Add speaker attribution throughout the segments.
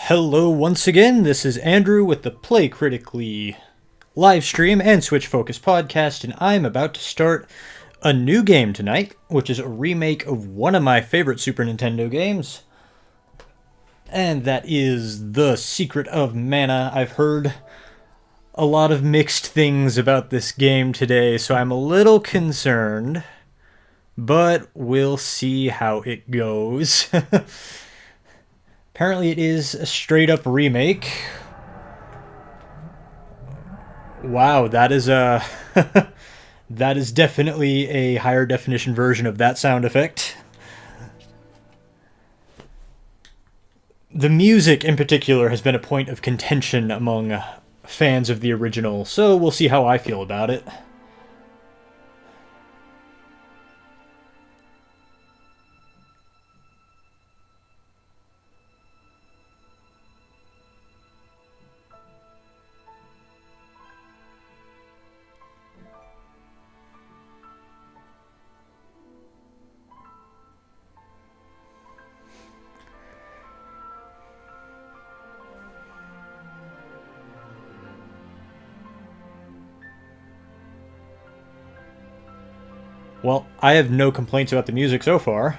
Speaker 1: Hello once again, this is Andrew with the Play Critically Livestream and Switch Focus podcast, and I'm about to start a new game tonight, which is a remake of one of my favorite Super Nintendo games, and that is The Secret of Mana. I've heard a lot of mixed things about this game today, so I'm a little concerned, but we'll see how it goes. Apparently it is a straight-up remake. Wow, that is a... that is definitely a higher definition version of that sound effect. The music in particular has been a point of contention among fans of the original, so we'll see how I feel about it. Well, I have no complaints about the music so far.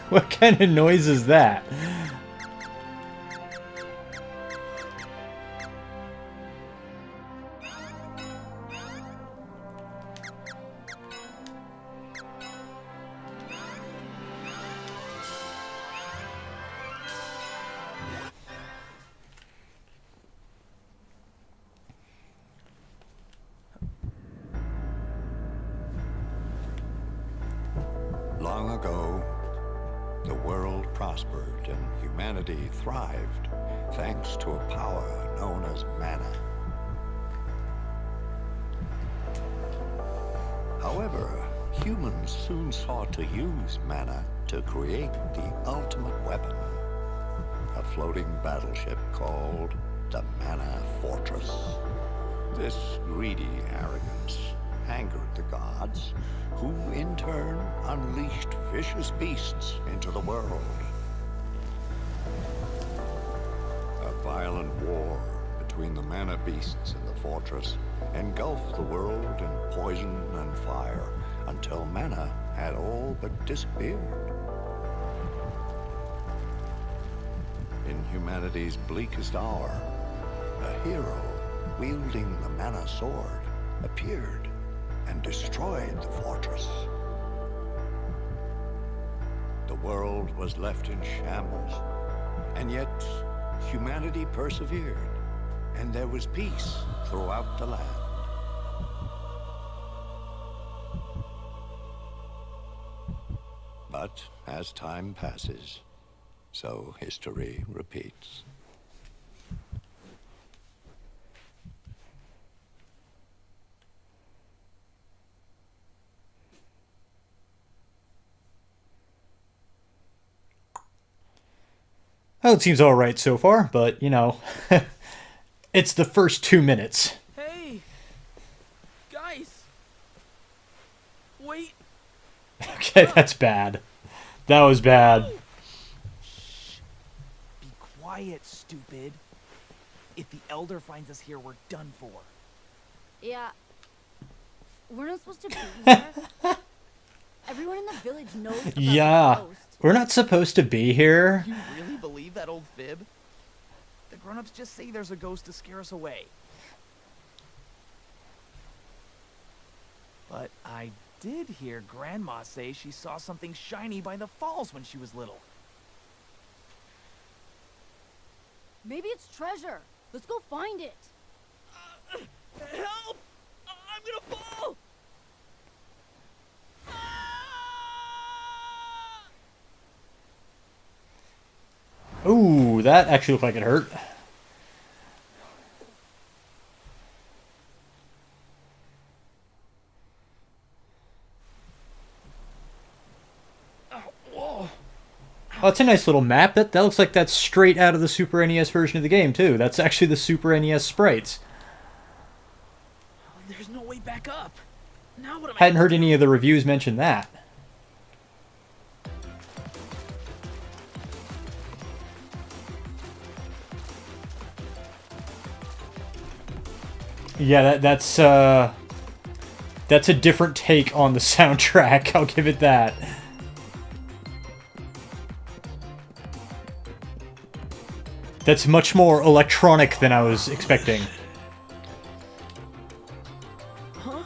Speaker 1: What kind of noise is that?
Speaker 2: Long ago, the world prospered and humanity thrived thanks to a power known as mana. However, humans soon sought to use mana to create the ultimate weapon, a floating battleship called the Mana Fortress. This greedy arrogance angered the gods, who in turn unleashed vicious beasts into the world. A violent war between the mana beasts and the fortress engulfed the world in poison and fire until mana had all but disappeared. In humanity's bleakest hour, a hero wielding the mana sword appeared and destroyed the fortress. The world was left in shambles, and yet humanity persevered, and there was peace throughout the land. But as time passes, so history repeats.
Speaker 1: Oh, it seems alright so far, but, you know, it's the first 2 minutes.
Speaker 3: Hey! Guys! Wait!
Speaker 1: Okay, that's bad. That was bad.
Speaker 3: Shh! Be quiet, stupid. If the Elder finds us here, we're done for.
Speaker 4: Yeah. We're not supposed to be here. Everyone in the village knows about
Speaker 1: Yeah.
Speaker 4: the ghost.
Speaker 1: We're not supposed to be here.
Speaker 3: You really believe that old fib? The grown-ups just say there's a ghost to scare us away. But I did hear Grandma say she saw something shiny by the falls when she was little.
Speaker 4: Maybe it's treasure. Let's go find it.
Speaker 3: Help! I'm gonna fall!
Speaker 1: Ooh, that actually looked like it hurt. Oh, it's a nice little map. That looks like that's straight out of the Super NES version of the game, too. That's actually the Super NES sprites.
Speaker 3: There's no way back up. Now what am I
Speaker 1: Hadn't
Speaker 3: gonna
Speaker 1: heard
Speaker 3: do?
Speaker 1: any of the reviews mention that. Yeah, that's a different take on the soundtrack. I'll give it that. That's much more electronic than I was expecting.
Speaker 3: Huh?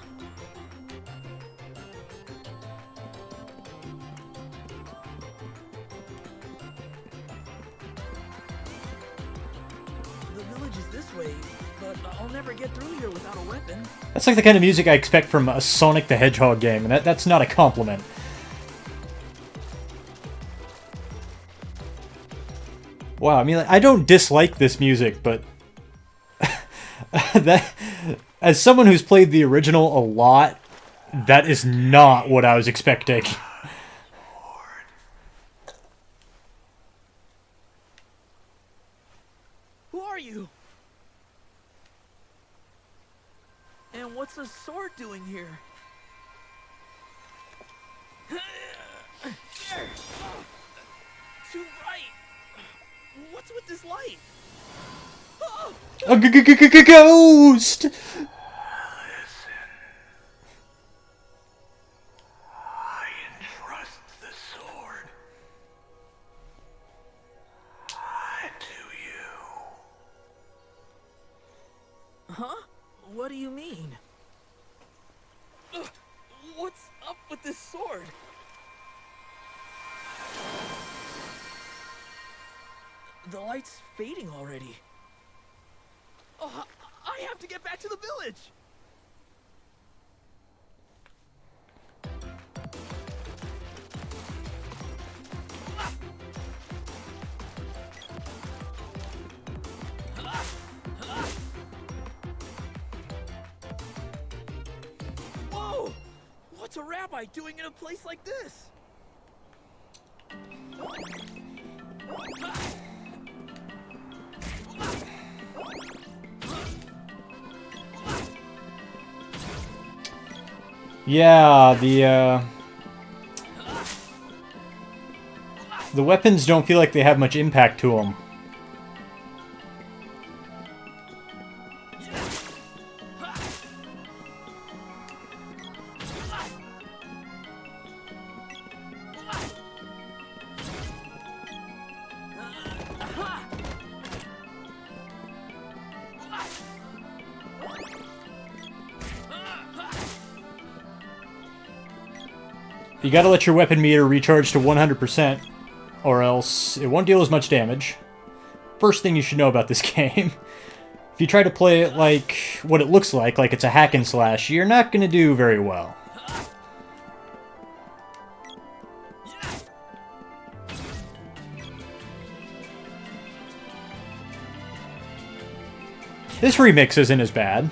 Speaker 3: The village is this way, but I'll never get through here without a weapon.
Speaker 1: That's like the kind of music I expect from a Sonic the Hedgehog game, and that's not a compliment. Wow, I mean, like, I don't dislike this music, but that, as someone who's played the original a lot, that is not what I was expecting.
Speaker 3: Who are you? And what's the sword doing here? To right. What's with this light?
Speaker 1: A ghost!
Speaker 2: Listen. I entrust the sword to you.
Speaker 3: Huh? What do you mean? What's up with this sword? The light's fading already. Oh, I have to get back to the village! Whoa! What's a rabbi doing in a place like this?
Speaker 1: Yeah, the weapons don't feel like they have much impact to them. You gotta let your weapon meter recharge to 100%, or else it won't deal as much damage. First thing you should know about this game. If you try to play it like what it looks like it's a hack and slash, you're not gonna do very well. This remix isn't as bad.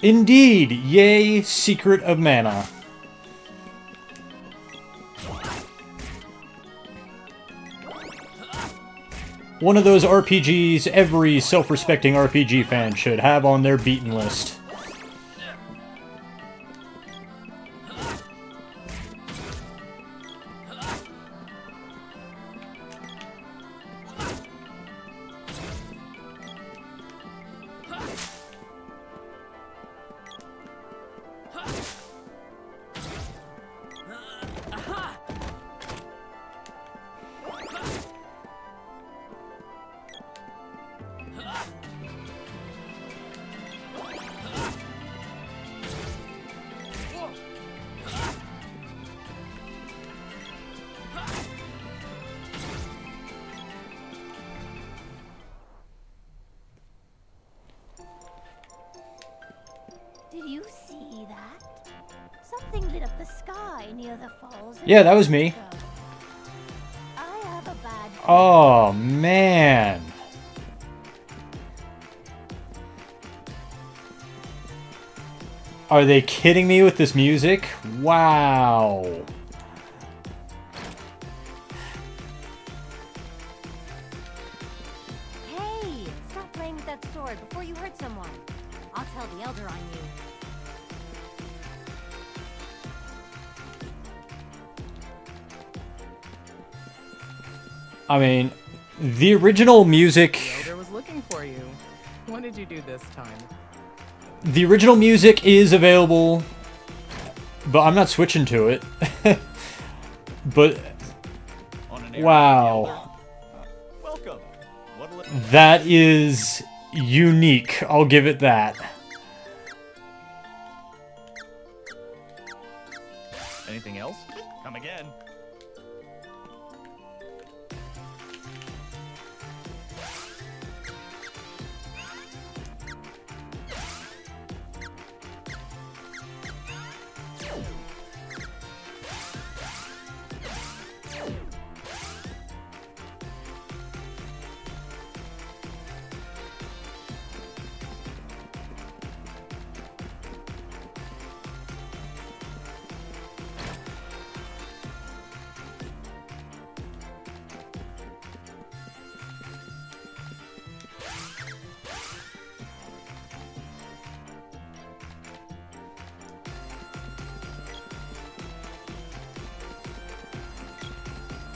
Speaker 1: Indeed, yay, Secret of Mana. One of those RPGs every self-respecting RPG fan should have on their beaten list.
Speaker 4: the sky near the falls.
Speaker 1: Yeah, that was me.
Speaker 4: I have a bad.
Speaker 1: Oh, man. Are they kidding me with this music? Wow.
Speaker 4: Hey, stop playing with that sword before you hurt someone. I'll tell the elder on you.
Speaker 1: I mean, the original music...
Speaker 5: The elder was looking for you. What did you do this time?
Speaker 1: The original music is available, but I'm not switching to it. But, wow.
Speaker 3: Welcome.
Speaker 1: That is unique. I'll give it that.
Speaker 3: Anything else? Come again.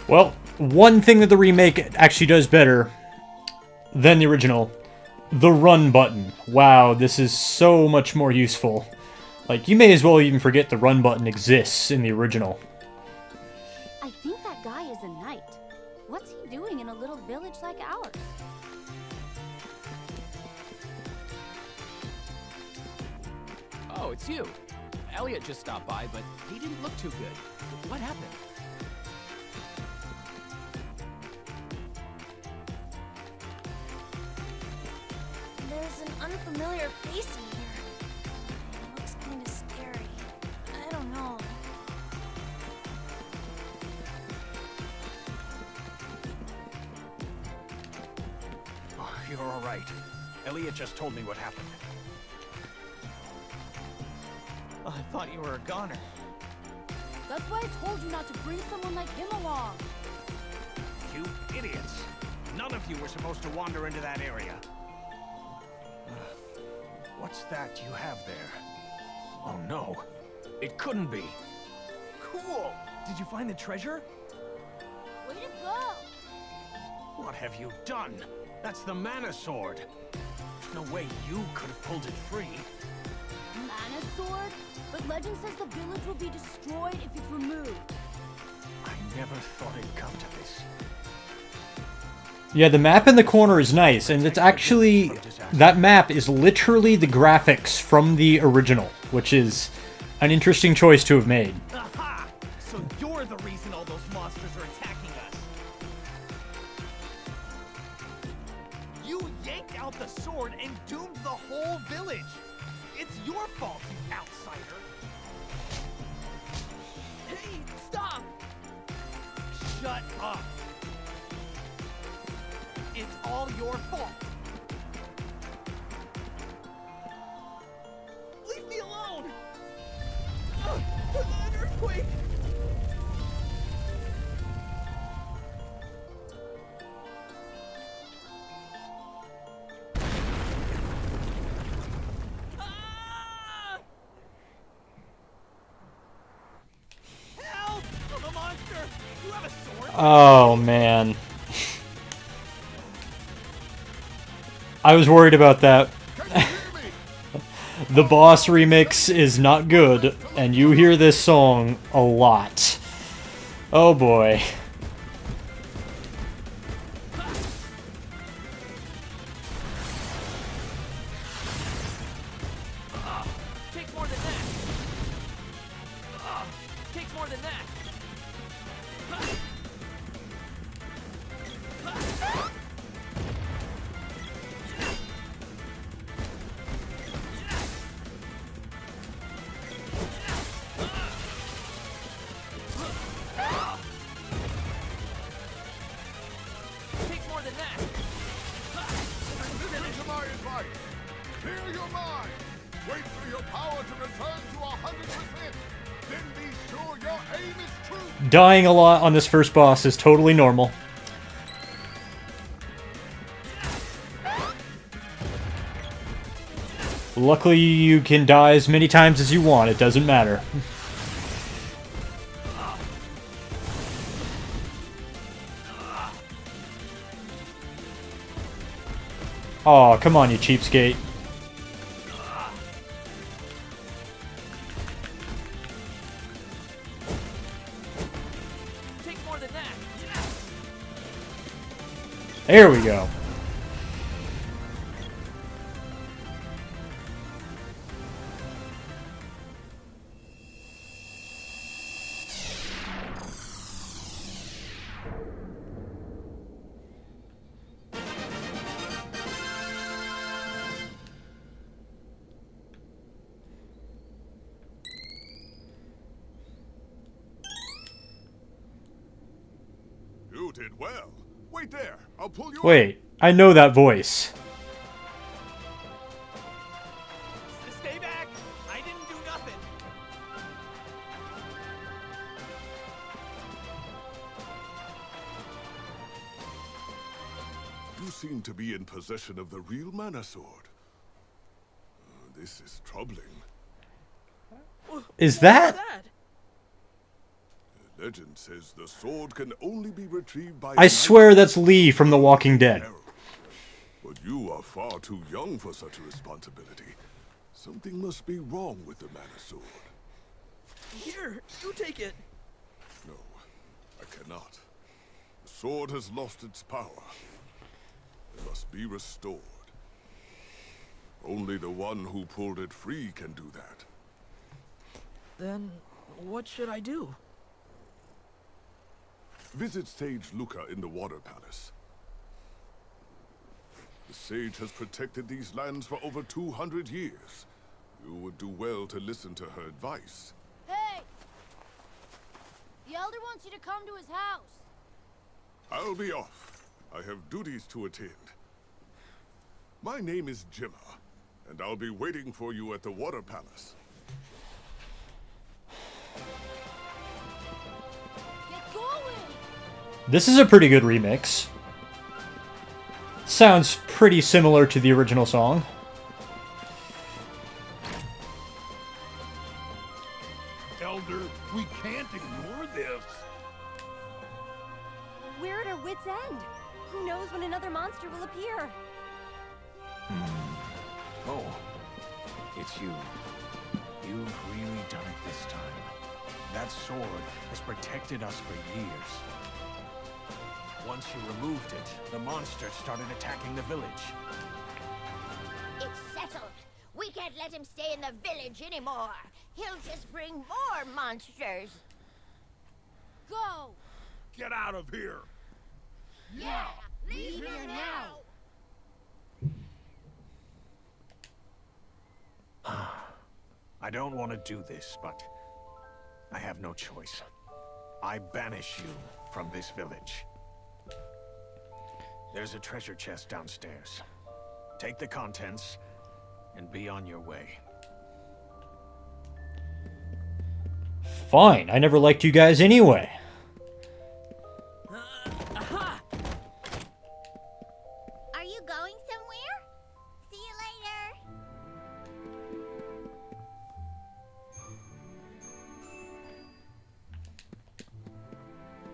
Speaker 1: Well, one thing that the remake actually does better than the original, the run button. Wow, this is so much more useful. Like, you may as well even forget the run button exists in the original.
Speaker 4: I think that guy is a knight. What's he doing in a little village like ours?
Speaker 3: Oh, it's you. Elliot just stopped by, but he didn't look too good. What happened?
Speaker 4: There's an unfamiliar face in here. It looks kind of scary. I don't know.
Speaker 3: Oh, you're all right. Elliot just told me what happened. I thought you were a goner.
Speaker 4: That's why I told you not to bring someone like him along.
Speaker 6: You idiots! None of you were supposed to wander into that area. What's that you have there? Oh no, it couldn't be.
Speaker 3: Cool. Did you find the treasure?
Speaker 4: Way to go!
Speaker 6: What have you done? That's the mana sword. There's no way you could have pulled it free.
Speaker 4: Mana sword? But legend says the village will be destroyed if it's removed.
Speaker 6: I never thought it'd come to this.
Speaker 1: Yeah, the map in the corner is nice, and it's actually... That map is literally the graphics from the original, which is an interesting choice to have made.
Speaker 3: Aha! So you're the reason all those monsters are attacking us. You yanked out the sword and doomed the whole village. It's your fault, you outsider. Hey, stop! Shut up. It's all your fault. Leave me alone! An earthquake! Ah! Help! I'm a monster! You have a sword?
Speaker 1: Oh, man. I was worried about that. The boss remix is not good, and you hear this song a lot. Oh boy.
Speaker 3: Takes more than that. Takes more than that.
Speaker 7: my advice. Clear your mind. Wait for your power to return to 100%. Then be sure your aim is true.
Speaker 1: Dying a lot on this first boss is totally normal. Luckily, you can die as many times as you want. It doesn't matter. Oh, come on, you cheapskate.
Speaker 3: Take more than that.
Speaker 1: There we go.
Speaker 7: You did well. Wait there. I'll pull you up.
Speaker 1: Wait, I know that voice.
Speaker 3: Stay back. I didn't do nothing.
Speaker 7: You seem to be in possession of the real mana sword. This is troubling.
Speaker 1: Is that?
Speaker 7: Legend says the sword can only be retrieved by...
Speaker 1: I swear that's Lee from The Walking Dead.
Speaker 7: But you are far too young for such a responsibility. Something must be wrong with the mana sword.
Speaker 3: Here, you take it.
Speaker 7: No, I cannot. The sword has lost its power. It must be restored. Only the one who pulled it free can do that.
Speaker 3: Then, what should I do?
Speaker 7: Visit Sage Luca in the Water Palace. The sage has protected these lands for over 200 years. You would do well to listen to her advice.
Speaker 4: Hey! The Elder wants you to come to his house.
Speaker 7: I'll be off. I have duties to attend. My name is Jimma, and I'll be waiting for you at the Water Palace.
Speaker 4: Get going!
Speaker 1: This is a pretty good remix. Sounds pretty similar to the original song.
Speaker 6: Elder, we can't ignore this.
Speaker 8: We're at our wits' end. Who knows when another monster will appear?
Speaker 6: Oh, it's you. You've really done it this time. That sword has protected us for years. Once you removed it, the monsters started attacking the village.
Speaker 9: It's settled. We can't let him stay in the village anymore. He'll just bring more monsters.
Speaker 4: Go!
Speaker 6: Get out of here!
Speaker 9: Yeah, leave here now.
Speaker 6: I don't want to do this, but I have no choice. I banish you from this village. There's a treasure chest downstairs. Take the contents and be on your way.
Speaker 1: Fine, I never liked you guys anyway.
Speaker 9: Are you going somewhere? See you later.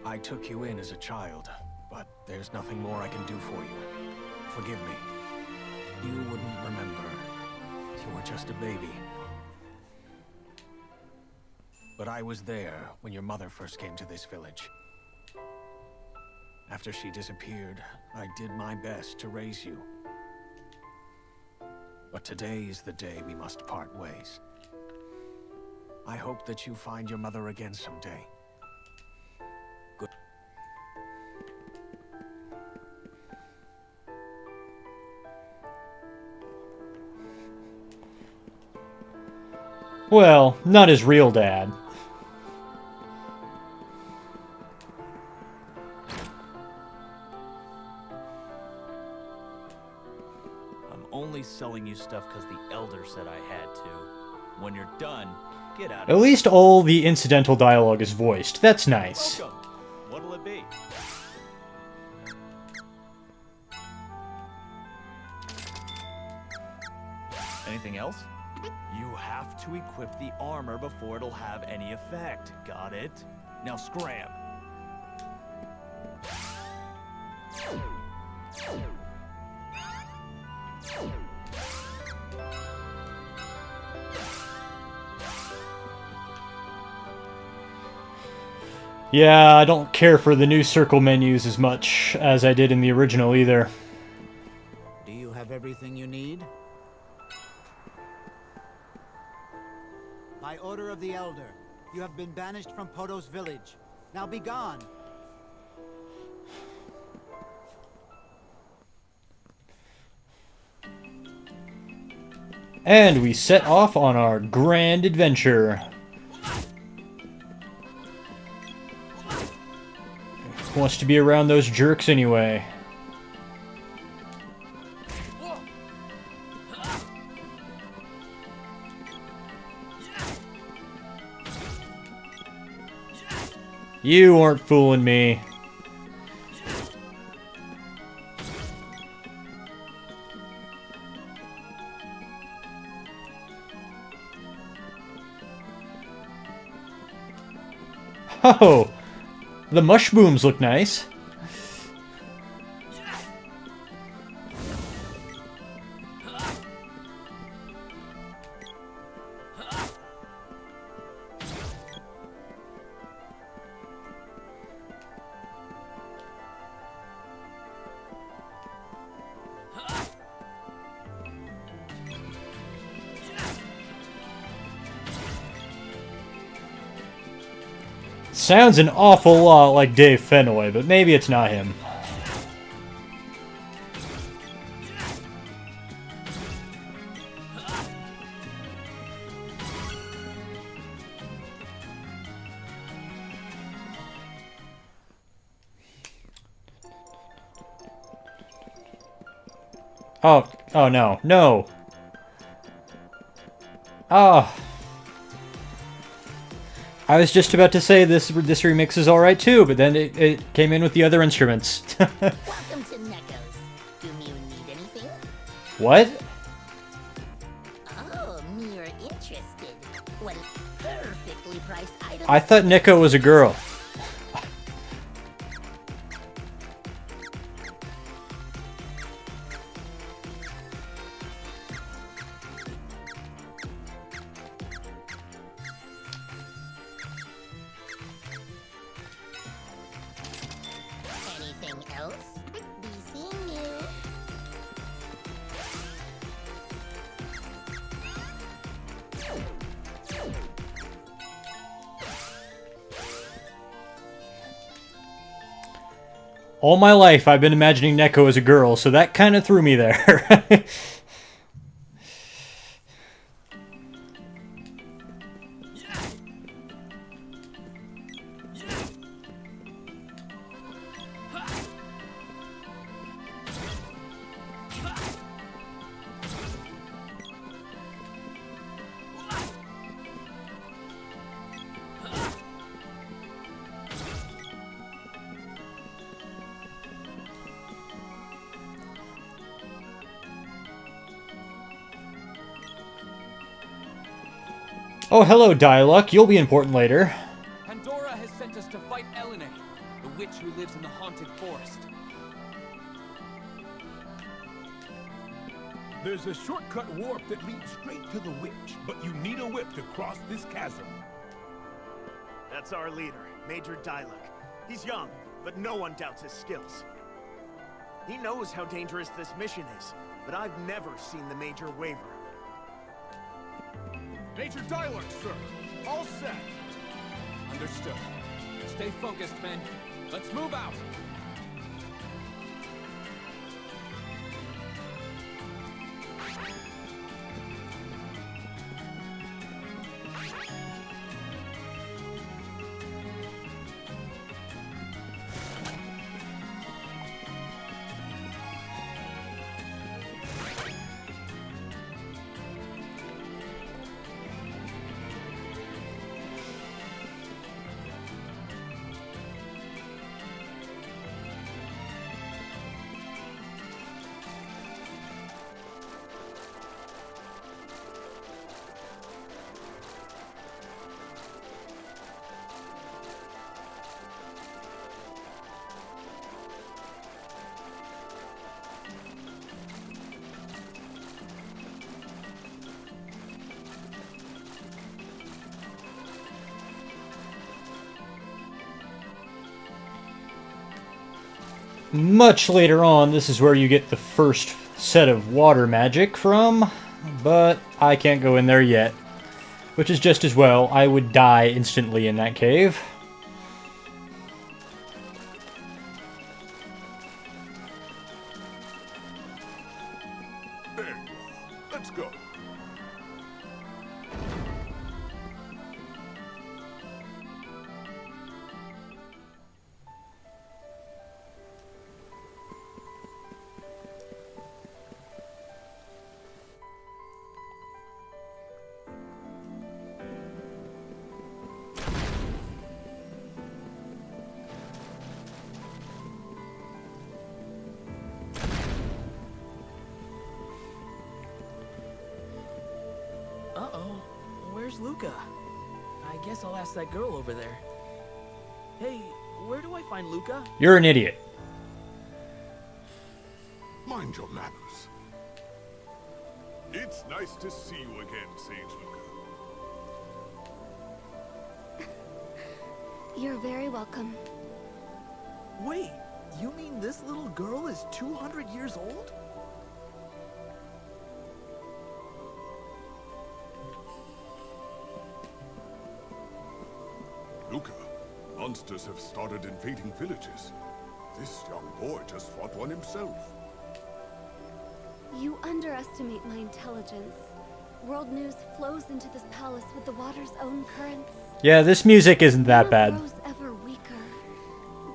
Speaker 6: I took you in as a child, but there's nothing more I can do for you. Forgive me. You wouldn't remember. You were just a baby. But I was there when your mother first came to this village. After she disappeared, I did my best to raise you. But today is the day we must part ways. I hope that you find your mother again someday. Good.
Speaker 1: Well, not his real dad.
Speaker 6: I'm
Speaker 10: only selling you stuff because the Elder said I had to. When you're done, get out of
Speaker 1: At least all the incidental dialogue is voiced. That's nice.
Speaker 10: Welcome. What'll it be? Anything else? You have to equip the armor before it'll have any effect. Got it? Now scram.
Speaker 1: Yeah, I don't care for the new circle menus as much as I did in the original either.
Speaker 11: Do you have everything you need? By order of the Elder, you have been banished from Poto's village. Now be gone.
Speaker 1: And we set off on our grand adventure. Who wants to be around those jerks anyway? You weren't fooling me. Oh, the mushrooms look nice. Sounds an awful lot like Dave Fenway, but maybe it's not him. Oh no, no. Oh. I was just about to say this remix is alright too, but then it came in with the other instruments.
Speaker 9: Welcome to Necco's. Do you need anything?
Speaker 1: What?
Speaker 9: Oh, you're interested. What perfectly priced item?
Speaker 1: I thought Nico was a girl.
Speaker 9: Anything else? Be seeing you.
Speaker 1: All my life I've been imagining Neko as a girl, so that kind of threw me there. Oh, hello, Dialuck. You'll be important later.
Speaker 3: Pandora has sent us to fight Eline, the witch who lives in the haunted forest.
Speaker 12: There's a shortcut warp that leads straight to the witch, but you need a whip to cross this chasm.
Speaker 13: That's our leader, Major Dialuck. He's young, but no one doubts his skills. He knows how dangerous this mission is, but I've never seen the Major waver.
Speaker 12: Major Dialuck, sir. All set.
Speaker 3: Understood. Stay focused, men. Let's move out.
Speaker 1: much later on, this is where you get the first set of water magic from, but I can't go in there yet, which is just as well. I would die instantly in that cave.
Speaker 7: There you are. Let's go.
Speaker 14: Uh-oh. Where's Luca? I guess I'll ask that girl over there. Hey, where do I find Luca?
Speaker 1: You're an idiot.
Speaker 7: Mind your manners. It's nice to see you again, Sage Luca.
Speaker 4: You're very welcome.
Speaker 14: Wait, you mean this little girl is 200 years old?
Speaker 7: Luca, monsters have started invading villages. This young boy just fought one himself.
Speaker 4: You underestimate my intelligence. World news flows into this palace with the water's own currents.
Speaker 1: Yeah, this music isn't that bad.
Speaker 4: Grows ever weaker.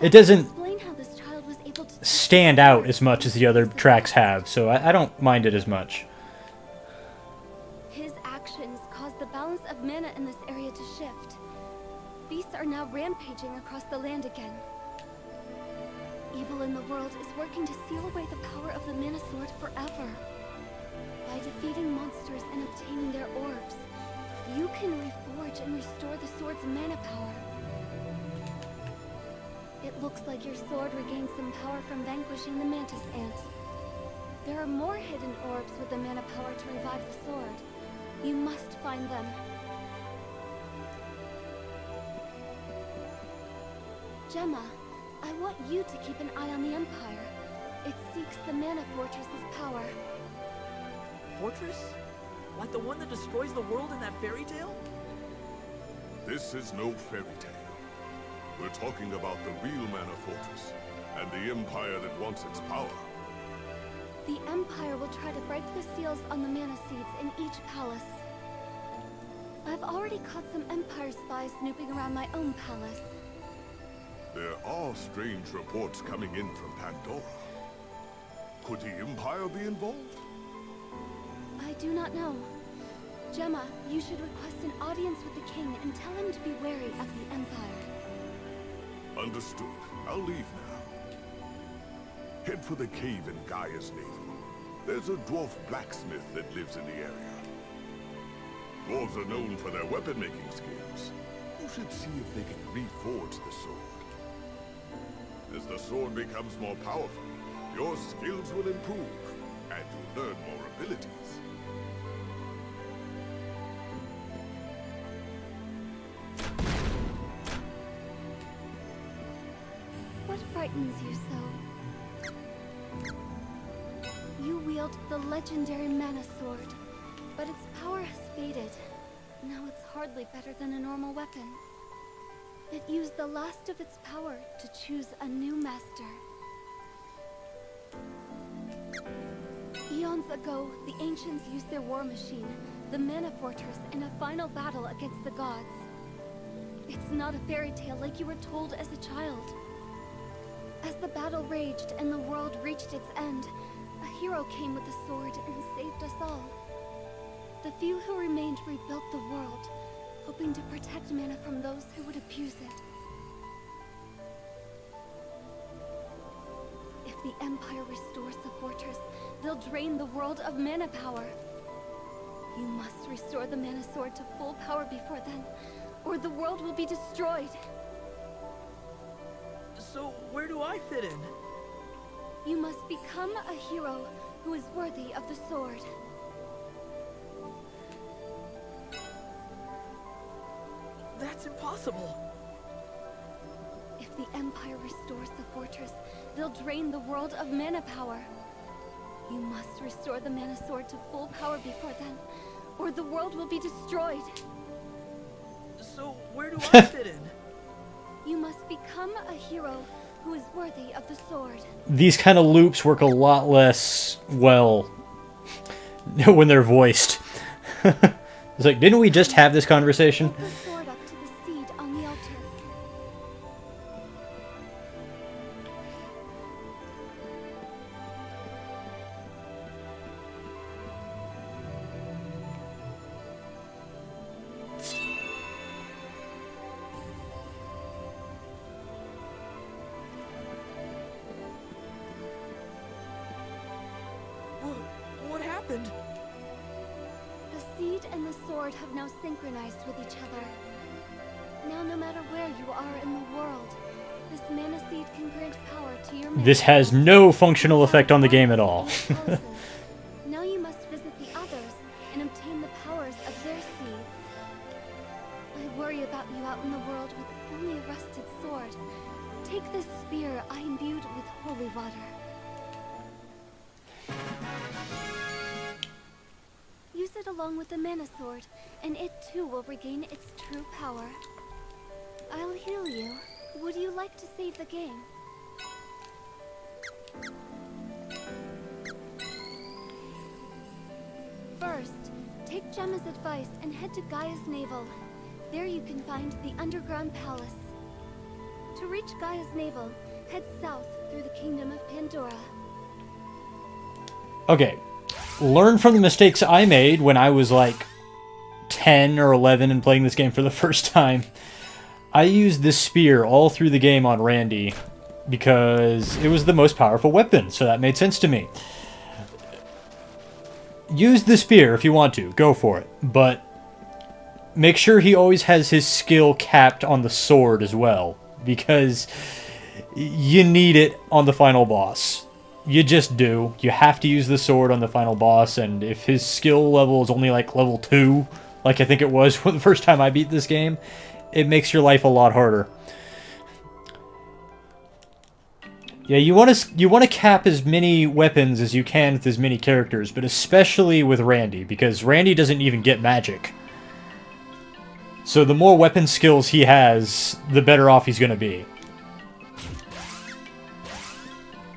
Speaker 1: It doesn't
Speaker 4: Explain how this child was able to
Speaker 1: stand out as much as the other tracks have, so I don't mind it as much.
Speaker 4: His actions caused the balance of mana in this area to shift. Beasts are now rampaging across the land again. Evil in the world is working to seal away the power of the Mana Sword forever. By defeating monsters and obtaining their orbs, you can reforge and restore the sword's mana power. It looks like your sword regained some power from vanquishing the Mantis Ant. There are more hidden orbs with the mana power to revive the sword. You must find them. Gemma, I want you to keep an eye on the Empire. It seeks the Mana Fortress's power.
Speaker 14: Fortress? Like the one that destroys the world in that fairy tale?
Speaker 7: This is no fairy tale. We're talking about the real Mana Fortress, and the Empire that wants its power.
Speaker 4: The Empire will try to break the seals on the Mana Seeds in each palace. I've already caught some Empire spies snooping around my own palace.
Speaker 7: There are strange reports coming in from Pandora. Could the Empire be involved?
Speaker 4: I do not know. Gemma, you should request an audience with the king and tell him to be wary of the Empire.
Speaker 7: Understood. I'll leave now. Head for the cave in Gaia's navel. There's a dwarf blacksmith that lives in the area. Dwarves are known for their weapon-making skills. You should see if they can reforge the sword. As the sword becomes more powerful, your skills will improve, and you'll learn more abilities.
Speaker 4: What frightens you so? You wield the legendary Mana Sword, but its power has faded. Now it's hardly better than a normal weapon. It used the last of its power to choose a new master. Eons ago, the ancients used their war machine, the Mana Fortress, in a final battle against the gods. It's not a fairy tale like you were told as a child. As the battle raged and the world reached its end, a hero came with a sword and saved us all. The few who remained rebuilt the world, hoping to protect mana from those who would abuse it. If the Empire restores the fortress, they'll drain the world of mana power. You must restore the Mana Sword to full power before then, or the world will be destroyed.
Speaker 14: So, where do I fit in?
Speaker 4: You must become a hero who is worthy of the sword.
Speaker 14: That's impossible.
Speaker 4: If the Empire restores the fortress, they'll drain the world of mana power. You must restore the mana sword to full power before then, or the world will be destroyed.
Speaker 14: So, where do I fit in?
Speaker 4: You must become a hero who is worthy of the sword.
Speaker 1: These kind of loops work a lot less well when they're voiced. It's like, didn't we just have this conversation?
Speaker 4: Take the sword up to the seed on the altar.
Speaker 14: What happened?
Speaker 4: The seed and the sword have now synchronized with each other. Now, no matter where you are in the world, this mana seed can grant power to your mana.
Speaker 1: This has no functional effect on the game at all.
Speaker 4: Now you must visit the others and obtain the powers of their seeds. I worry about you out in the world with only a rusted sword. Take this spear I imbued with holy water. Use it along with the mana sword, and it too will regain its true power. I'll heal you. Would you like to save the game? First, take Gemma's advice and head to Gaia's navel. There you can find the underground palace. To reach Gaia's navel, head south through the kingdom of Pandora.
Speaker 1: Okay. Learn from the mistakes I made when I was like 10 or 11 and playing this game for the first time. I used this spear all through the game on Randy because it was the most powerful weapon, so that made sense to me. Use the spear if you want to, go for it, but make sure he always has his skill capped on the sword as well, because you need it on the final boss. You just do. You have to use the sword on the final boss, and if his skill level is only like level 2, like I think it was the first time I beat this game, it makes your life a lot harder. Yeah, you want to cap as many weapons as you can with as many characters, but especially with Randy, because Randy doesn't even get magic. So the more weapon skills he has, the better off he's going to be.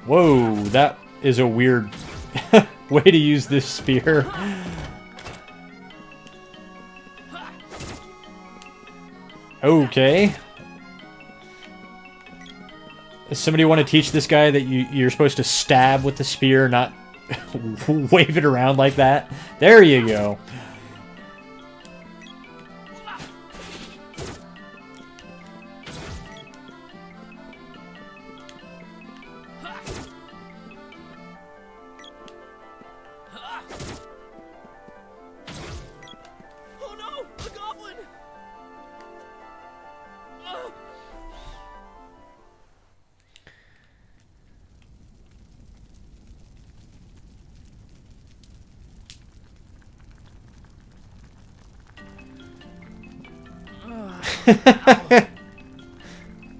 Speaker 1: Whoa, that is a weird way to use this spear. Okay. Does somebody want to teach this guy that you're supposed to stab with the spear, not wave it around like that? There you go.
Speaker 14: Oh no! The goblin!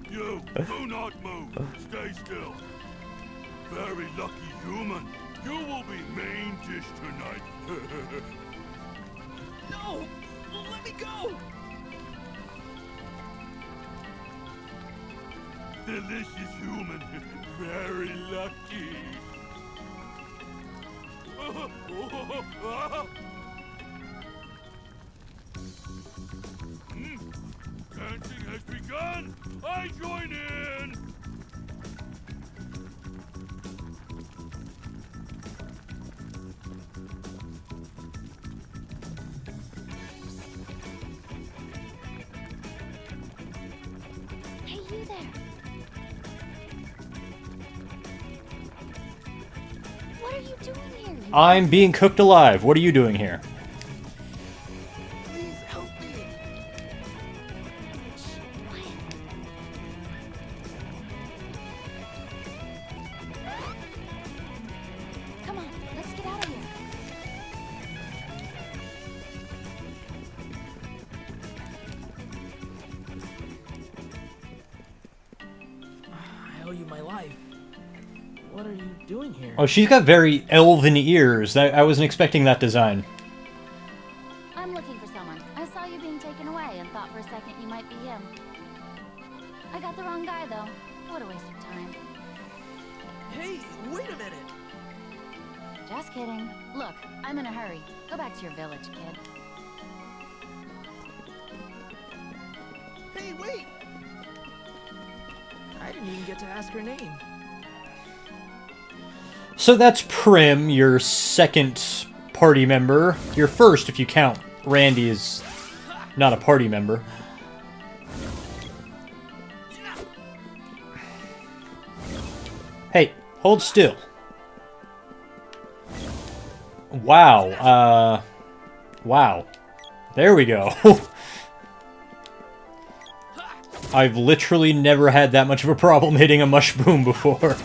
Speaker 7: You, do not move. Stay still. Very lucky human. You will be main dish tonight.
Speaker 14: No! Let me go!
Speaker 7: Delicious human. Very lucky. Dancing has begun. I join in.
Speaker 4: Hey, you there. What are you doing here?
Speaker 1: I'm being cooked alive. What are you doing here?
Speaker 14: Please help me!
Speaker 4: Come on, let's get out of here.
Speaker 14: my life. What are you doing here?
Speaker 1: Oh, she's got very elven ears. I wasn't expecting that design.
Speaker 15: I'm looking for someone. I saw you being taken away and thought for a second you might be him. I got the wrong guy, though. What a waste of time.
Speaker 14: Hey, wait a minute.
Speaker 15: Just kidding. Look, I'm in a hurry. Go back to your village, kid.
Speaker 14: Hey, wait! I didn't even get to ask her name.
Speaker 1: So that's Prim, your second party member. Your first, if you count. Randy is not a party member. Hey, hold still. Wow, wow. There we go. I've literally never had that much of a problem hitting a mushroom before.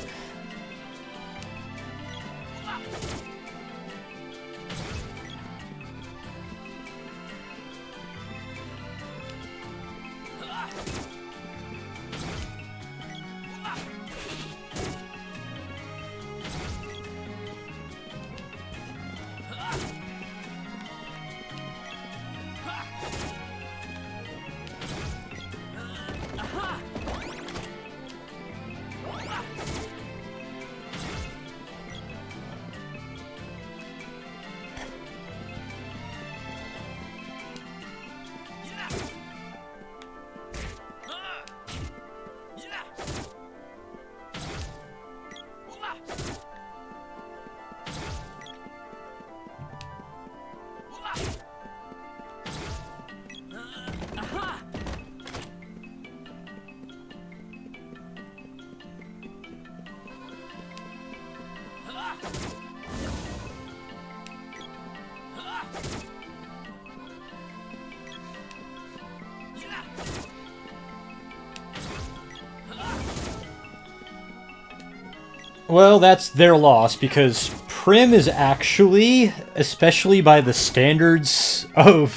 Speaker 1: Well, that's their loss, because Prim is actually, especially by the standards of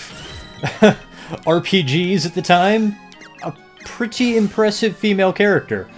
Speaker 1: RPGs at the time, a pretty impressive female character.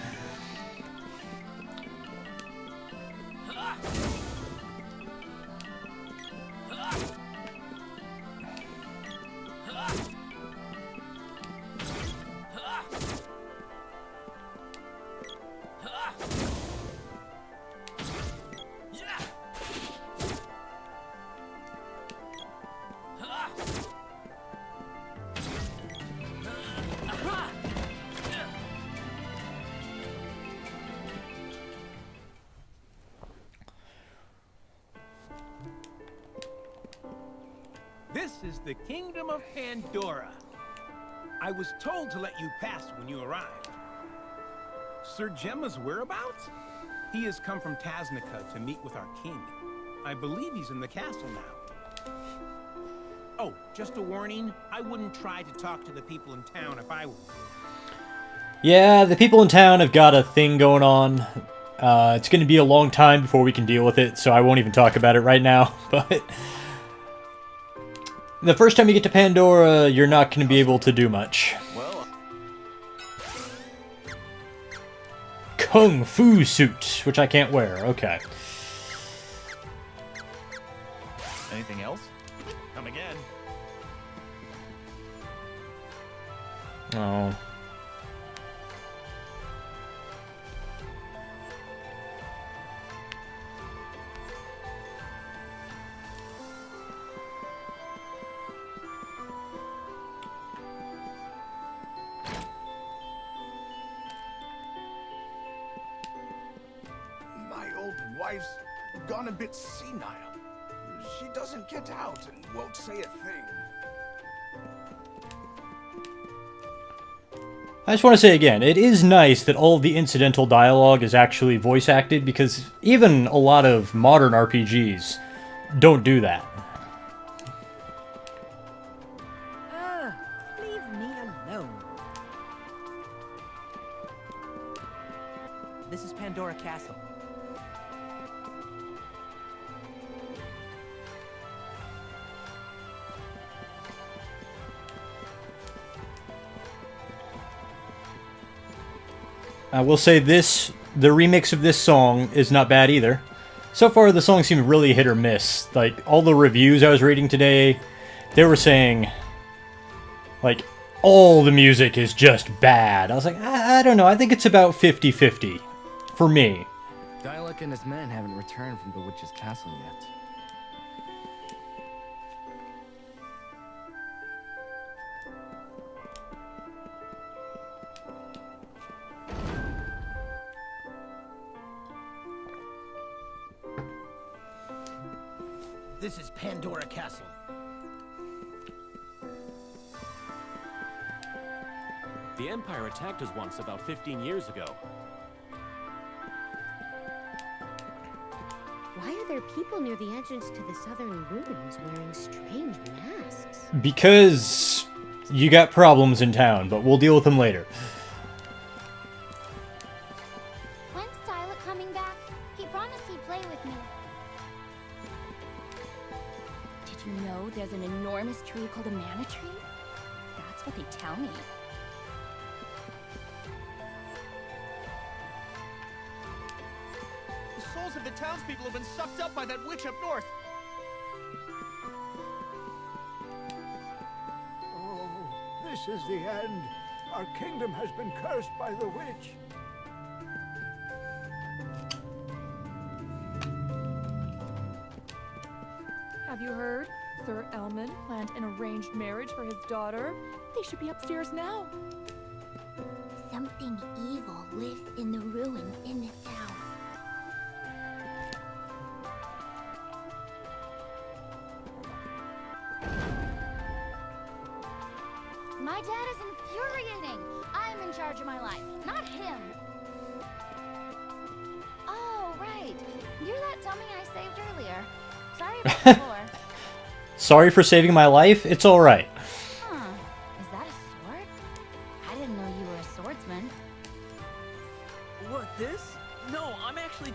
Speaker 12: This is the Kingdom of Pandora. I was told to let you pass when you arrived. Sir Gemma's whereabouts? He has come from Taznica to meet with our king. I believe he's in the castle now. Oh, just a warning, I wouldn't try to talk to the people in town if I were you.
Speaker 1: Yeah, the people in town have got a thing going on. It's going to be a long time before we can deal with it, so I won't even talk about it right now, but the first time you get to Pandora, you're not going to be able to do much.
Speaker 10: Well,
Speaker 1: Kung Fu suit, which I can't wear. Okay.
Speaker 10: anything else? Come again.
Speaker 1: Oh.
Speaker 16: My old wife's gone a bit senile. She doesn't get out and won't say a thing.
Speaker 1: I just want to say again, it is nice that all of the incidental dialogue is actually voice acted, because even a lot of modern RPGs don't do that.
Speaker 17: Leave me alone. This is Pandora Castle.
Speaker 1: I will say this the remix of this song is not bad either. So far, the songs seem really hit or miss. Like, all the reviews I was reading today, they were saying, like, all the music is just bad. I was like, I don't know. I think it's about 50-50 for me.
Speaker 18: Dialog and his men haven't returned from the witch's castle yet.
Speaker 19: This is Pandora Castle.
Speaker 20: The Empire attacked us once about 15 years ago.
Speaker 21: Why are there people near the entrance to the southern ruins wearing strange masks?
Speaker 1: Because you got problems in town, but we'll deal with them later.
Speaker 15: When's Tyler coming back? He promised he'd play with me.
Speaker 8: Did you know there's an enormous tree called a mana tree? That's what they tell me.
Speaker 3: The souls of the townspeople have been sucked up by that witch up north.
Speaker 22: Oh, this is the end. Our kingdom has been cursed by the witch.
Speaker 23: Have you heard? Sir Elman planned an arranged marriage for his daughter. They should be upstairs now.
Speaker 9: Something evil lives in the ruins in the south.
Speaker 15: My dad is infuriating. I'm in charge of my life, not him. Oh, right. You're that dummy I saved earlier. Sorry about before.
Speaker 1: Sorry for saving my life. It's alright.
Speaker 15: Huh. Is that a sword? I didn't know you were a swordsman.
Speaker 14: What, this? No, I'm actually...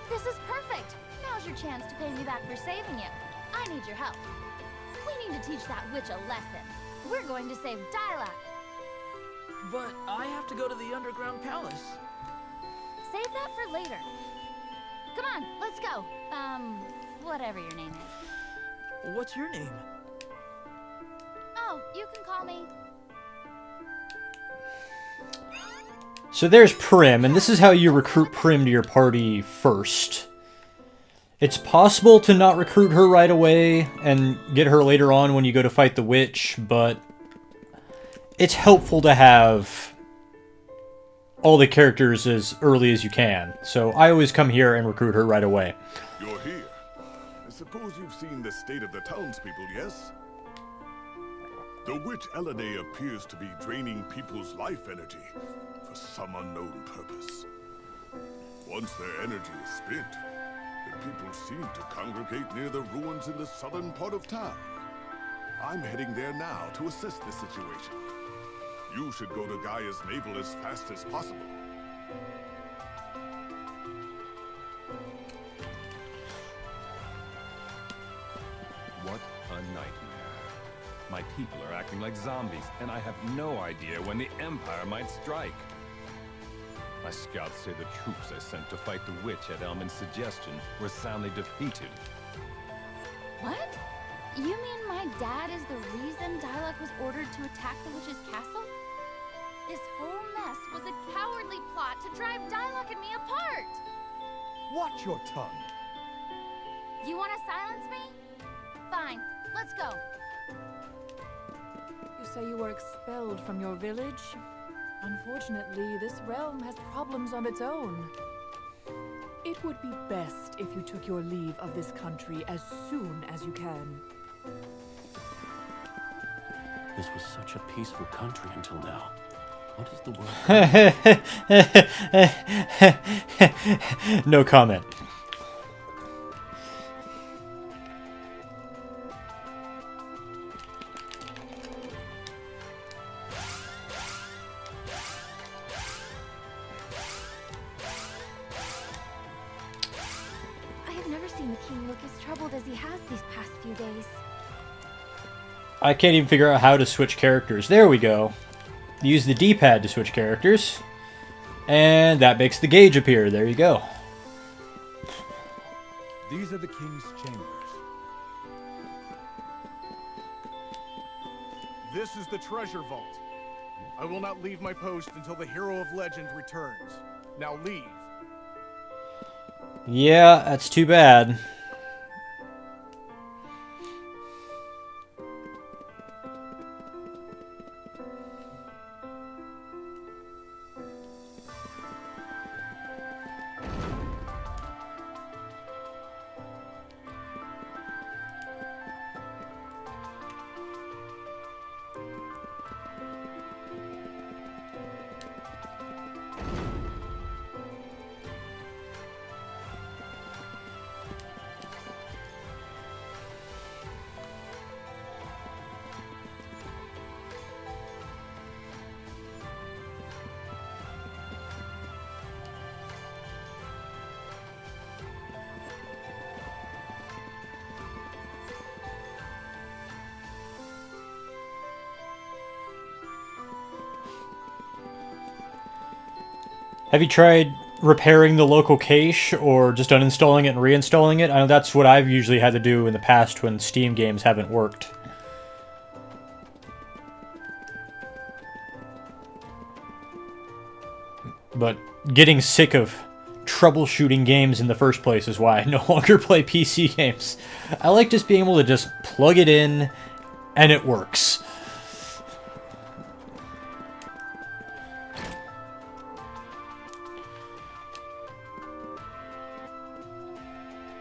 Speaker 15: This is perfect. Now's your chance to pay me back for saving you. I need your help. We need to teach that witch a lesson. We're going to save Dialog.
Speaker 14: But I have to go to the underground palace.
Speaker 15: Save that for later. Come on, let's go. Whatever your name is.
Speaker 14: What's your name?
Speaker 15: Oh, you can call me...
Speaker 1: So there's Prim, and this is how you recruit Prim to your party first. It's possible to not recruit her right away and get her later on when you go to fight the witch, but it's helpful to have all the characters as early as you can. So I always come here and recruit her right away.
Speaker 7: You're here. I suppose you've seen the state of the townspeople, yes? The witch Elene appears to be draining people's life energy for some unknown purpose. Once their energy is spent, the people seem to congregate near the ruins in the southern part of town. I'm heading there now to assess the situation. You should go to Gaia's navel as fast as possible.
Speaker 24: What a nightmare. My people are acting like zombies, and I have no idea when the Empire might strike. My scouts say the troops I sent to fight the witch at Elman's suggestion were soundly defeated.
Speaker 15: What? You mean my dad is the reason Dialog was ordered to attack the witch's castle? This whole mess was a cowardly plot to drive Dialog and me apart!
Speaker 3: Watch your tongue.
Speaker 15: You want to silence me? Fine, let's go.
Speaker 23: You say you were expelled from your village? Unfortunately, this realm has problems of its own. It would be best if you took your leave of this country as soon as you can.
Speaker 20: This was such a peaceful country until now. What is the word?
Speaker 1: No comment.
Speaker 4: I have never seen the king look as troubled as he has these past few days.
Speaker 1: I can't even figure out how to switch characters. There we go. Use the D-pad to switch characters. And that makes the gauge appear. There you go.
Speaker 16: These are the king's chambers.
Speaker 2: This is the treasure vault. I will not leave my post until the hero of legend returns. Now leave.
Speaker 1: Yeah, that's too bad. Have you tried repairing the local cache or just uninstalling it and reinstalling it? I know that's what I've usually had to do in the past when Steam games haven't worked. But getting sick of troubleshooting games in the first place is why I no longer play PC games. I like just being able to just plug it in and it works.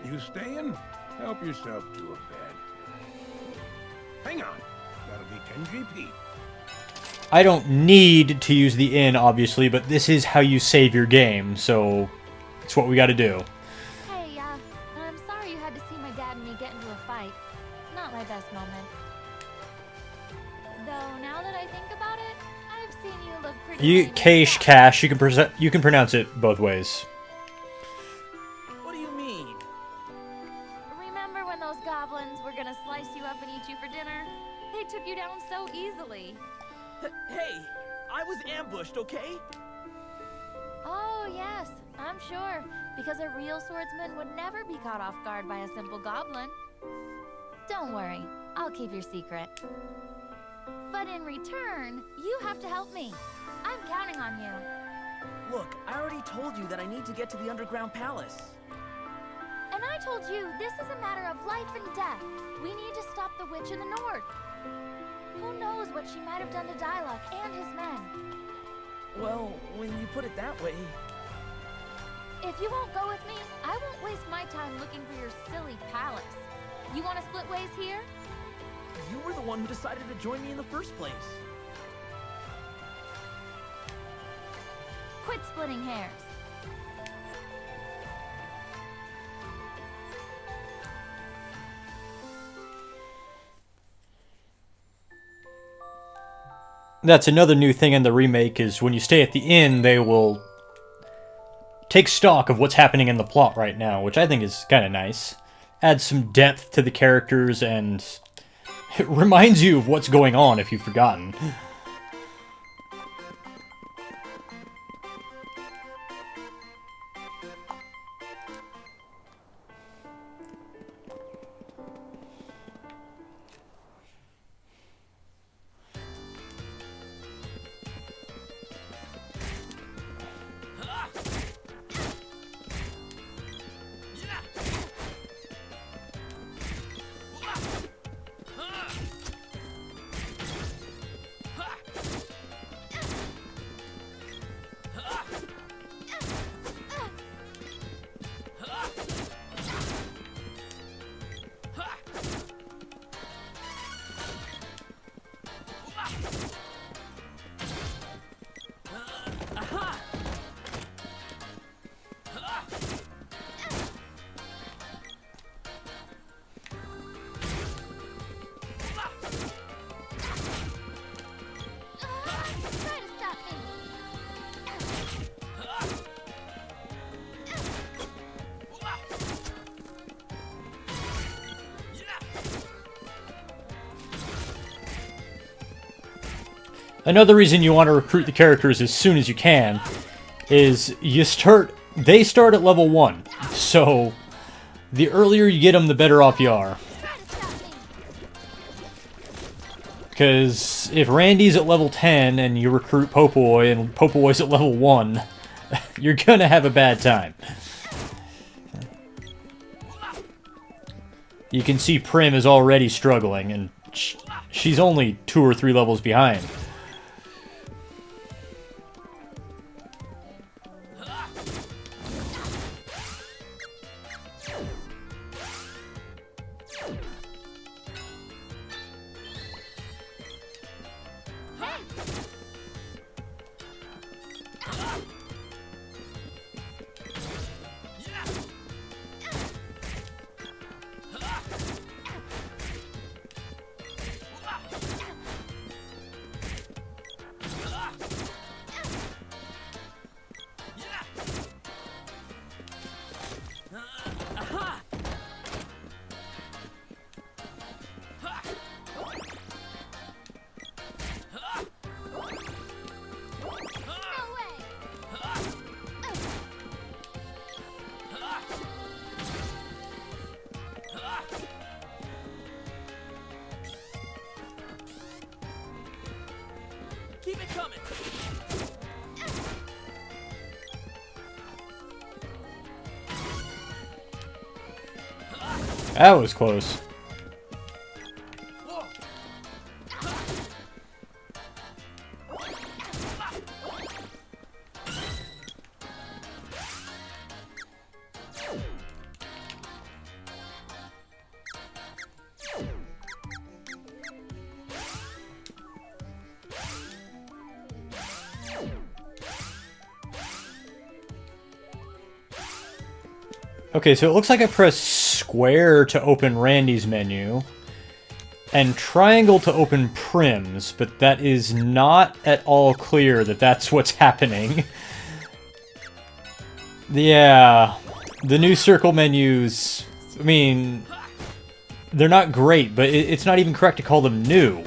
Speaker 12: You staying? Help yourself to a bed. Hang on. That'll be 10 GP.
Speaker 1: I don't need to use the inn, obviously, but this is how you save your game, so it's what we gotta do.
Speaker 15: Hey, I'm sorry you had to see my dad and me get into a fight. Not my best moment. Though, now that I think about it, I've seen you look pretty...
Speaker 1: Cache, you can pronounce it both ways.
Speaker 14: What do you mean?
Speaker 15: Remember when those goblins were gonna slice you up and eat you for dinner? They took you down so easily.
Speaker 14: Hey, I was ambushed, okay?
Speaker 15: Oh, yes, I'm sure. Because a real swordsman would never be caught off guard by a simple goblin. Don't worry, I'll keep your secret. But in return, you have to help me. I'm counting on you.
Speaker 14: Look, I already told you that I need to get to the underground palace.
Speaker 15: And I told you this is a matter of life and death. We need to stop the witch in the north. Who knows what she might have done to Diluc and his men?
Speaker 14: Well, when you put it that way...
Speaker 15: If you won't go with me, I won't waste my time looking for your silly palace. You want to split ways here?
Speaker 14: You were the one who decided to join me in the first place.
Speaker 15: Quit splitting hairs.
Speaker 1: That's another new thing in the remake, is when you stay at the inn, they will take stock of what's happening in the plot right now, which I think is kind of nice. Adds some depth to the characters, and it reminds you of what's going on if you've forgotten. Another reason you want to recruit the characters as soon as you can is they start at level 1. So the earlier you get them, the better off you are. Because if Randy's at level 10 and you recruit Popoy and Popoy's at level 1, you're gonna have a bad time. You can see Prim is already struggling, and she's only 2 or 3 levels behind.
Speaker 14: Keep it coming.
Speaker 1: That was close. Okay, so it looks like I pressed square to open Randy's menu, and triangle to open Prim's, but that is not at all clear that that's what's happening. Yeah, the new circle menus, I mean, they're not great, but it's not even correct to call them new.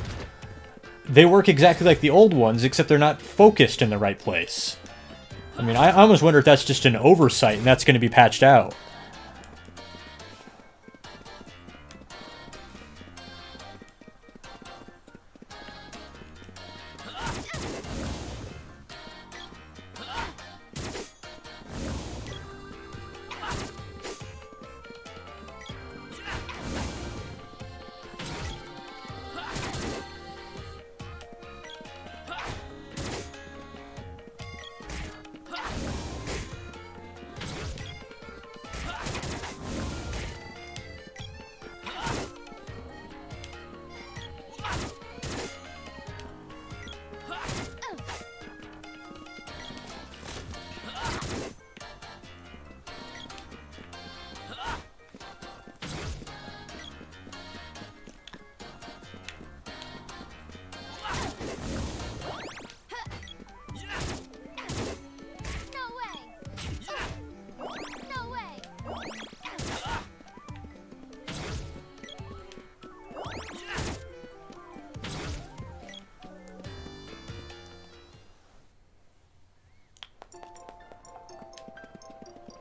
Speaker 1: They work exactly like the old ones, except they're not focused in the right place. I mean, I almost wonder if that's just an oversight and that's going to be patched out.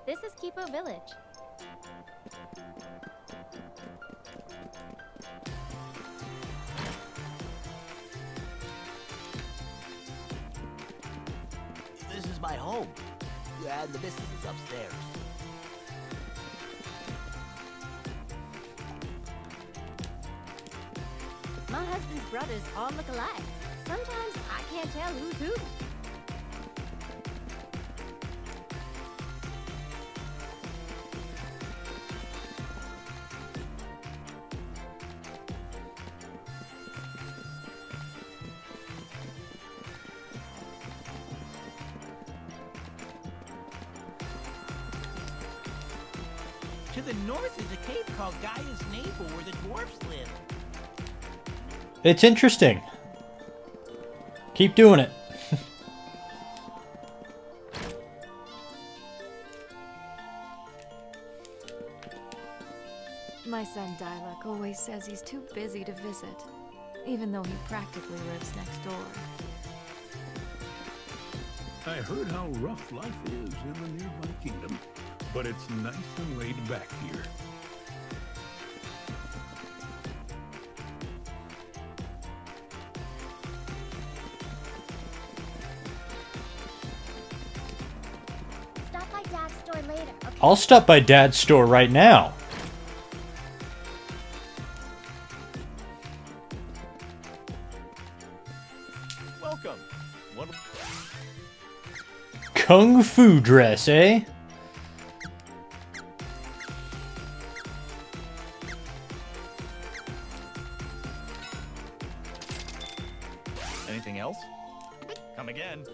Speaker 15: This is Kipo Village.
Speaker 3: This is my home. And the missus is upstairs.
Speaker 15: My husband's brothers all look alike. Sometimes I can't tell who's who.
Speaker 3: To the north is a cave called Gaia's Navel where the dwarfs live.
Speaker 1: It's interesting. Keep doing it.
Speaker 23: My son Diluc always says he's too busy to visit, even though he practically lives next door.
Speaker 5: I heard how rough life is in the nearby kingdom, but it's nice and laid back here.
Speaker 9: Stop by Dad's store later, okay?
Speaker 1: I'll stop by Dad's store right now.
Speaker 10: Welcome. What?
Speaker 1: Kung Fu dress, eh?
Speaker 10: Anything else? Come again.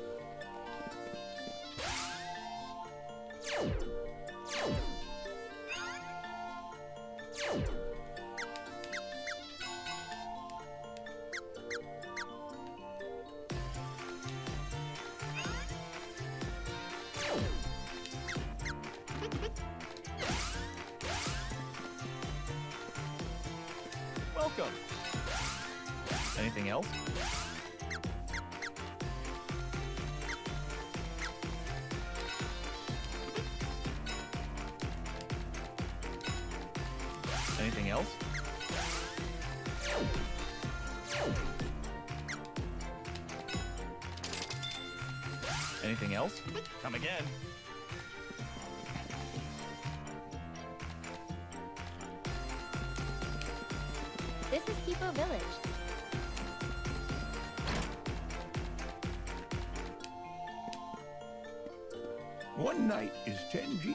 Speaker 10: Welcome. Anything else? Anything else? Anything else? Come again.
Speaker 15: This is Kipo Village.
Speaker 5: One night is 10 G.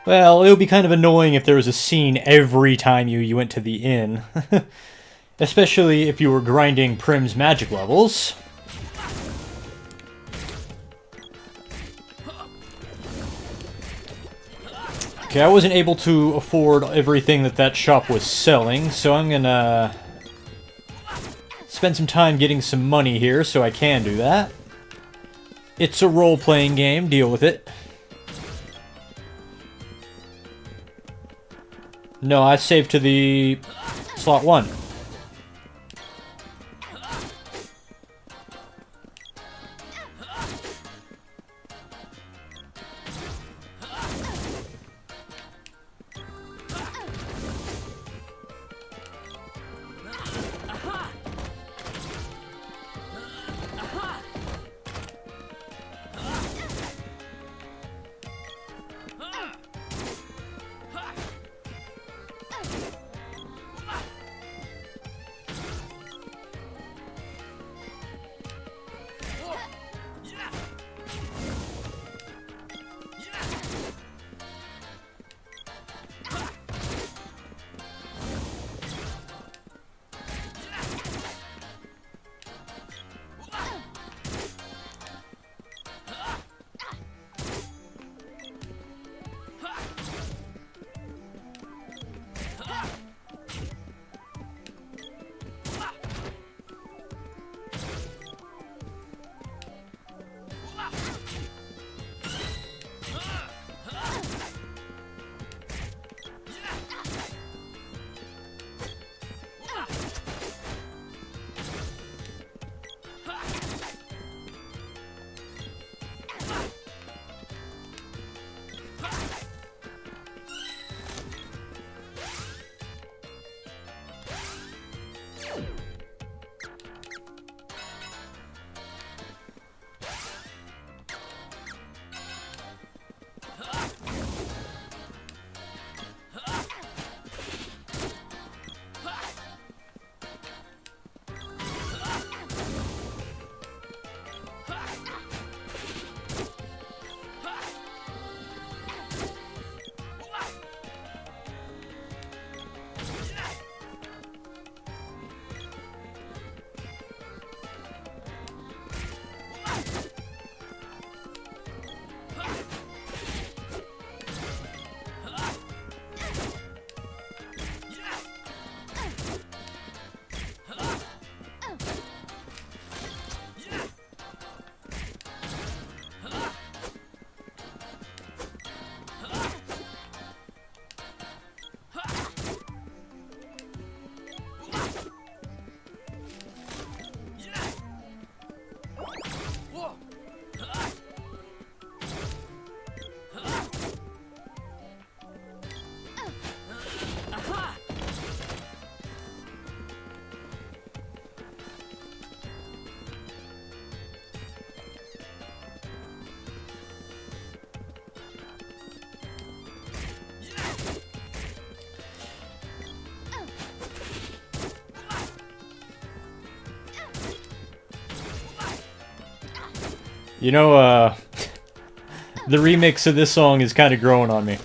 Speaker 1: Well, it would be kind of annoying if there was a scene every time you went to the inn. Especially if you were grinding Prim's magic levels. Okay, I wasn't able to afford everything that shop was selling, so I'm gonna spend some time getting some money here so I can do that. It's a role-playing game, deal with it. No, I saved to the slot 1. You know, the remix of this song is kind of growing on me.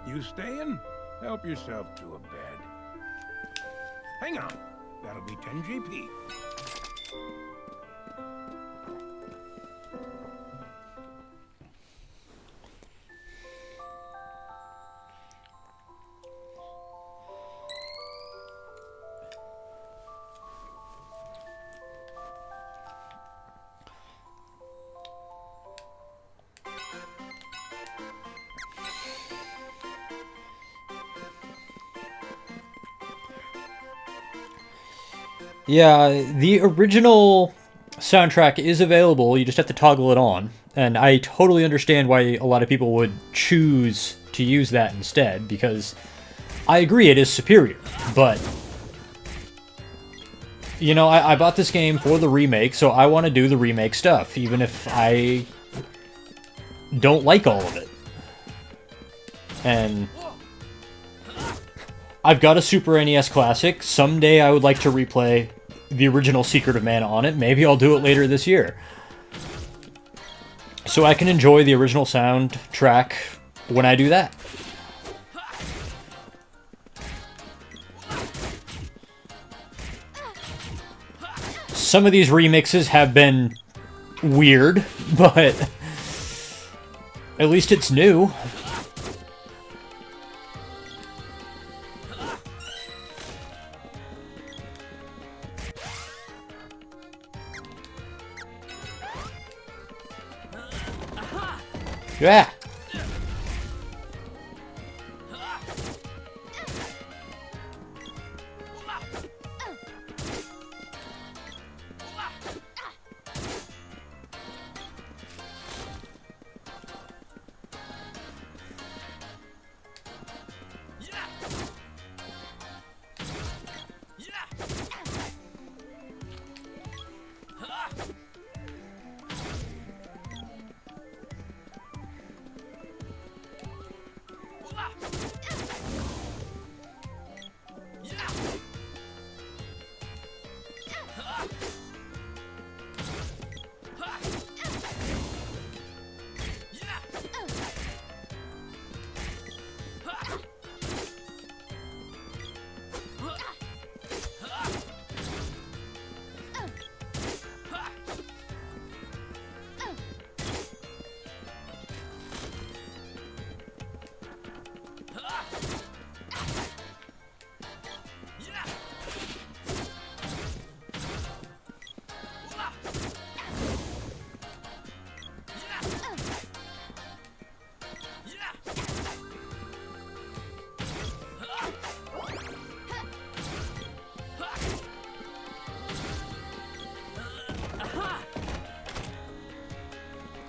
Speaker 5: You staying? Help yourself to a bed. Hang on. That'll be 10 GP.
Speaker 1: Yeah, the original soundtrack is available, you just have to toggle it on. And I totally understand why a lot of people would choose to use that instead, because I agree it is superior, but... You know, I bought this game for the remake, so I want to do the remake stuff, even if I don't like all of it. And... I've got a Super NES Classic. Someday I would like to replay the original Secret of Mana on it. Maybe I'll do it later this year. So I can enjoy the original soundtrack when I do that. Some of these remixes have been weird, but at least it's new. Yeah.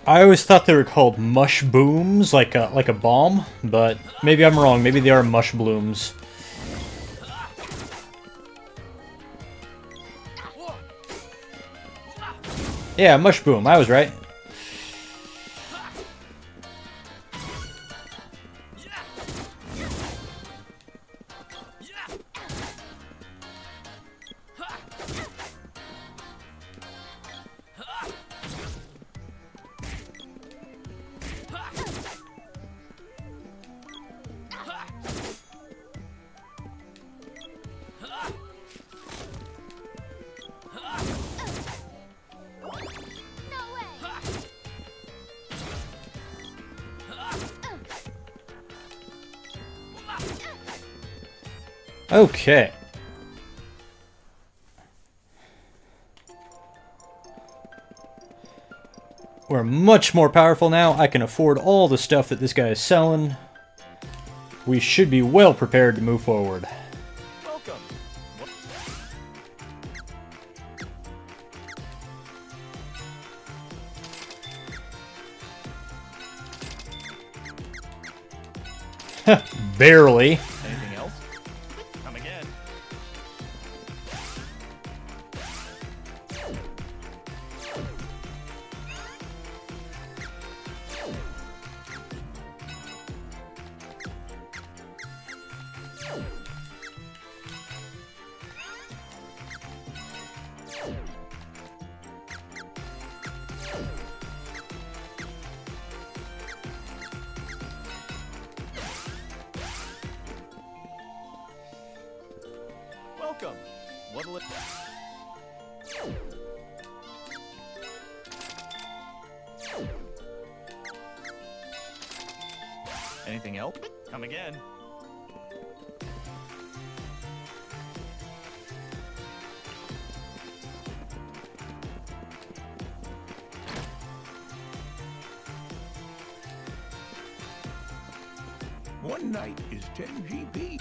Speaker 1: I always thought they were called mush booms, like a bomb, but maybe I'm wrong. Maybe they are mush blooms. Yeah, mush boom. I was right. Okay. We're much more powerful now. I can afford all the stuff that this guy is selling. We should be well prepared to move forward.
Speaker 10: Welcome.
Speaker 1: Barely.
Speaker 10: Anything else? Come again. Welcome. What'll it... Anything else? Come again.
Speaker 5: One night is 10 GP.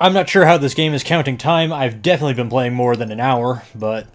Speaker 1: I'm not sure how this game is counting time. I've definitely been playing more than an hour, but...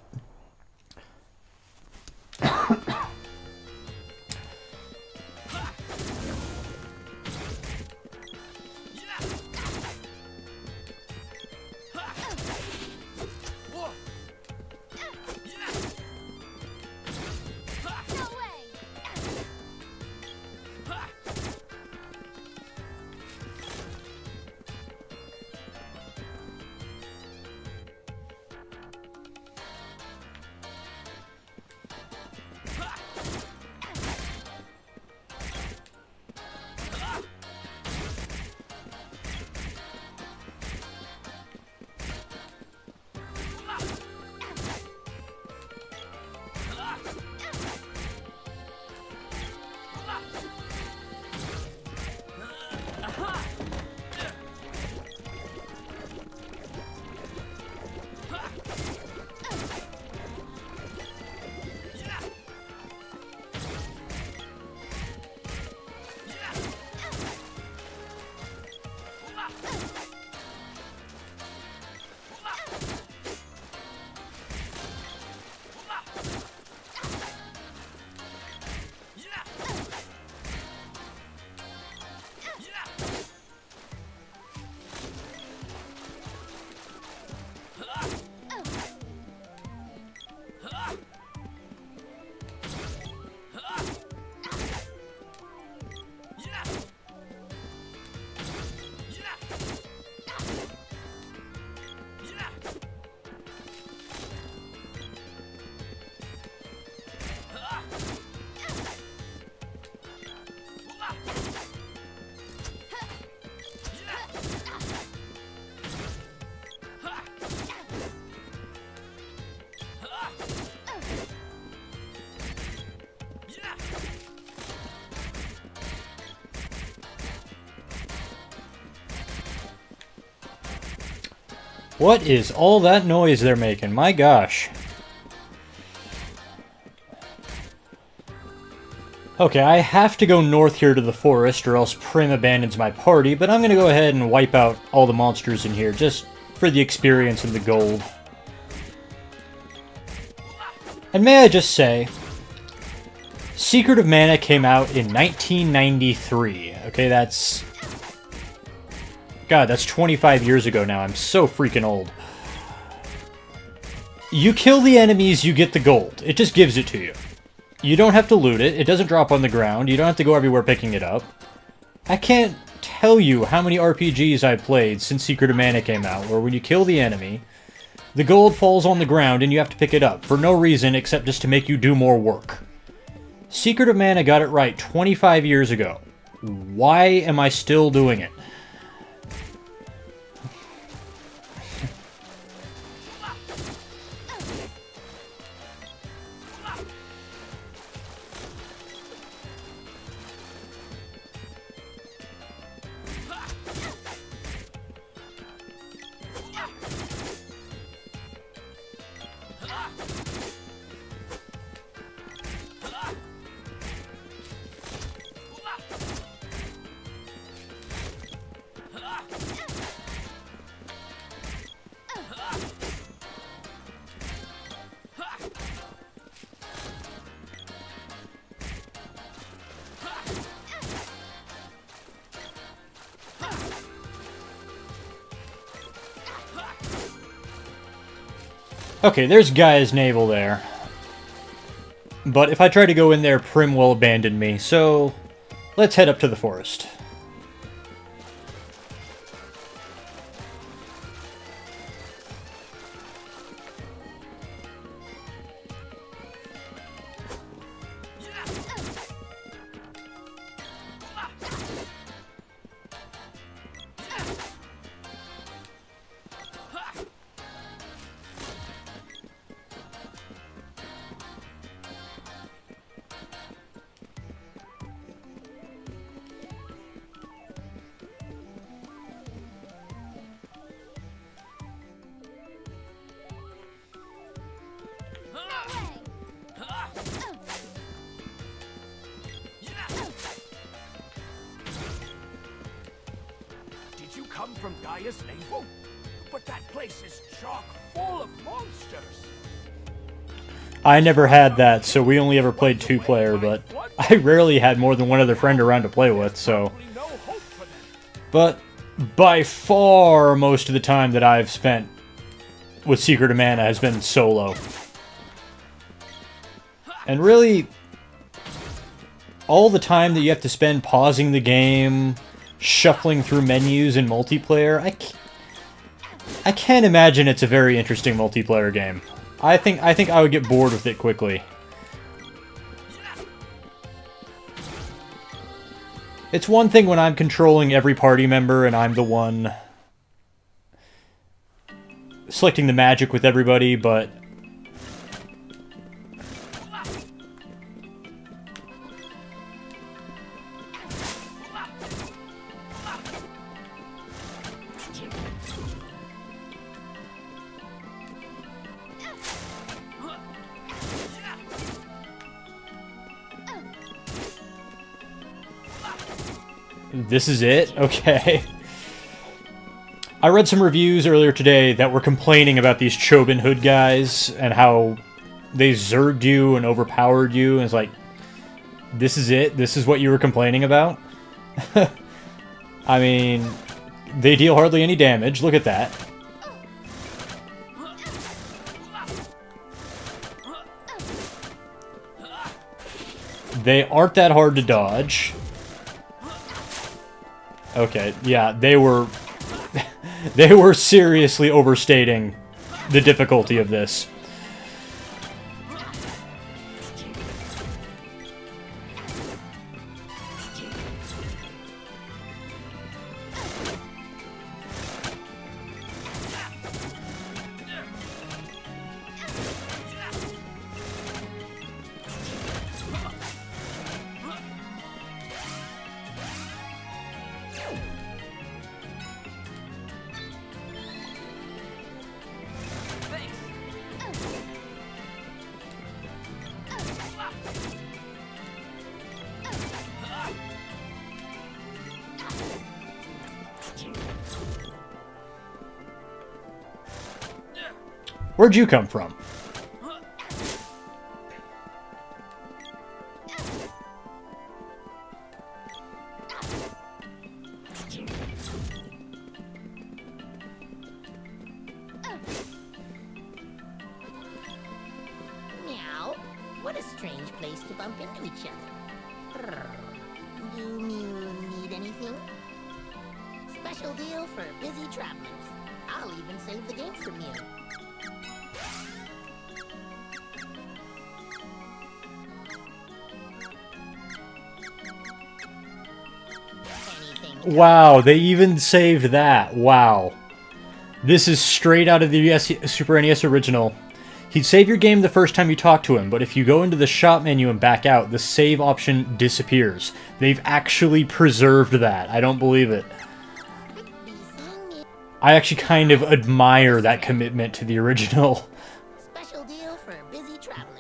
Speaker 1: What is all that noise they're making? My gosh. Okay, I have to go north here to the forest or else Prim abandons my party, but I'm going to go ahead and wipe out all the monsters in here just for the experience and the gold. And may I just say, Secret of Mana came out in 1993. Okay, that's... God, that's 25 years ago now. I'm so freaking old. You kill the enemies, you get the gold. It just gives it to you. You don't have to loot it. It doesn't drop on the ground. You don't have to go everywhere picking it up. I can't tell you how many RPGs I've played since Secret of Mana came out, where when you kill the enemy, the gold falls on the ground and you have to pick it up for no reason except just to make you do more work. Secret of Mana got it right 25 years ago. Why am I still doing it? Okay, there's Gaia's navel there. But if I try to go in there, Prim will abandon me, so let's head up to the forest.
Speaker 22: Did you come from Gaia's navel? But that place is chock full of monsters.
Speaker 1: I never had that, so we only ever played 2-player, but I rarely had more than one other friend around to play with, so... But by far, most of the time that I've spent with Secret of Mana has been solo. And really, all the time that you have to spend pausing the game, shuffling through menus in multiplayer, I can't imagine it's a very interesting multiplayer game. I think I would get bored with it quickly. It's one thing when I'm controlling every party member and I'm the one selecting the magic with everybody, but this is it? Okay. I read some reviews earlier today that were complaining about these Chobin Hood guys and how they zerged you and overpowered you, and it's like, this is it? This is what you were complaining about? I mean, they deal hardly any damage. Look at that. They aren't that hard to dodge. Okay, yeah, they were seriously overstating the difficulty of this. Where'd you come from?
Speaker 9: Meow. What a strange place to bump into each other. Do you need anything? Special deal for busy travelers. I'll even save the game from you.
Speaker 1: Wow, they even saved that. Wow. This is straight out of the Super NES original. He'd save your game the first time you talk to him, but if you go into the shop menu and back out, the save option disappears. They've actually preserved that. I don't believe it. I actually kind of admire that commitment to the original.
Speaker 9: Special deal for busy travelers.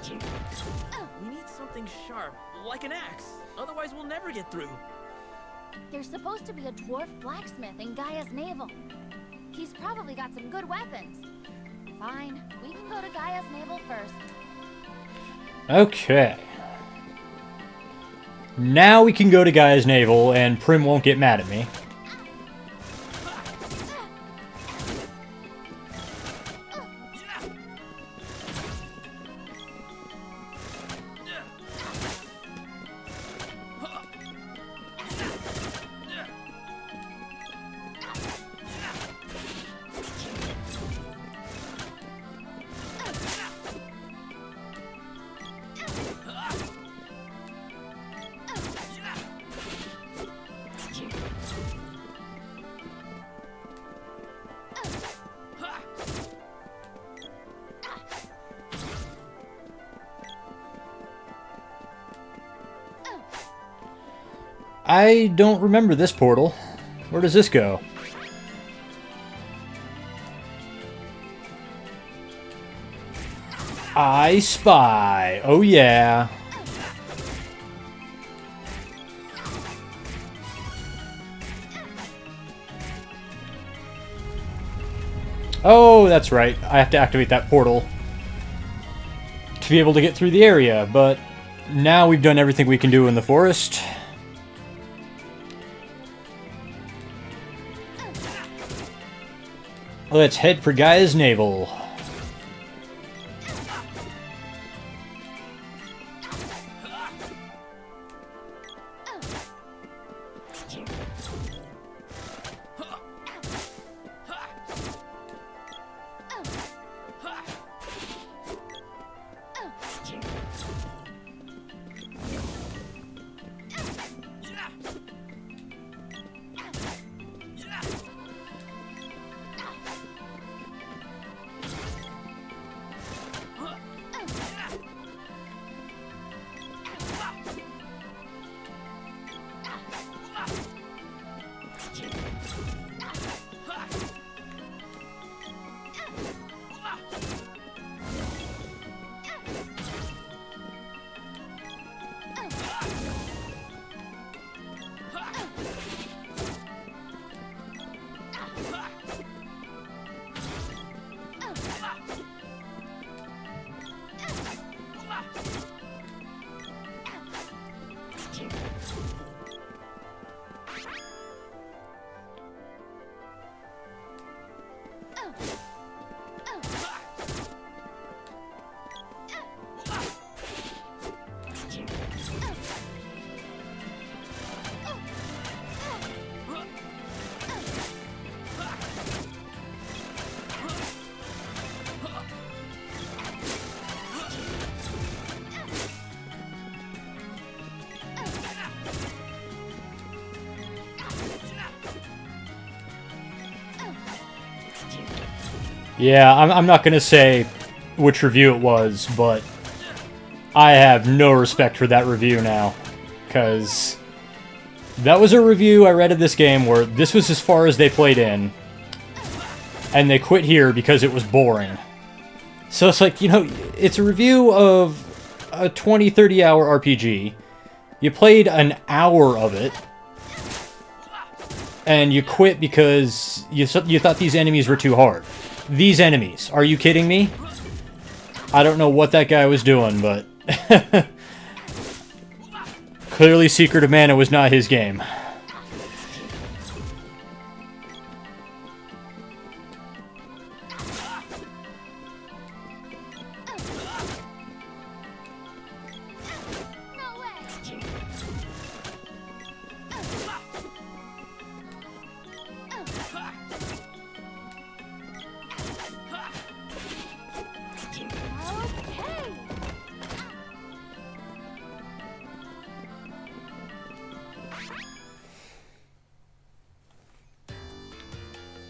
Speaker 14: We need something sharp, like an axe. Otherwise, we'll never get through.
Speaker 15: There's supposed to be a dwarf blacksmith in Gaia's navel. He's probably got some good weapons. Fine, we can go to Gaia's navel first.
Speaker 1: Okay. Now we can go to Gaia's navel, and Prim won't get mad at me. I don't remember this portal. Where does this go? I spy. Oh yeah. Oh, that's right. I have to activate that portal to be able to get through the area, but now we've done everything we can do in the forest. Let's head for Gaia's navel. Yeah, I'm not going to say which review it was, but I have no respect for that review now. Because that was a review I read of this game where this was as far as they played in. And they quit here because it was boring. So it's like, you know, it's a review of a 20-30 hour RPG. You played an hour of it. And you quit because you thought these enemies were too hard. These enemies. Are you kidding me? I don't know what that guy was doing, but... clearly Secret of Mana was not his game.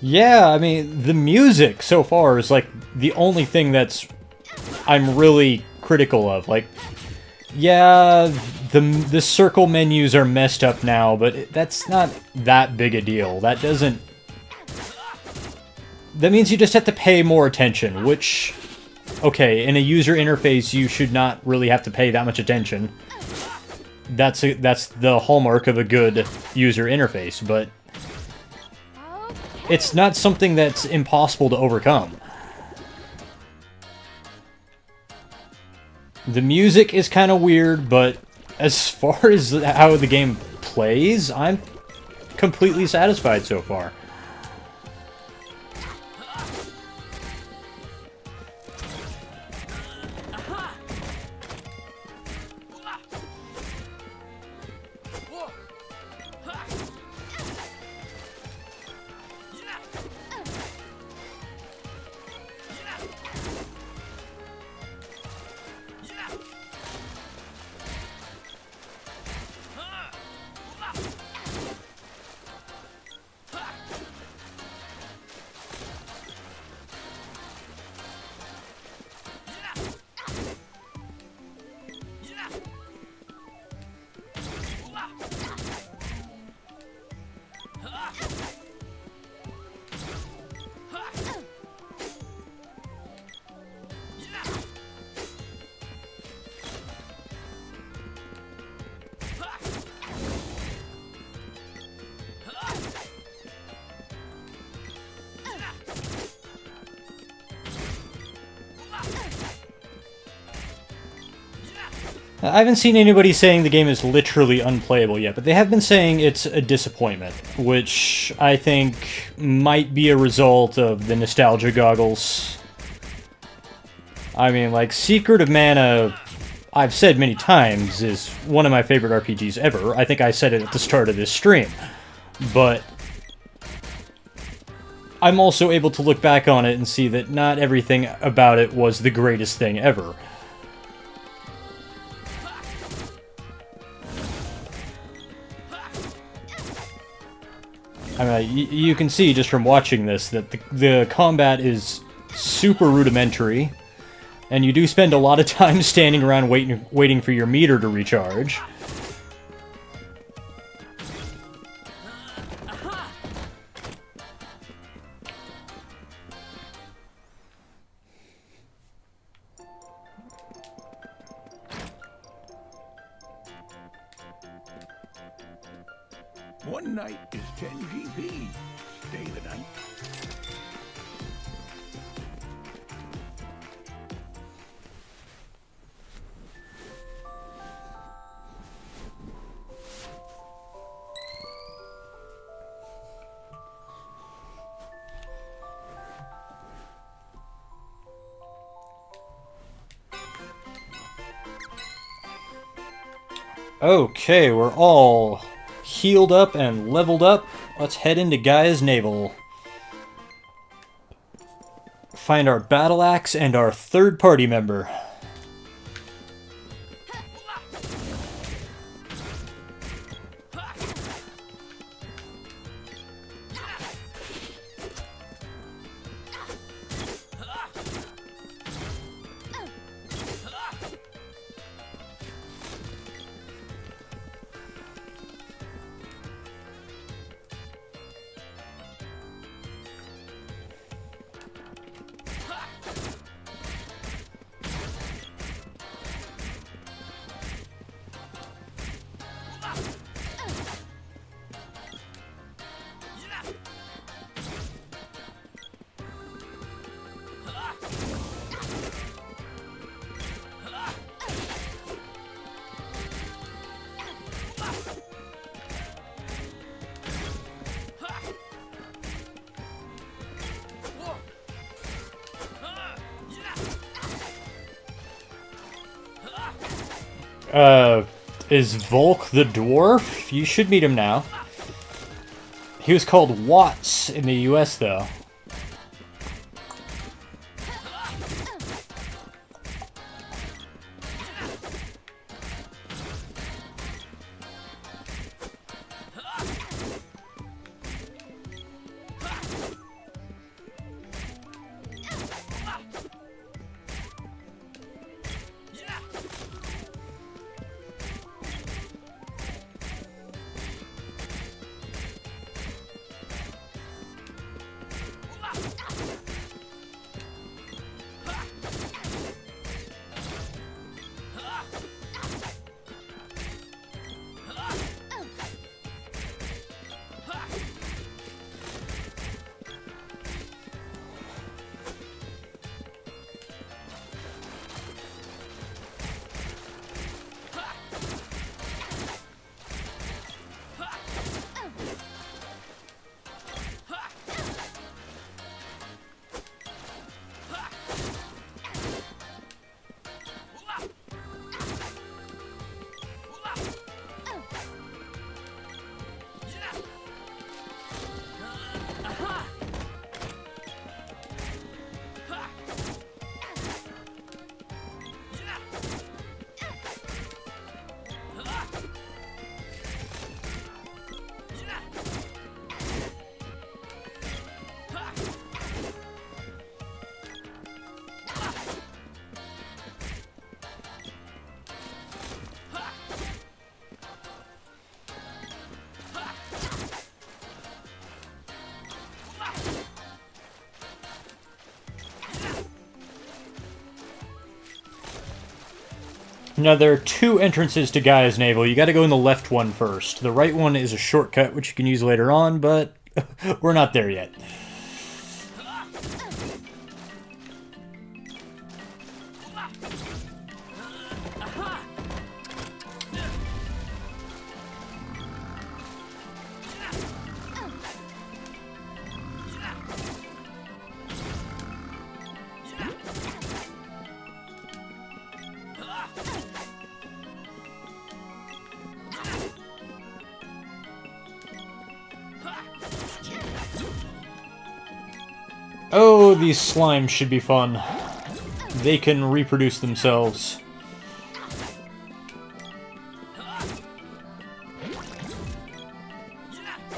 Speaker 1: Yeah, I mean, the music so far is like the only thing that's I'm really critical of. Like, yeah, the circle menus are messed up now, but that's not that big a deal. That doesn't... That means you just have to pay more attention, which okay, in a user interface, you should not really have to pay that much attention. That's the hallmark of a good user interface, but it's not something that's impossible to overcome. The music is kind of weird, but as far as how the game plays, I'm completely satisfied so far. I haven't seen anybody saying the game is literally unplayable yet, but they have been saying it's a disappointment, which I think might be a result of the nostalgia goggles. I mean, like, Secret of Mana, I've said many times, is one of my favorite RPGs ever. I think I said it at the start of this stream. But I'm also able to look back on it and see that not everything about it was the greatest thing ever. I mean, you can see just from watching this that the combat is super rudimentary, and you do spend a lot of time standing around waiting for your meter to recharge.
Speaker 5: One night is 10 GP. Stay the night.
Speaker 1: Okay, we're all healed up and leveled up. Let's head into Gaia's Navel. Find our battle axe and our third party member. Is Volk the dwarf? You should meet him now. He was called Watts in the US, though. Now, there are two entrances to Gaia's Navel. You gotta go in the left one first. The right one is a shortcut, which you can use later on, but we're not there yet. Oh, these slimes should be fun. They can reproduce themselves.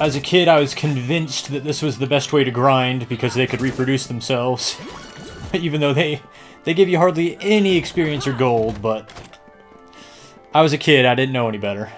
Speaker 1: As a kid, I was convinced that this was the best way to grind because they could reproduce themselves. Even though they give you hardly any experience or gold, but I was a kid, I didn't know any better.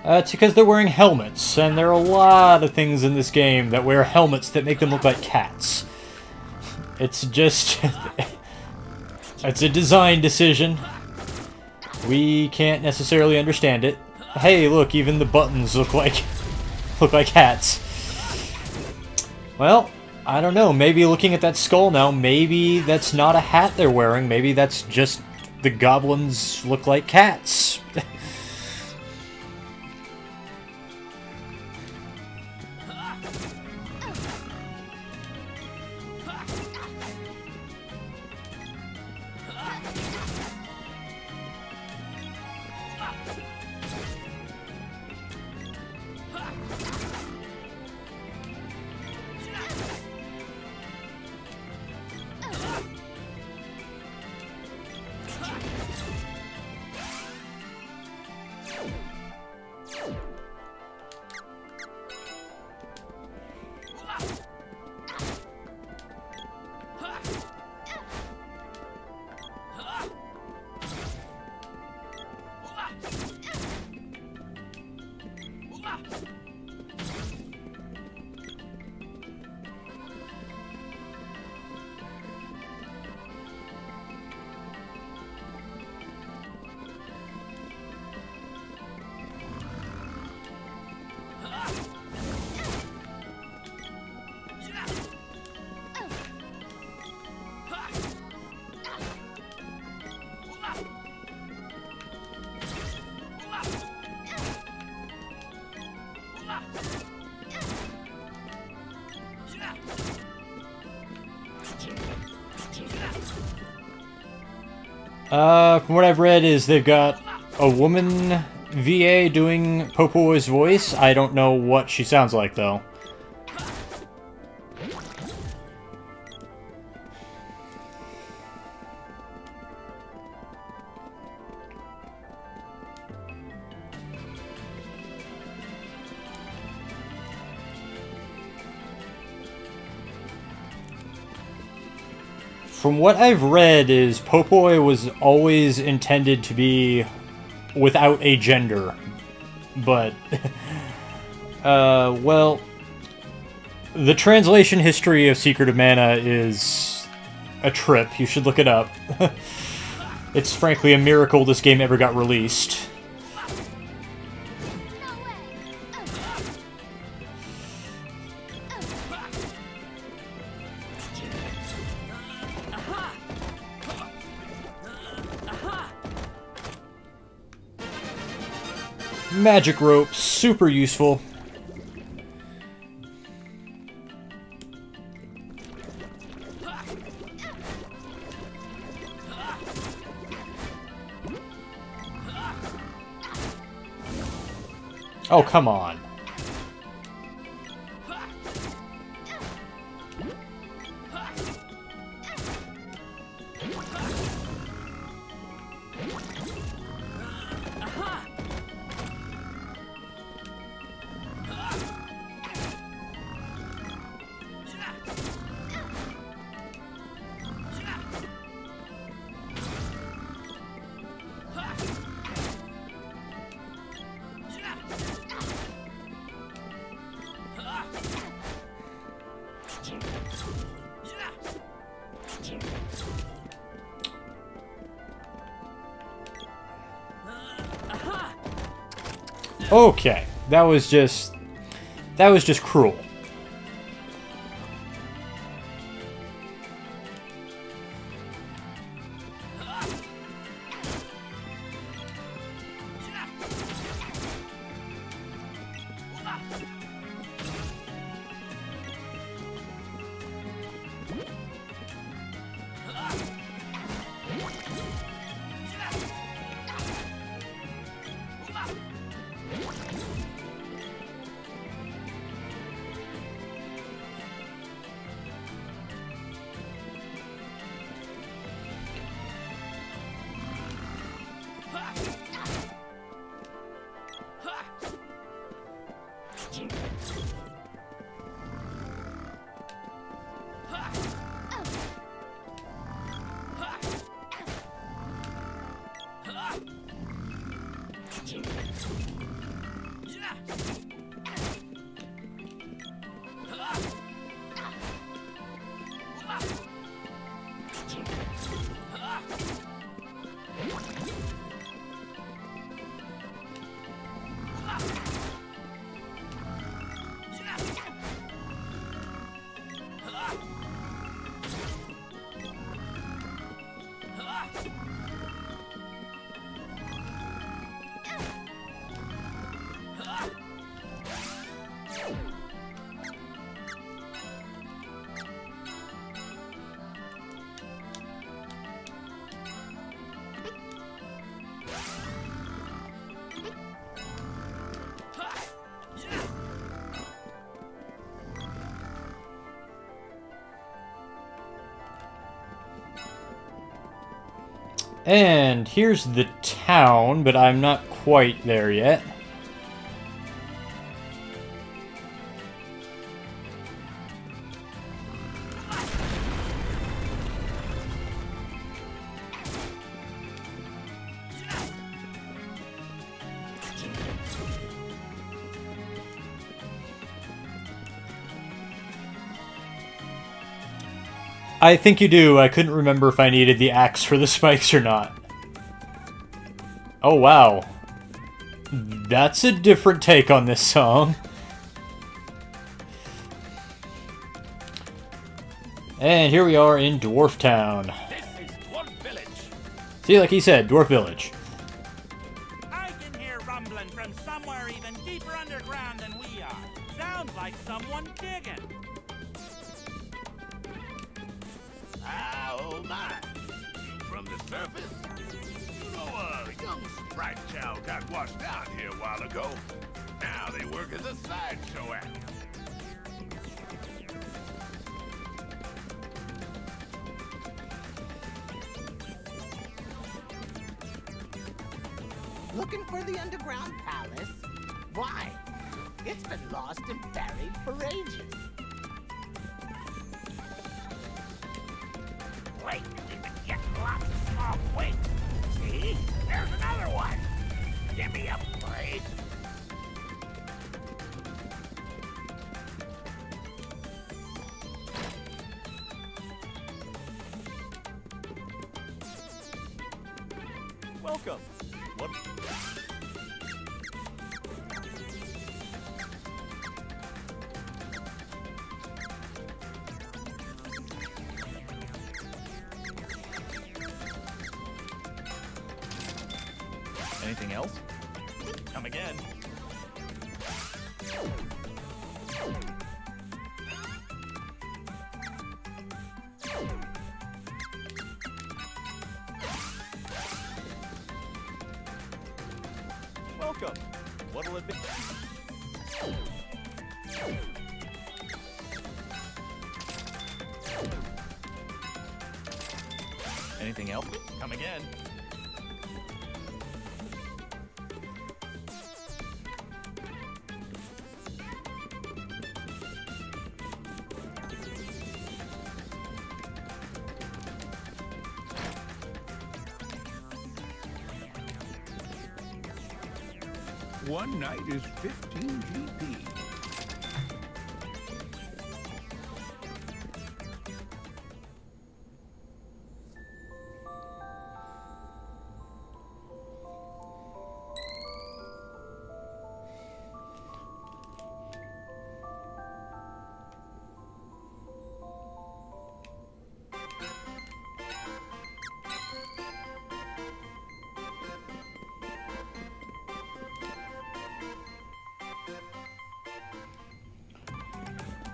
Speaker 1: It's because they're wearing helmets, and there are a lot of things in this game that wear helmets that make them look like cats. It's just... it's a design decision. We can't necessarily understand it. Hey, look, even the buttons look like hats. Well, I don't know. Maybe looking at that skull now, maybe that's not a hat they're wearing. Maybe that's just the goblins look like cats. From what I've read is they've got a woman VA doing Popo's voice. I don't know what she sounds like, though. From what I've read is Popoi was always intended to be without a gender. But, well, the translation history of Secret of Mana is a trip. You should look it up. It's frankly a miracle this game ever got released. Magic rope, super useful. Oh, come on. Okay, that was just cruel. And here's the town, but I'm not quite there yet. I think you do. I couldn't remember if I needed the axe for the spikes or not. Oh, wow. That's a different take on this song. And here we are in Dwarf Town.
Speaker 22: This is Dwarf Village.
Speaker 1: See, like he said, Dwarf Village.
Speaker 22: I can hear rumbling from somewhere even deeper underground than we are. Sounds like someone digging.
Speaker 7: Oh my! You from the surface? You know, a young striped child got washed out here a while ago. Now they work as a sideshow act.
Speaker 9: Looking for the underground palace? Why? It's been lost and buried for ages.
Speaker 3: wait. See? There's another one. Give me a break.
Speaker 10: Welcome. What? Anything else? Come again. Welcome. What'll it be? Anything else? Come again.
Speaker 5: One night is 15 GP.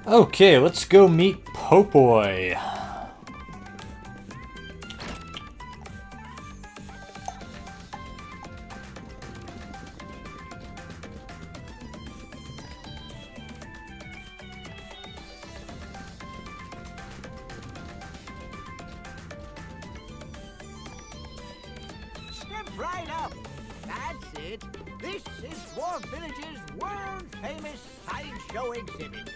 Speaker 1: Okay, let's go meet Popoy.
Speaker 3: Step right up. That's it. This is Dwarf Village's world-famous sideshow exhibit.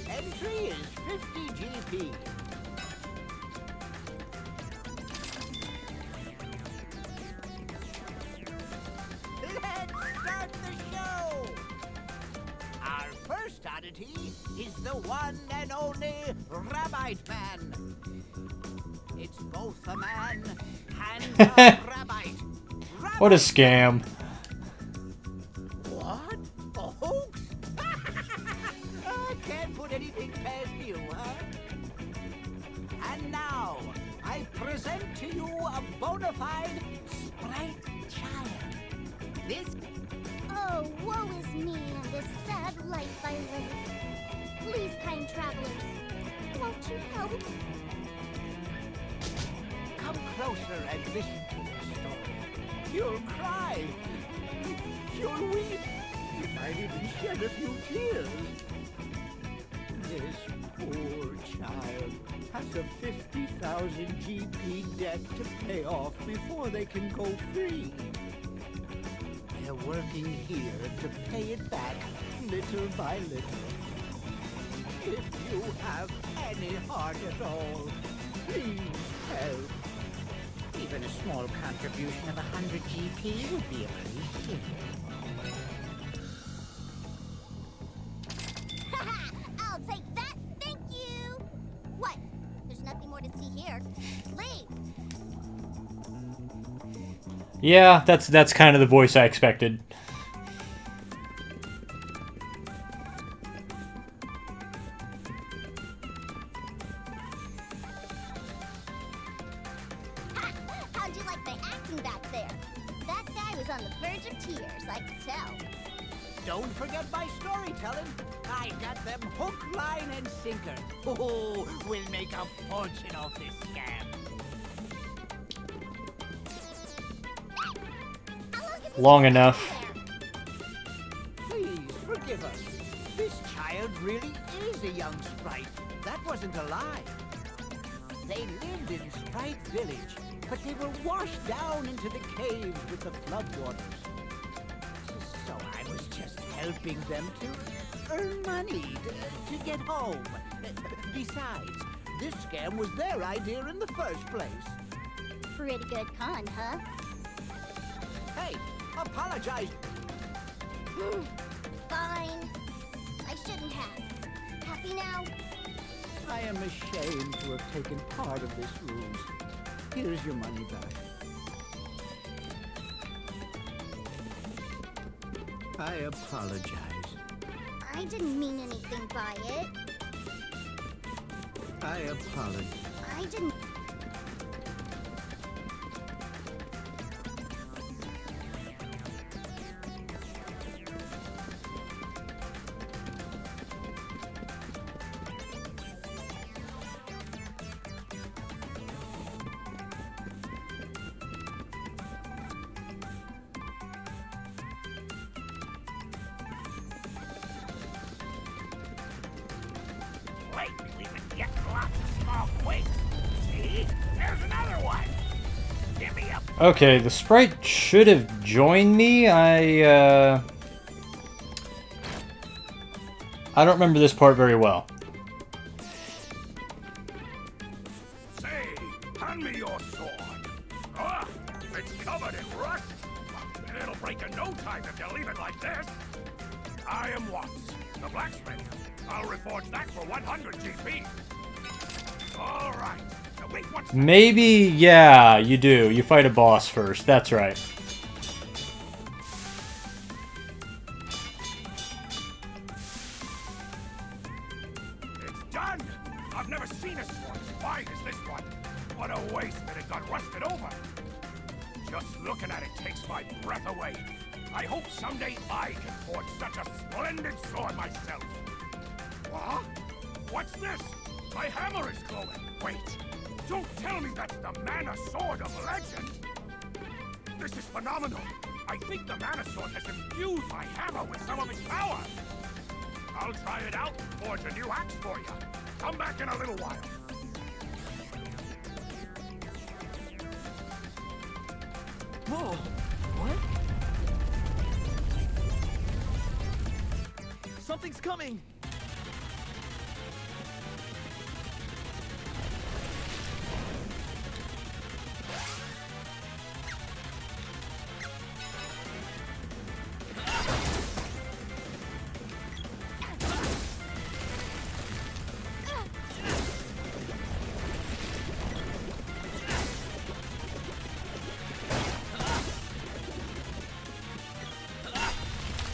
Speaker 3: Entry is 50 GP. Let's start the show! Our first oddity is the one and only Rabbite Man. It's both a man and a rabbite.
Speaker 1: What a scam.
Speaker 3: What? A hoax? I can't put anything past you, huh? And now, I present to you a bona fide sprite child. This...
Speaker 21: Oh, woe is me and this sad life I live. Please, kind travelers, won't you help?
Speaker 3: Come closer and listen to their story. You'll cry. You'll weep. You might even shed a few tears. This poor child has a 50,000 GP debt to pay off before they can go free. They're working here to pay it back little by little. If you have any heart at all, please help. Even a small contribution of 100 GP would be appreciated.
Speaker 21: I'll take that, thank you! What? There's nothing more to see here. Leave!
Speaker 1: Yeah, that's kind of the voice I expected.
Speaker 21: How'd you like my acting back there? That guy was on the verge of tears, I could tell.
Speaker 3: Don't forget my storytelling. I got them hook, line, and sinker. Oh, we'll make a fortune off this scam.
Speaker 1: Long enough.
Speaker 3: Please forgive us. This child really is a young sprite. That wasn't a lie. They lived in Sprite Village, but they were washed down into the caves with the floodwaters. So I was just helping them to earn money to get home. Besides, This scam was their idea in the first place.
Speaker 21: Pretty good con, huh?
Speaker 3: Hey, apologize.
Speaker 21: Fine. I shouldn't have. Happy now?
Speaker 3: I am ashamed to have taken part of this ruse. Here's your money back. I apologize.
Speaker 21: I didn't mean anything by it.
Speaker 3: I apologize.
Speaker 21: I didn't...
Speaker 22: Lately, we've been getting lots of small quakes. See? There's another one. Give me a...
Speaker 1: Okay, the sprite should have joined me. I don't remember this part very well.
Speaker 5: Say, hand me your sword. Ah, it's covered in rust. And it'll break in no time if you leave it like this. I am Watts, the blacksmith. I'll reforge that for 100 GP. All right. Now wait, what's that?
Speaker 1: Maybe, yeah, you do. You fight a boss first. That's right.
Speaker 5: It's done. I've never seen a sword as fine as this one. What a waste that it got rusted over. Just looking at it takes my breath away. I hope someday I can forge such a splendid sword myself. What? What's this? My hammer is glowing. Wait, don't tell me that's the Mana Sword of Legend. This is phenomenal. I think the Mana Sword has infused my hammer with some of its power. I'll try it out and forge a new axe for you. Come back in a little while.
Speaker 14: Whoa! What? Something's coming!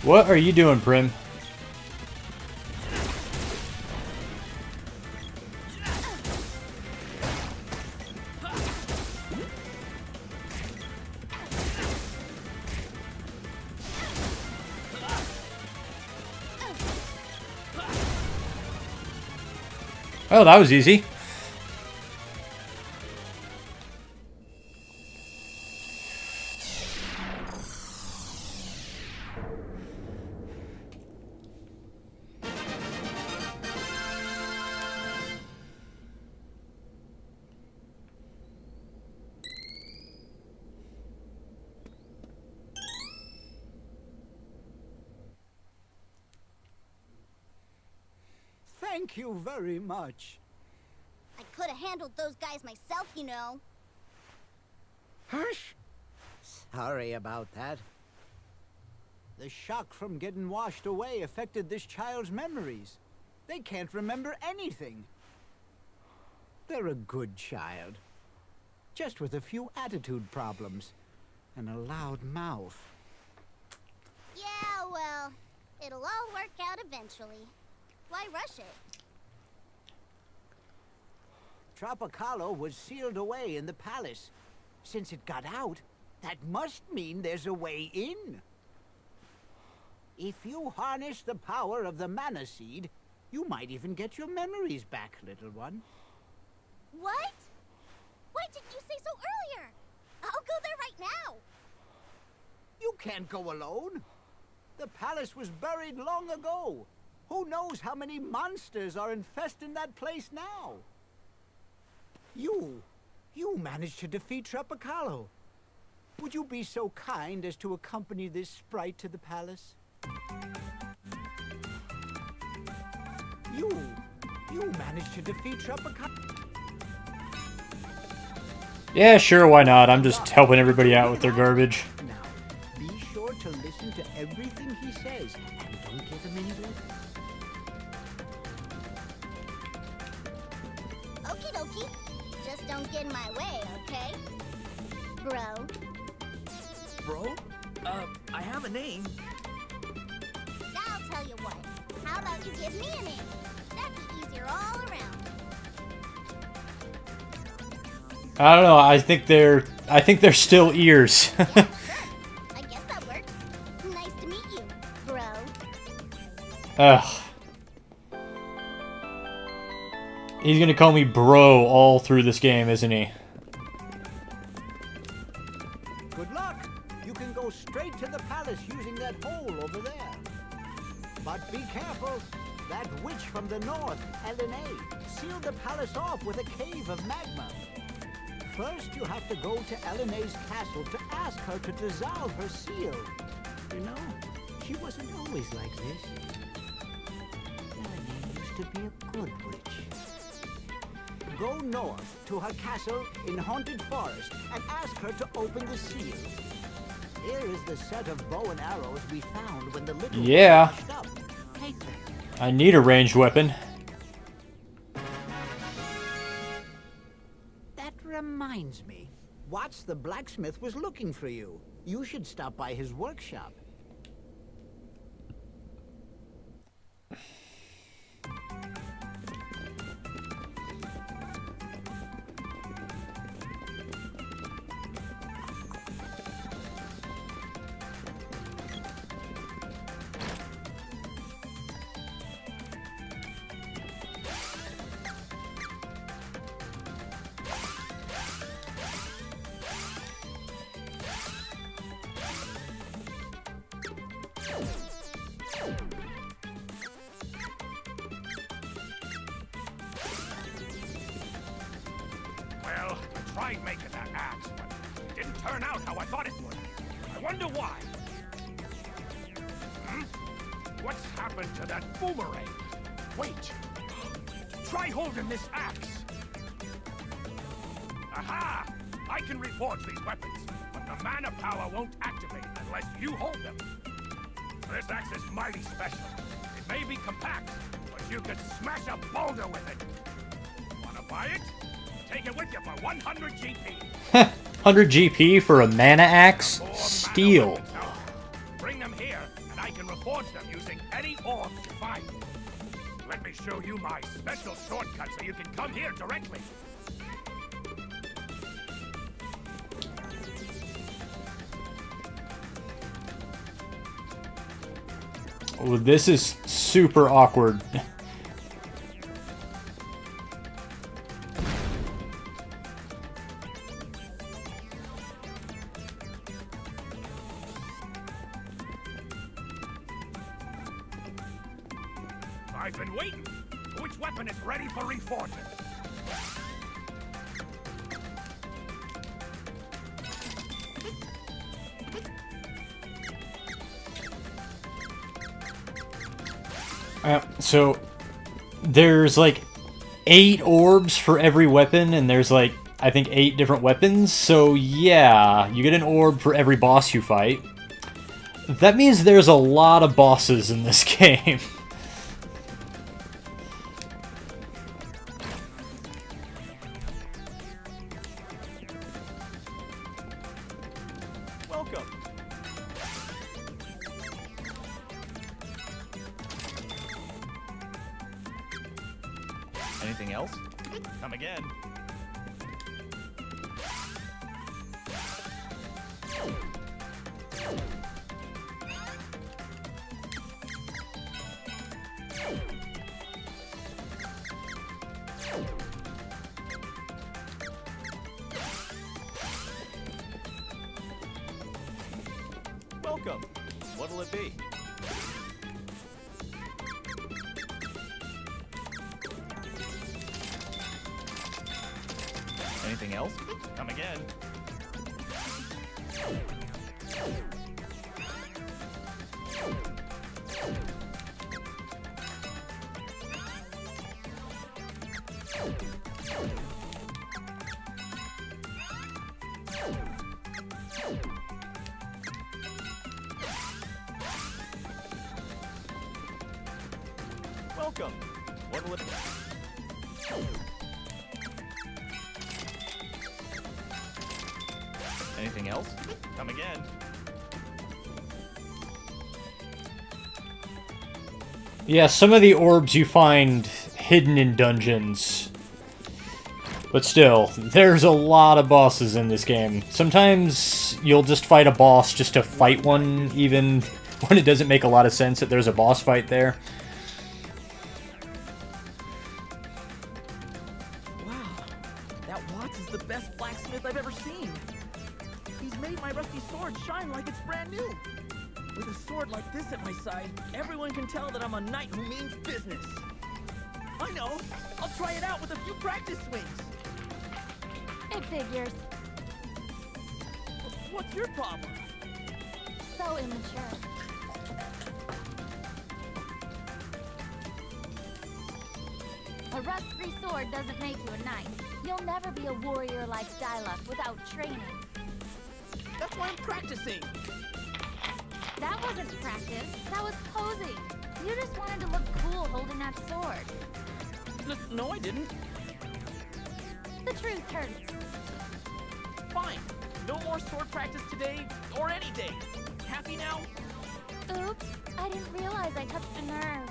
Speaker 1: What are you doing, Prim? Oh, that was easy.
Speaker 3: Thank you very much.
Speaker 21: I could have handled those guys myself, you know.
Speaker 3: Hush! Sorry about that. The shock from getting washed away affected this child's memories. They can't remember anything. They're a good child. Just with a few attitude problems. And a loud mouth.
Speaker 21: Yeah, well, it'll all work out eventually. Why rush it?
Speaker 3: Tropicalo was sealed away in the palace. Since it got out, that must mean there's a way in. If you harness the power of the Mana Seed, you might even get your memories back, little one.
Speaker 21: What? Why didn't you say so earlier? I'll go there right now.
Speaker 3: You can't go alone. The palace was buried long ago. Who knows how many monsters are infesting that place now? You managed to defeat Tropicalo. Would you be so kind as to accompany this sprite to the palace? You managed to defeat Tropicana.
Speaker 1: Yeah, sure, why not? I'm just helping everybody out with their garbage.
Speaker 3: Be sure to listen to everything he says and don't give him any lip.
Speaker 21: Okie dokie. Just don't get in my way, okay? Bro.
Speaker 14: Bro? I have a name.
Speaker 21: I'll tell you what. How about you give me a name? That'd be easier all around.
Speaker 1: I don't know, I think they're still ears.
Speaker 21: I guess that works. Nice to meet you, bro.
Speaker 1: Ugh. He's gonna call me bro all through this game, isn't he?
Speaker 3: Good luck. You can go straight to the palace using that hole over there. But be careful. That witch from the north, Elena, sealed the palace off with a cave of magma. First, you have to go to Elena's castle to ask her to dissolve her seal. You know, she wasn't always like this. Elena used to be a good witch. Go north to her castle in Haunted Forest and ask her to open the seal. Here is the set of bow and arrows we found when the little
Speaker 1: Yeah.
Speaker 3: one washed up. Take them.
Speaker 1: I need a ranged weapon.
Speaker 3: That reminds me. Watts the blacksmith was looking for you. You should stop by his workshop.
Speaker 5: Well, I tried making that axe, but it didn't turn out how I thought it would. I wonder why. Hmm? What's happened to that boomerang? Wait. Try holding this axe. Aha! I can reforge these weapons, but the mana power won't activate unless you hold them. This axe is mighty special. It may be compact, but you could smash a boulder with it. Wanna buy it? Take it with you for 100 GP.
Speaker 1: 100 GP for a mana axe? Steal.
Speaker 5: Bring them here, and I can reforge them using any orbs you find. Let me show you my special shortcut so you can come here directly.
Speaker 1: Oh, this is super awkward.
Speaker 5: I've been waiting. Which weapon is ready for reforging?
Speaker 1: So there's like 8 orbs for every weapon, and there's like, I think 8 different weapons. So yeah, you get an orb for every boss you fight. That means there's a lot of bosses in this game.
Speaker 10: Welcome. Anything else? Come again. Welcome. What'll it be? Anything else? Come again. welcome. What will it... Anything else? Come again.
Speaker 1: Yeah, some of the orbs you find hidden in dungeons. But still, there's a lot of bosses in this game. Sometimes you'll just fight a boss just to fight one, even when it doesn't make a lot of sense that there's a boss fight there.
Speaker 14: Wow, that Watts is the best blacksmith I've ever seen. He's made my rusty sword shine like it's brand new. With a sword like this at my side, everyone can tell that I'm a knight who means business. I know! I'll try it out with a few practice swings.
Speaker 15: It figures.
Speaker 14: What's your problem?
Speaker 15: So immature. A rust-free sword doesn't make you a knight. You'll never be a warrior like Diluc without training.
Speaker 14: That's why I'm practicing.
Speaker 15: That wasn't practice. That was posing. You just wanted to look cool holding that sword.
Speaker 14: No, I didn't.
Speaker 15: The truth hurts.
Speaker 14: Fine. No more sword practice today, or any day. Happy now?
Speaker 15: Oops. I didn't realize I touched a nerve.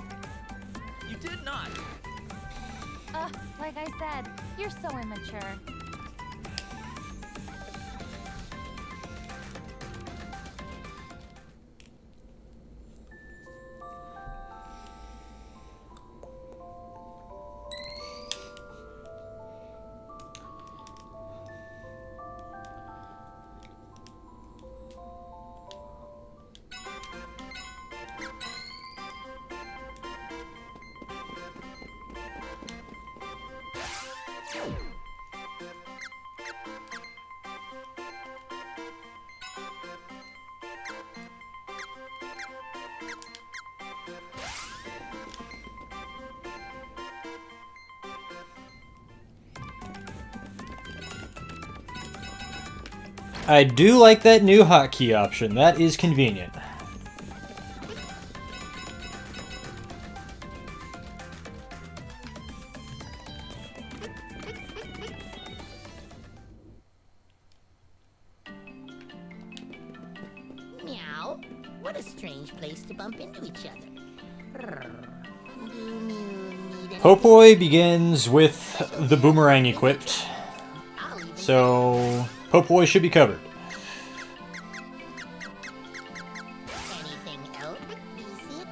Speaker 14: You did not.
Speaker 15: Like I said, you're so immature.
Speaker 1: I do like that new hotkey option. That is convenient.
Speaker 9: Meow. What a strange place to bump into each other. Do you need any...
Speaker 1: Popoi begins with the boomerang equipped, so Popoi should be covered.
Speaker 9: Anything else, BC?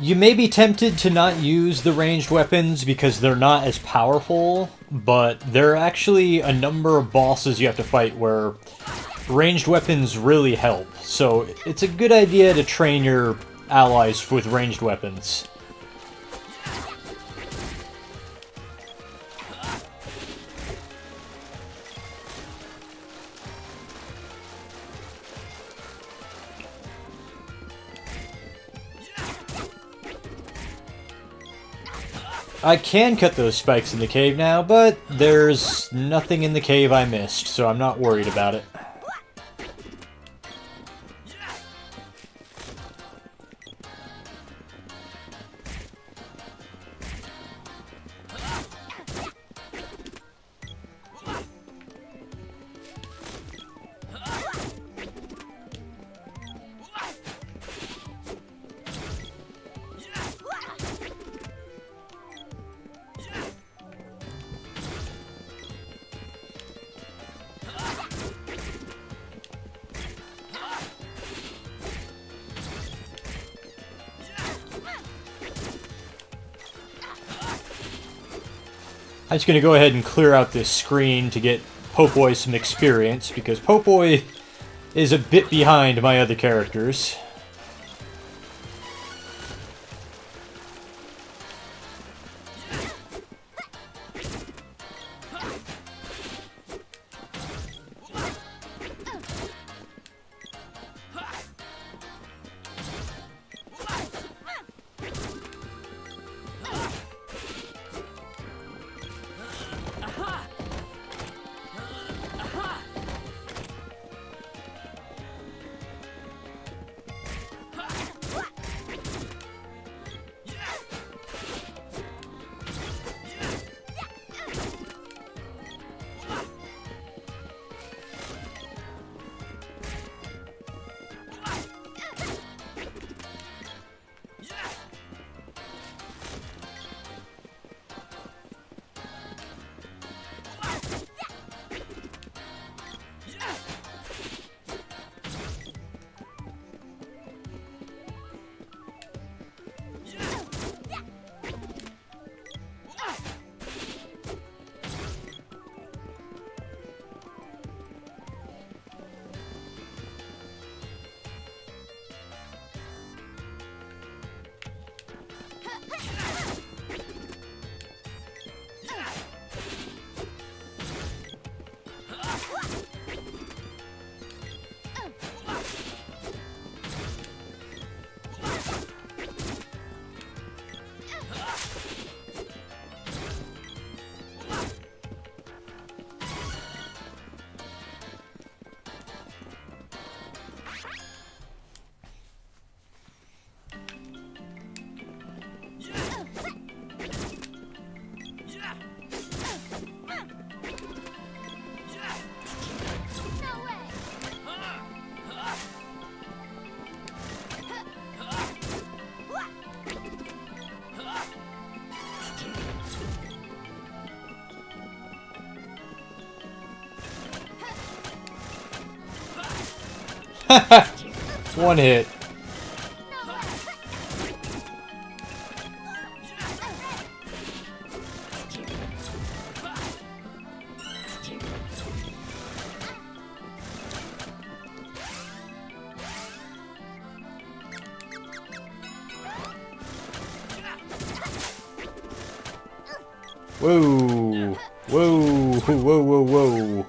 Speaker 1: You may be tempted to not use the ranged weapons because they're not as powerful, but there are actually a number of bosses you have to fight where ranged weapons really help. So it's a good idea to train your allies with ranged weapons. I can cut those spikes in the cave now, but there's nothing in the cave I missed, so I'm not worried about it. I'm just going to go ahead and clear out this screen to get Popoi some experience, because Popoi is a bit behind my other characters. One hit. Whoa. Whoa. Whoa, whoa, whoa.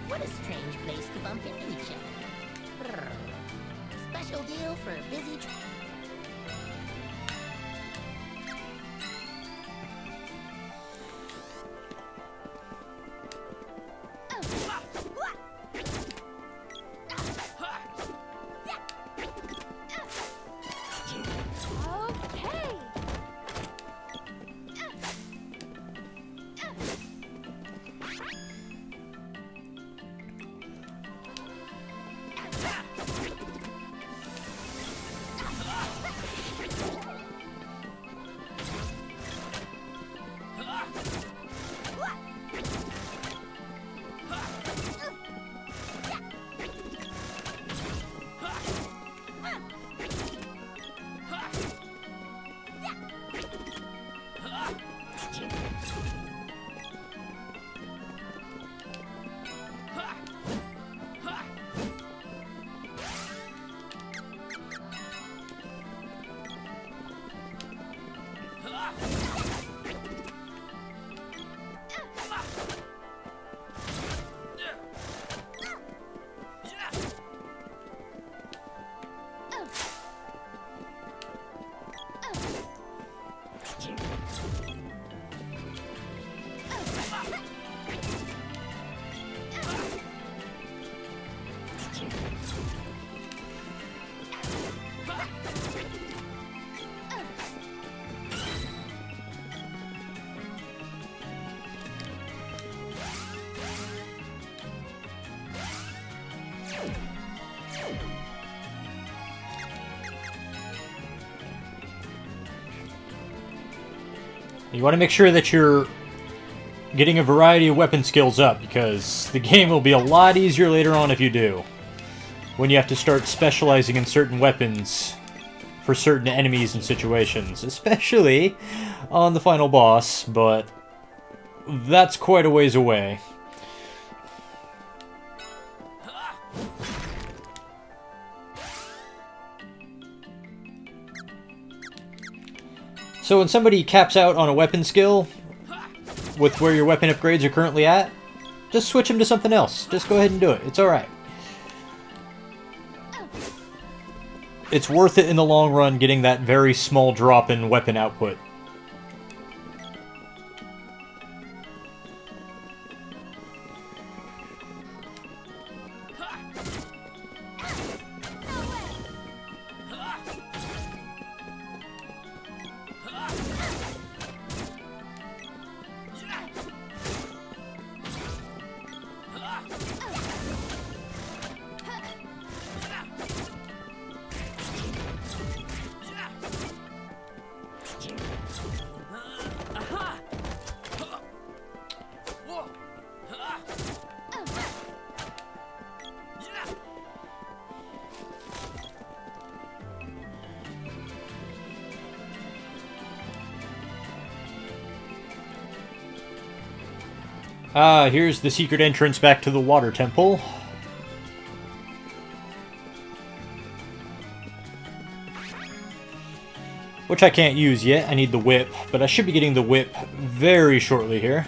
Speaker 9: What a strange place to bump into each other. Brr. Special deal for busy
Speaker 1: You want to make sure that you're getting a variety of weapon skills up, because the game will be a lot easier later on if you do. When you have to start specializing in certain weapons for certain enemies and situations, especially on the final boss, but that's quite a ways away. So when somebody caps out on a weapon skill, with where your weapon upgrades are currently at, just switch them to something else. Just go ahead and do it. It's alright. It's worth it in the long run getting that very small drop in weapon output. Here's the secret entrance back to the water temple. Which I can't use yet. I need the whip, but I should be getting the whip very shortly here.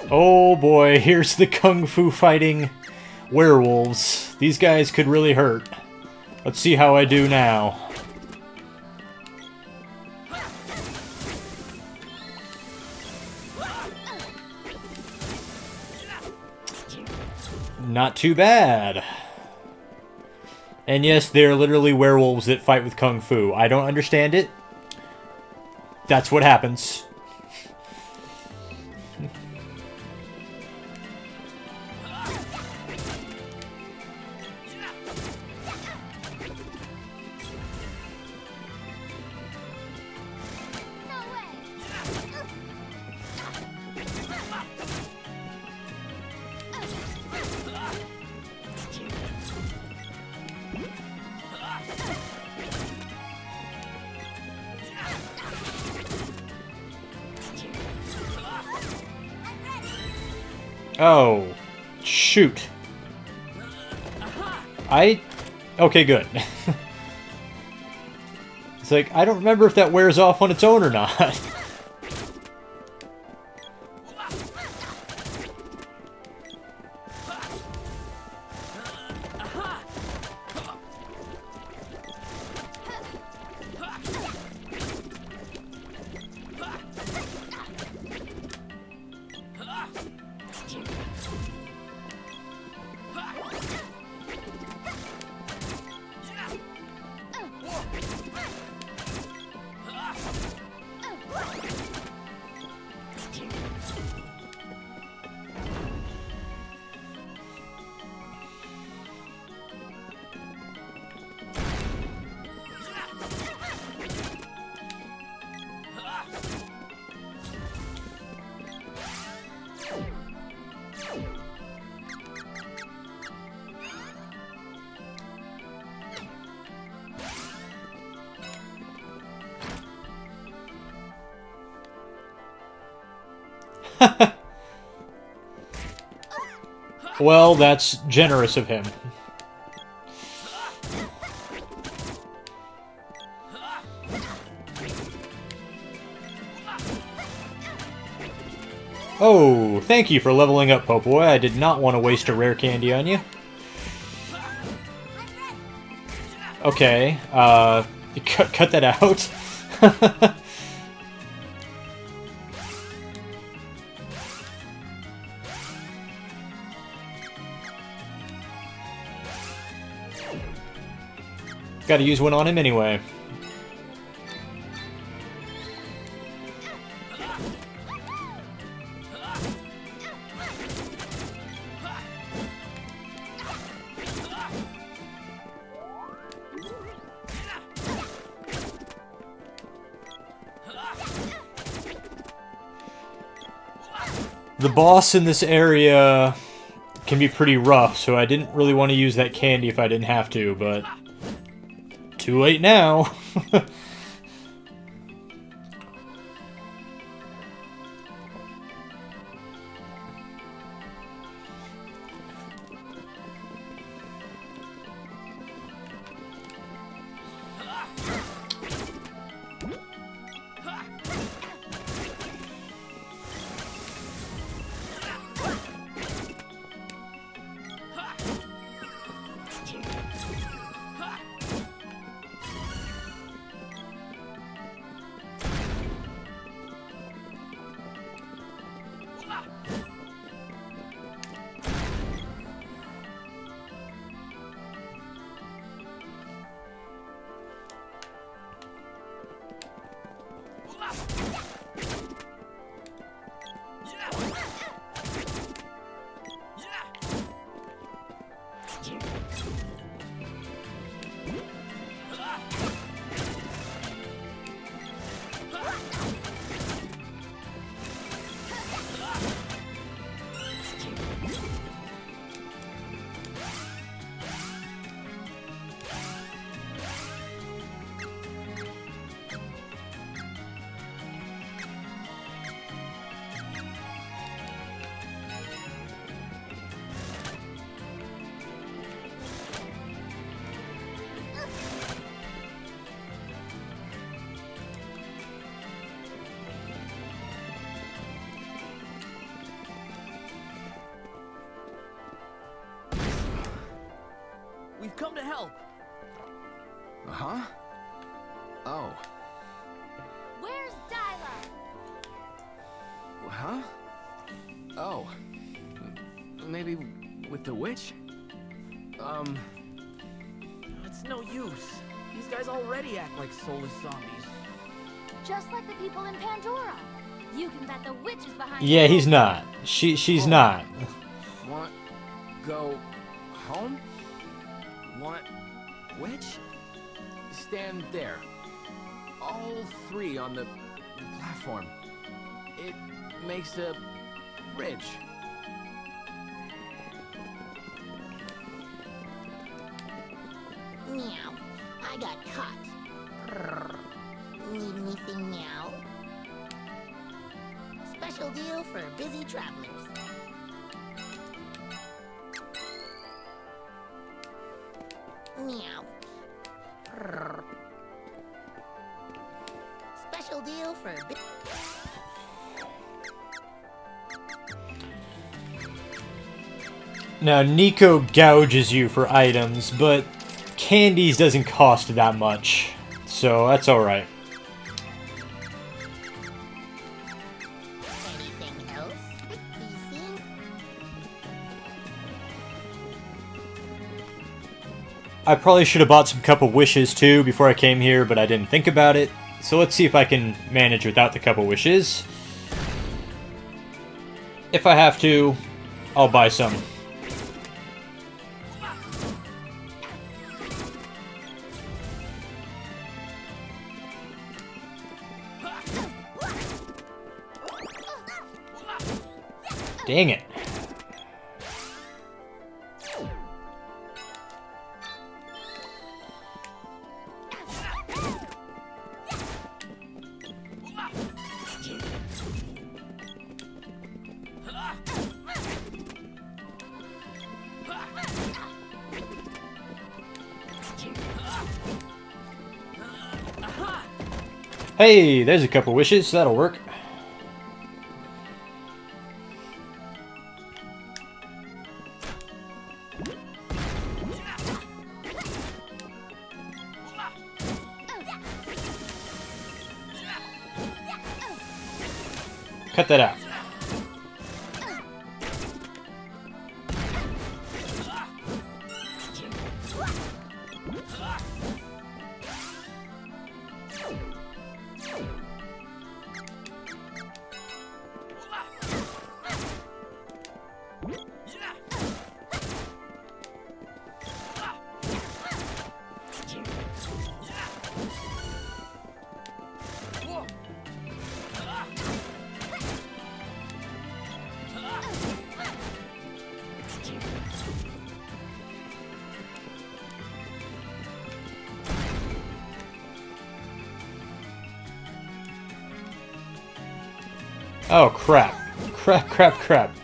Speaker 1: Oh boy, here's the kung fu fighting werewolves. These guys could really hurt. Let's see how I do now. Not too bad. And yes, they're literally werewolves that fight with kung fu. I don't understand it. That's what happens. Oh, shoot. Okay, good. It's like, I don't remember if that wears off on its own or not. Well, that's generous of him. Oh, thank you for leveling up, Po' Boy. I did not want to waste a rare candy on you. Okay, cut that out. Gotta use one on him anyway. The boss in this area can be pretty rough, so I didn't really want to use that candy if I didn't have to, but too late now.
Speaker 14: We've come to help.
Speaker 18: Huh? Oh.
Speaker 15: Where's Dyla?
Speaker 18: Huh? Oh. Maybe with the witch?
Speaker 14: It's no use. These guys already act like soulless zombies.
Speaker 15: Just like the people in Pandora. You can bet the witch is behind.
Speaker 1: Yeah, he's not. She's not.
Speaker 18: Want go home? Want which? Stand there. All three on the platform. It makes a bridge.
Speaker 9: Meow. I got caught. Need anything now? Special deal for busy travelers. Meow. Special deal for
Speaker 1: Now, Nico gouges you for items, but candies doesn't cost that much, so that's alright.
Speaker 9: Anything else? PC?
Speaker 1: I probably should have bought some Cup of Wishes too before I came here, but I didn't think about it. So let's see if I can manage without the Cup of Wishes. If I have to, I'll buy some. Dang it. Hey, there's a couple wishes. That'll work. Cut that out. Oh, crap. Crap, crap, crap.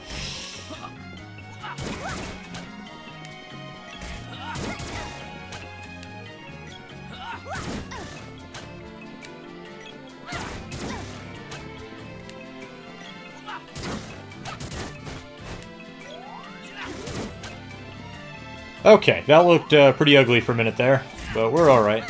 Speaker 1: Okay, that looked pretty ugly for a minute there, but we're alright.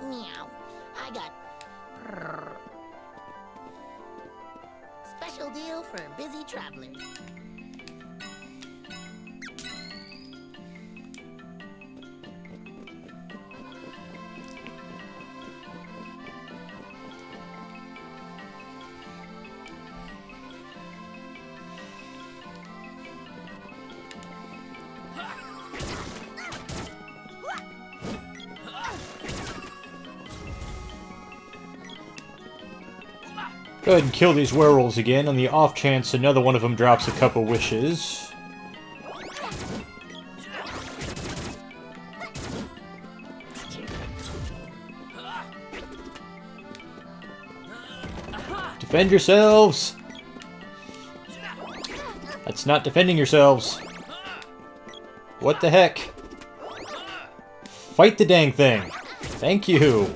Speaker 9: Meow. I got... Special deal for busy travelers.
Speaker 1: Go ahead and kill these werewolves again on the off chance another one of them drops a couple wishes. Defend yourselves! That's not defending yourselves. What the heck? Fight the dang thing. Thank you.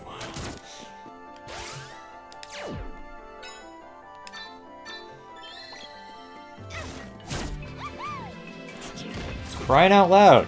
Speaker 1: Crying out loud.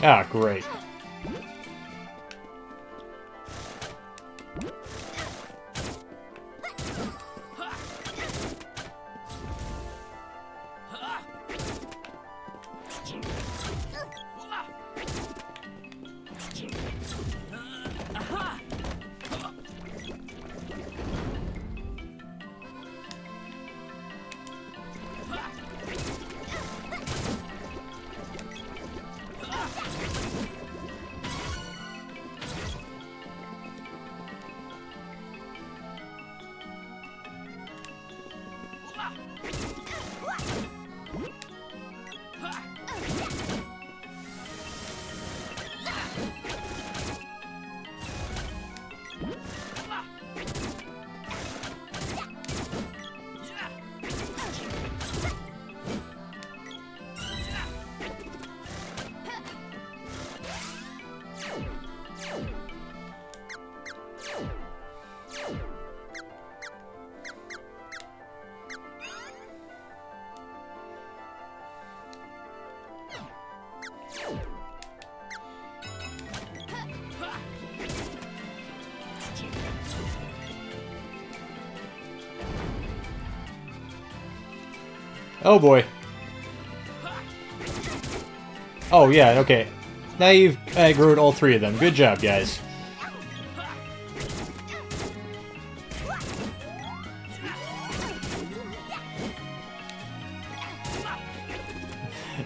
Speaker 1: Ah, great. Oh boy. Oh yeah, okay. Now you've aggroed all three of them. Good job, guys.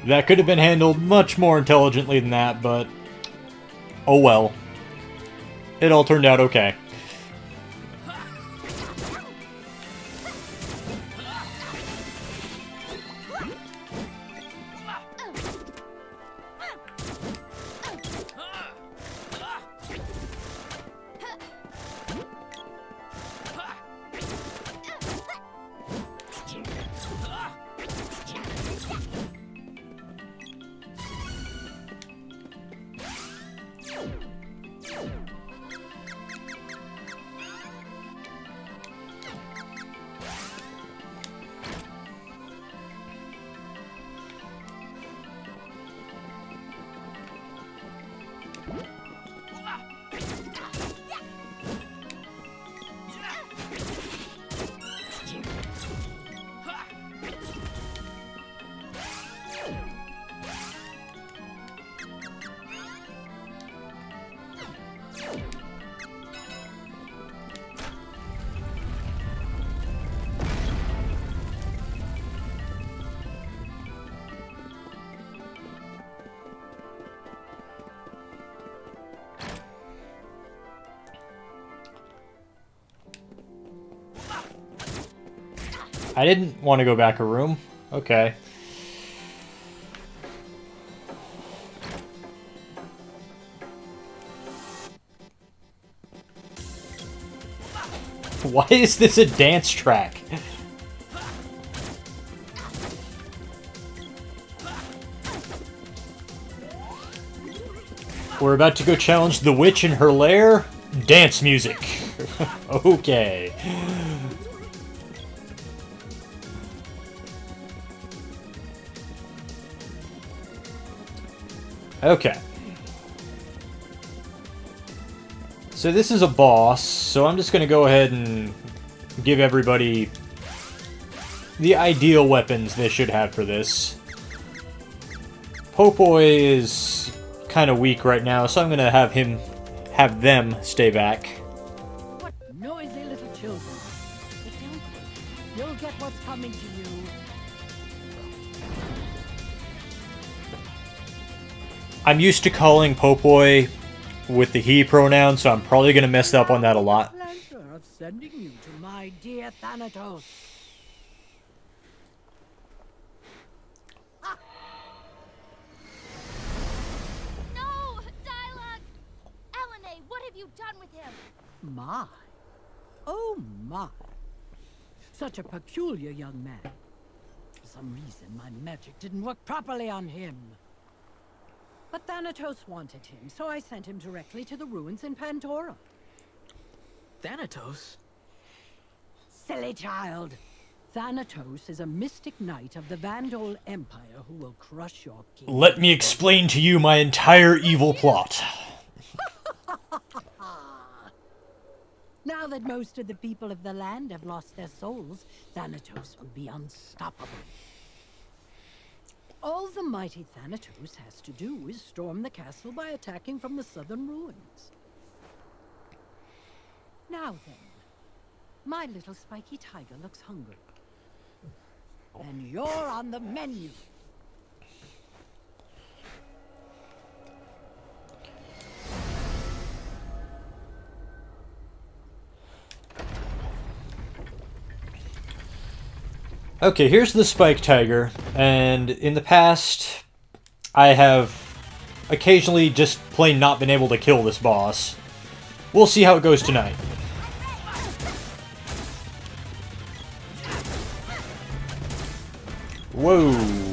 Speaker 1: That could have been handled much more intelligently than that, but oh well. It all turned out okay. I didn't want to go back a room. Okay. Why is this a dance track? We're about to go challenge the witch in her lair. Dance music. Okay. Okay. So this is a boss, so I'm just going to go ahead and give everybody the ideal weapons they should have for this. Popoi is kind of weak right now, so I'm going to have them stay back.
Speaker 3: What noisy little children. Sit down. You'll get what's coming to you.
Speaker 1: I'm used to calling Popoi with the he pronoun, so I'm probably going to mess up on that a lot.
Speaker 3: Pleasure of sending you to my dear Thanatos.
Speaker 15: No! Dialogue! Elene, what have you done with him?
Speaker 3: My. Oh my. Such a peculiar young man. For some reason, my magic didn't work properly on him. But Thanatos wanted him, so I sent him directly to the ruins in Pandora.
Speaker 14: Thanatos?
Speaker 3: Silly child.
Speaker 6: Thanatos is a mystic knight of the Vandal Empire who will crush your king.
Speaker 1: Let me explain to you my entire evil plot.
Speaker 6: Now that most of the people of the land have lost their souls, Thanatos will be unstoppable. All the mighty Thanatos has to do is storm the castle by attacking from the southern ruins. Now then, my little spiky tiger looks hungry. And you're on the menu.
Speaker 1: Okay, here's the Spike Tiger, and in the past, I have occasionally just plain not been able to kill this boss. We'll see how it goes tonight. Whoa.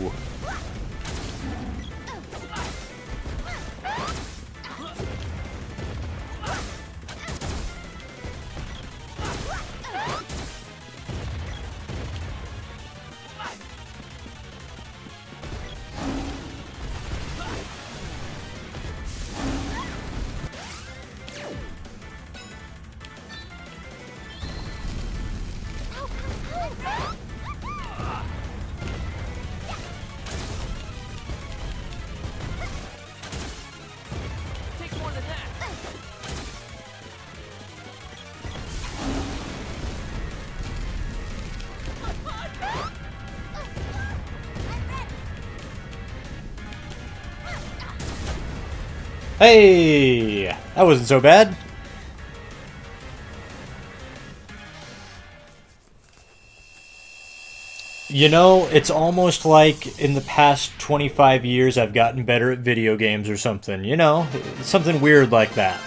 Speaker 1: Hey! That wasn't so bad. You know, it's almost like in the past 25 years I've gotten better at video games or something. You know, something weird like that.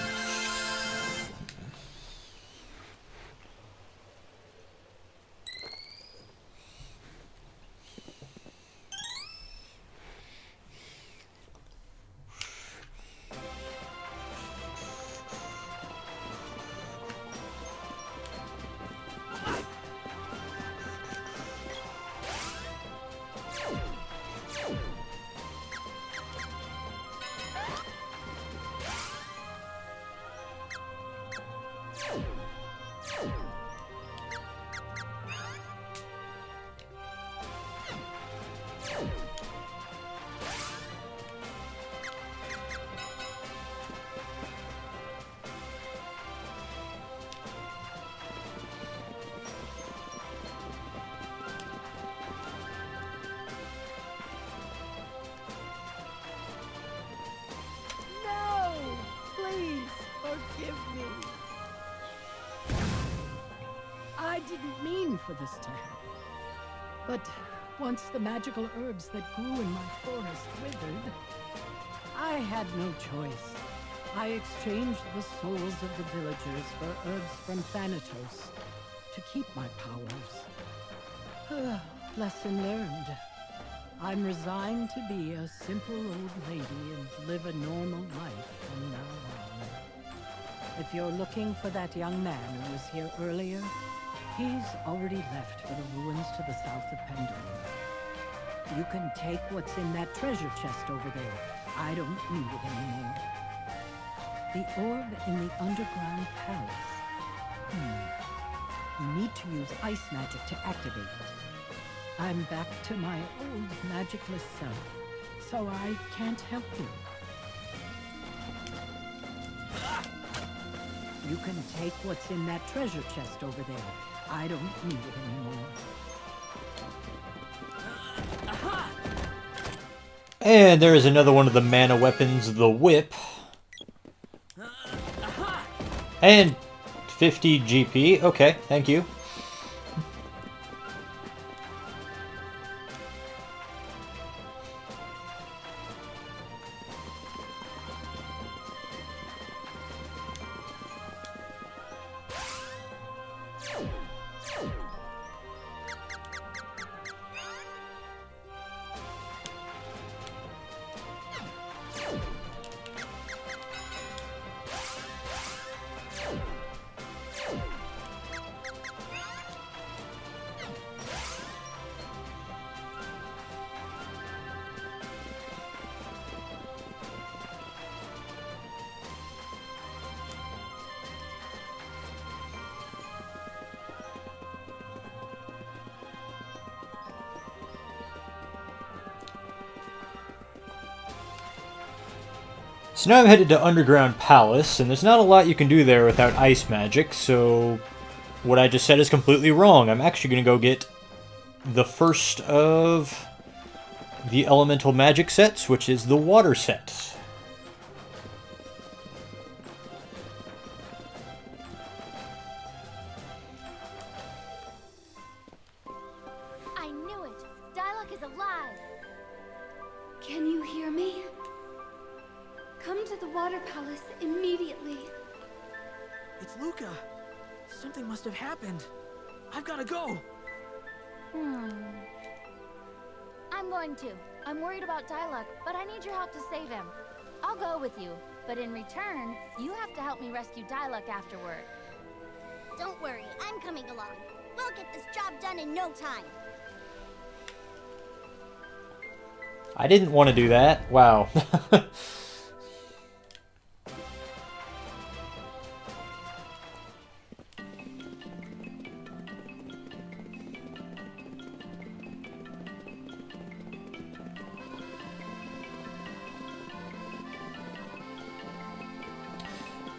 Speaker 6: For this to happen. But once the magical herbs that grew in my forest withered, I had no choice. I exchanged the souls of the villagers for herbs from Thanatos to keep my powers. Lesson learned. I'm resigned to be a simple old lady and live a normal life from now on. If you're looking for that young man who was here earlier, he's already left for the ruins to the south of Pandora. You can take what's in that treasure chest over there. I don't need it anymore. The orb in the underground palace. You need to use ice magic to activate it. I'm back to my old magicless self, so I can't help you. You can take what's in that treasure chest over there. I don't need it anymore.
Speaker 1: And there is another one of the mana weapons, the whip. And 50 GP. Okay, thank you. So now I'm headed to Underground Palace, and there's not a lot you can do there without ice magic, so what I just said is completely wrong. I'm actually going to go get the first of the elemental magic sets, which is the water set.
Speaker 4: I knew it! Dialogue is alive! Can you hear me? Come to the Water Palace immediately.
Speaker 14: It's Luca. Something must have happened. I've got to go.
Speaker 15: I'm going to. I'm worried about Dialogue, but I need your help to save him. I'll go with you, but in return, you have to help me rescue Dialogue afterward.
Speaker 21: Don't worry, I'm coming along. We'll get this job done in no time.
Speaker 1: I didn't want to do that. Wow.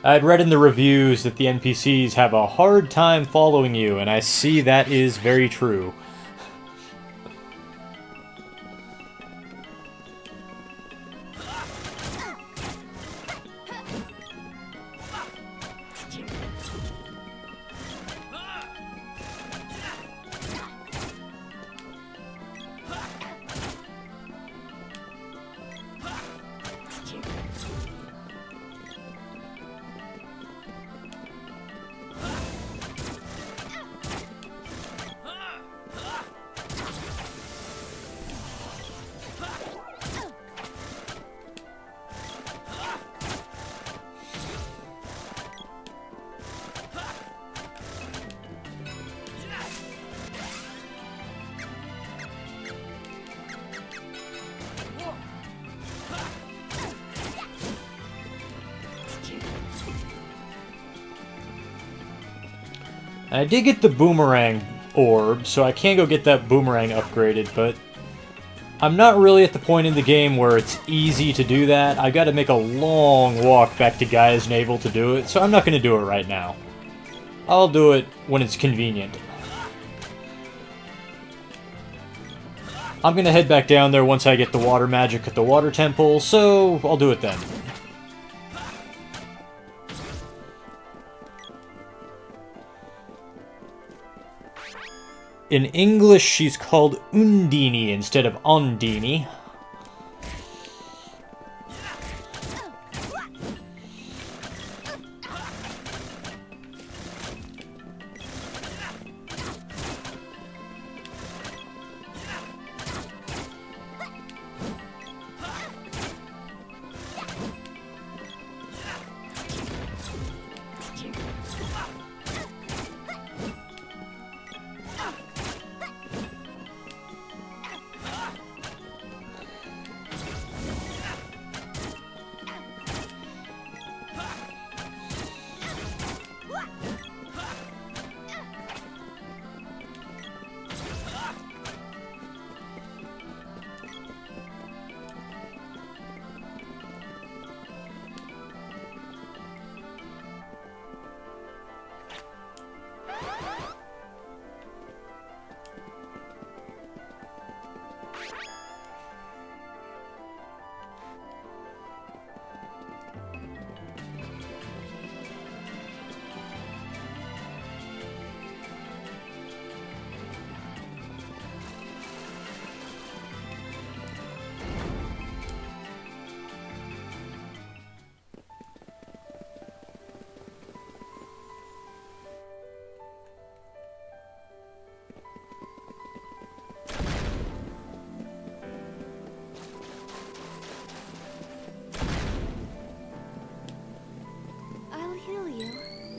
Speaker 1: I'd read in the reviews that the NPCs have a hard time following you, and I see that is very true. I did get the boomerang orb, so I can go get that boomerang upgraded, but I'm not really at the point in the game where it's easy to do that. I gotta make a long walk back to Gaia's Navel to do it, so I'm not gonna do it right now. I'll do it when it's convenient. I'm gonna head back down there once I get the water magic at the water temple, so I'll do it then. In English, she's called Undini instead of Ondini.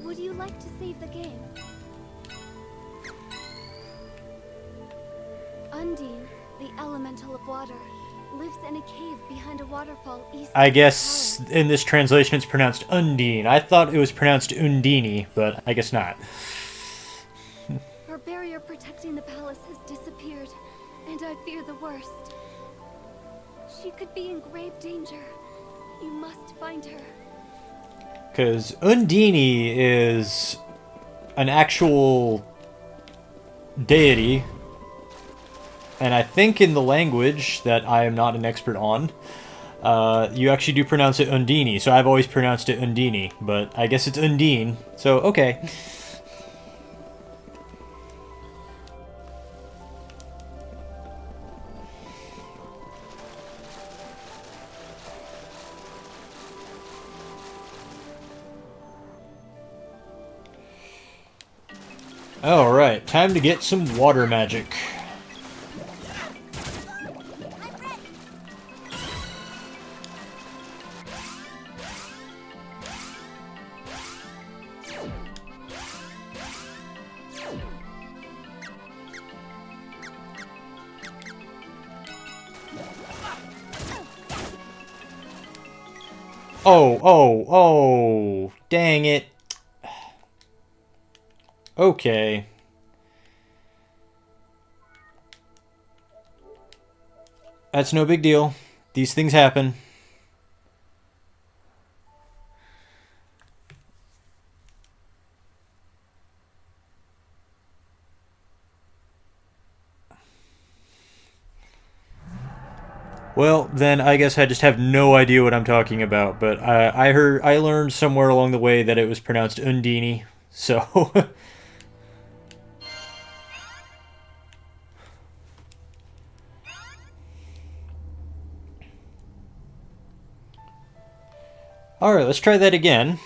Speaker 4: Would you like to save the game? Undine, the elemental of water, lives in a cave behind a waterfall east.
Speaker 1: I guess in this translation it's pronounced Undine. I thought it was pronounced Undini, but I guess not.
Speaker 4: Her barrier protecting the palace has disappeared, and I fear the worst. She could be in grave danger. You must find her.
Speaker 1: Because Undine is an actual deity, and I think in the language that I am not an expert on, you actually do pronounce it Undine, so I've always pronounced it Undine, but I guess it's Undine, so okay. Alright, time to get some water magic. Oh, dang it. Okay. That's no big deal. These things happen. Well, then I guess I just have no idea what I'm talking about, but I learned somewhere along the way that it was pronounced Undine, so... Alright, let's try that again.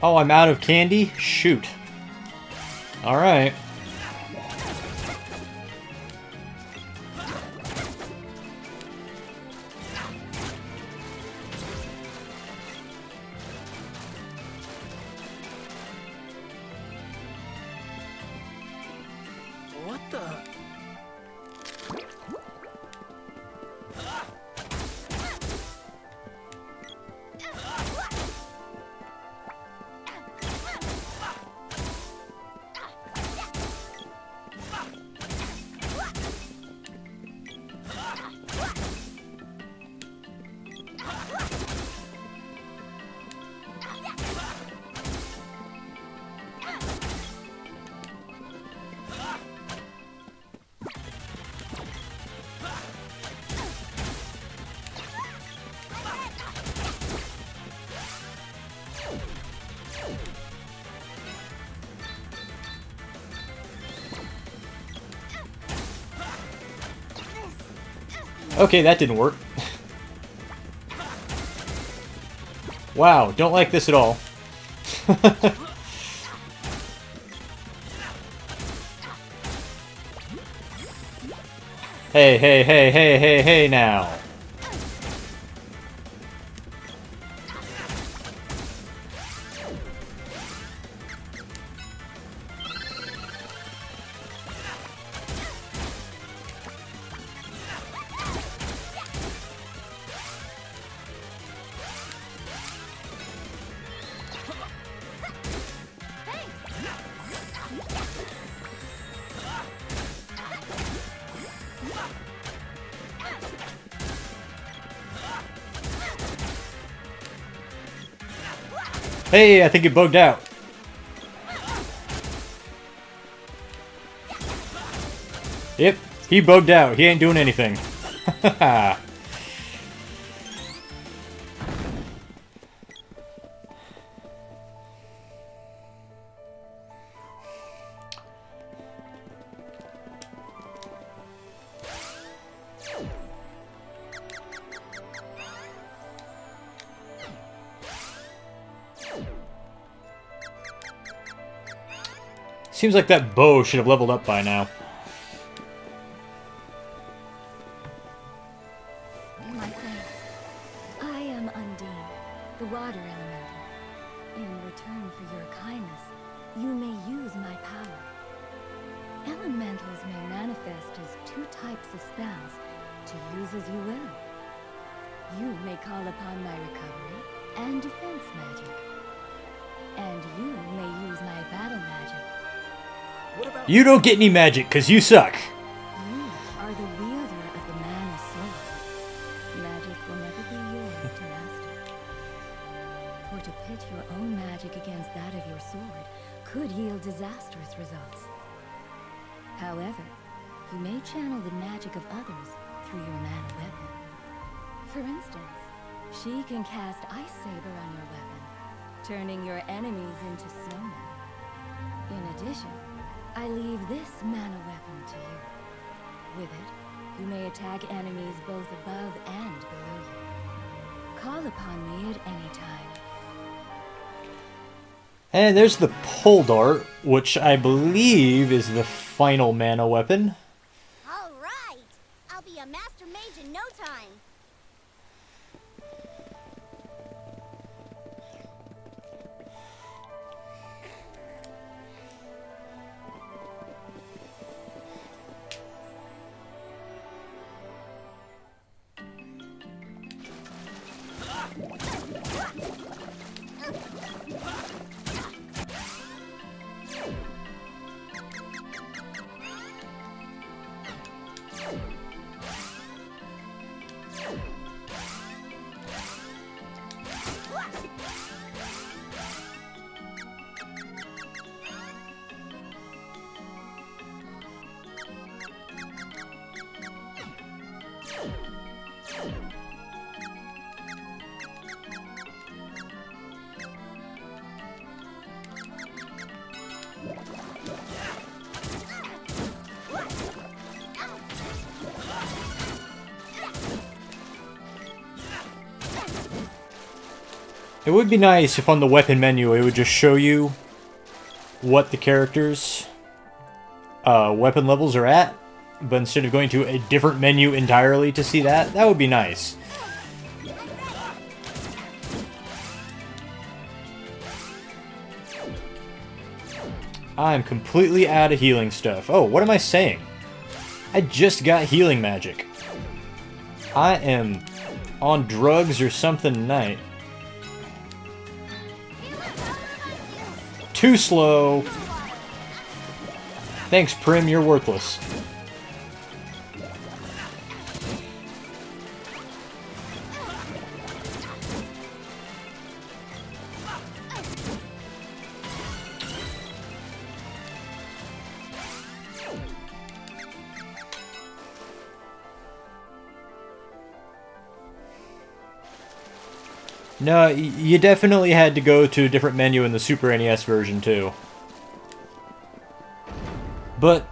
Speaker 1: Oh, I'm out of candy? Shoot. Alright.
Speaker 14: What the?
Speaker 1: Okay, that didn't work. Wow, don't like this at all. Hey, hey, hey, hey, hey, hey now. Hey, I think it bugged out. Yep, he bugged out. He ain't doing anything. Seems like that bow should have leveled up by now.
Speaker 4: My thanks. I am Undine, the water elemental. In return for your kindness, you may use my power. Elementals may manifest as two types of spells, to use as you will. You may call upon my recovery and defense magic. And you may use my battle magic.
Speaker 1: You don't get any magic, because you suck.
Speaker 4: You are the wielder of the Mana Sword. Magic will never be yours to master. For to pit your own magic against that of your sword could yield disastrous results. However, you may channel the magic of others through your Mana weapon. For instance, she can cast Ice Saber on your weapon, turning your enemies into snowmen. In addition, I leave this mana weapon to you. With it, you may attack enemies both above and below you. Call upon me at any time.
Speaker 1: And there's the pole dart, which I believe is the final mana weapon.
Speaker 21: All right. I'll be a master mage in no time.
Speaker 1: It would be nice if on the weapon menu it would just show you what the character's weapon levels are at, but instead of going to a different menu entirely to see that, that would be nice. I'm completely out of healing stuff. Oh, what am I saying? I just got healing magic. I am on drugs or something tonight. Too slow. Thanks, Prim, you're worthless. No, you definitely had to go to a different menu in the Super NES version, too. But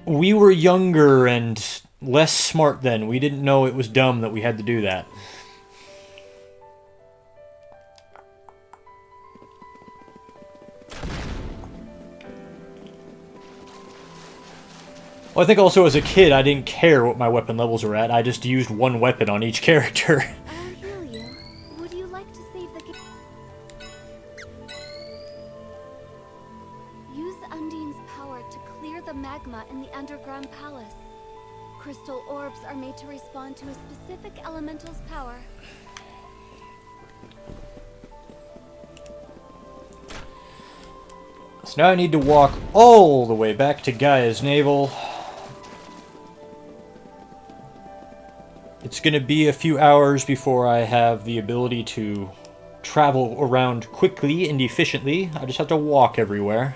Speaker 1: we were younger and less smart then. We didn't know it was dumb that we had to do that. Well, I think also as a kid, I didn't care what my weapon levels were at. I just used one weapon on each character.
Speaker 4: I'll heal you. Would you like to save the Use Undine's power to clear the magma in the underground palace. Crystal orbs are made to respond to a specific elemental's power.
Speaker 1: So now I need to walk all the way back to Gaia's Navel. It's going to be a few hours before I have the ability to travel around quickly and efficiently. I just have to walk everywhere.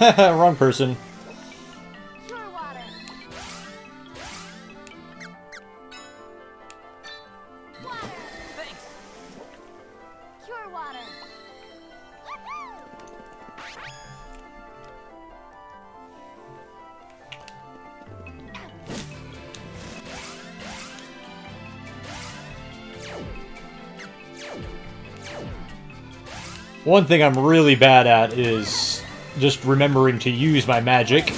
Speaker 1: Wrong person. One thing I'm really bad at is just remembering to use my magic.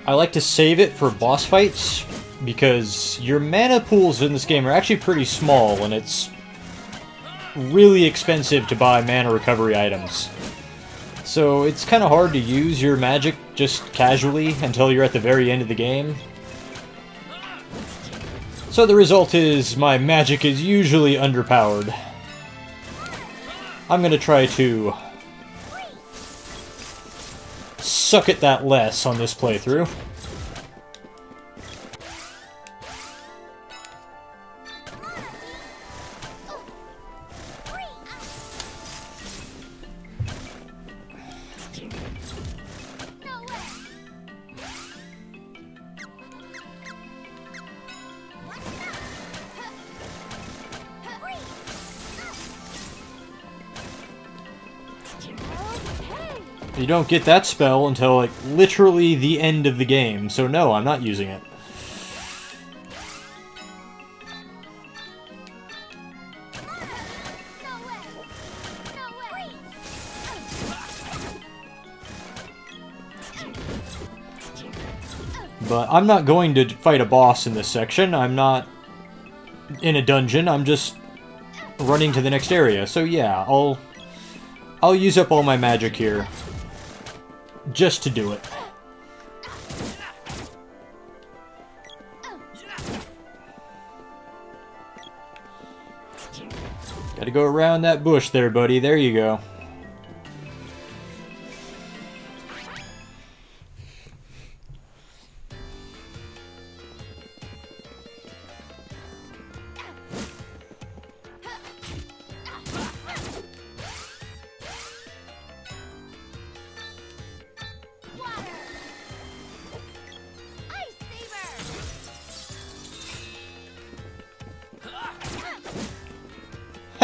Speaker 1: I like to save it for boss fights, because your mana pools in this game are actually pretty small, and it's really expensive to buy mana recovery items. So it's kind of hard to use your magic just casually until you're at the very end of the game. So the result is my magic is usually underpowered. I'm gonna try to suck at that less on this playthrough. You don't get that spell until, like, literally the end of the game. So no, I'm not using it. But I'm not going to fight a boss in this section. I'm not in a dungeon. I'm just running to the next area. So yeah, I'll use up all my magic here just to do it. Gotta go around that bush there, buddy. There you go.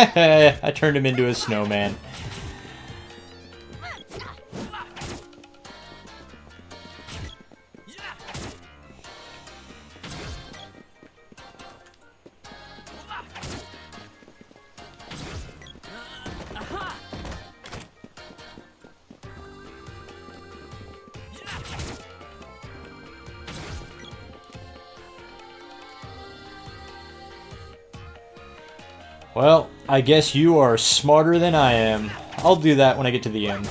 Speaker 1: I turned him into a snowman. Well, I guess you are smarter than I am. I'll do that when I get to the end.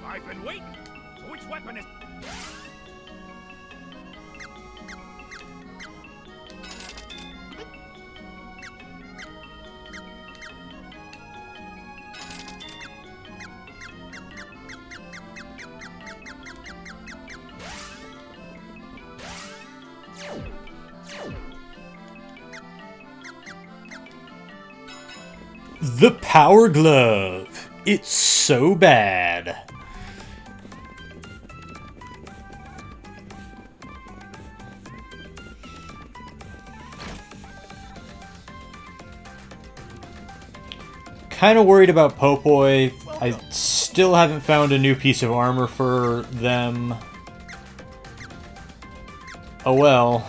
Speaker 5: I've been waiting. Which weapon is...
Speaker 1: The Power Glove. It's so bad. Kind of worried about Popoy. I still haven't found a new piece of armor for them. Oh well.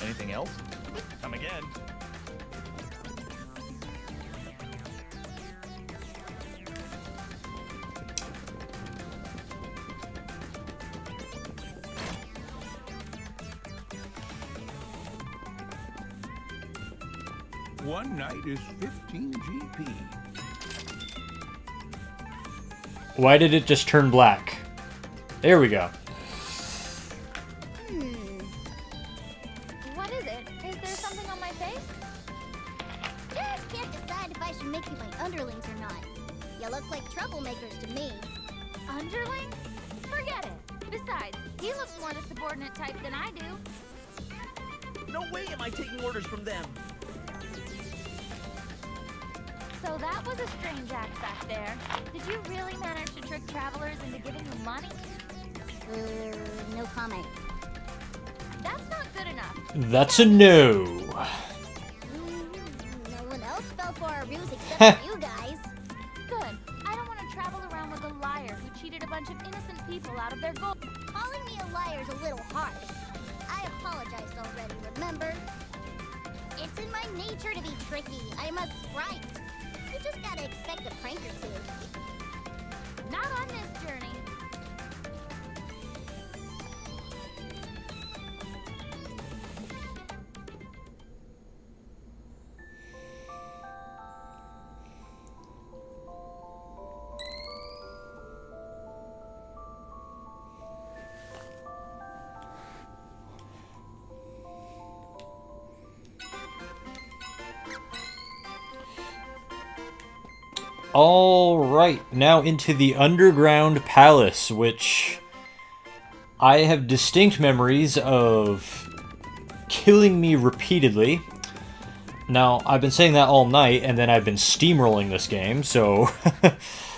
Speaker 10: Anything else? Come again.
Speaker 12: One night is 15 GP.
Speaker 1: Why did it just turn black? There we go.
Speaker 21: What is it? Is there something on my face? Just can't decide if I should make you my underlings or not. You look like troublemakers to me.
Speaker 15: Underling? Forget it. Besides, he looks more the subordinate type than I do.
Speaker 14: No way am I taking orders from them.
Speaker 15: So that was a strange act back there. Did you really manage to trick travelers into giving you money?
Speaker 21: No comment.
Speaker 15: That's not good enough.
Speaker 1: That's a no.
Speaker 21: No one else fell for our ruse except you guys.
Speaker 15: Good. I don't want to travel around with a liar who cheated a bunch of innocent people out of their gold.
Speaker 21: Calling me a liar's a little harsh. I apologized already, remember? It's in my nature to be tricky. I'm a sprite. You just gotta expect a prank or two.
Speaker 15: Not on this journey.
Speaker 1: Alright, now into the Underground Palace, which I have distinct memories of killing me repeatedly. Now, I've been saying that all night, and then I've been steamrolling this game, so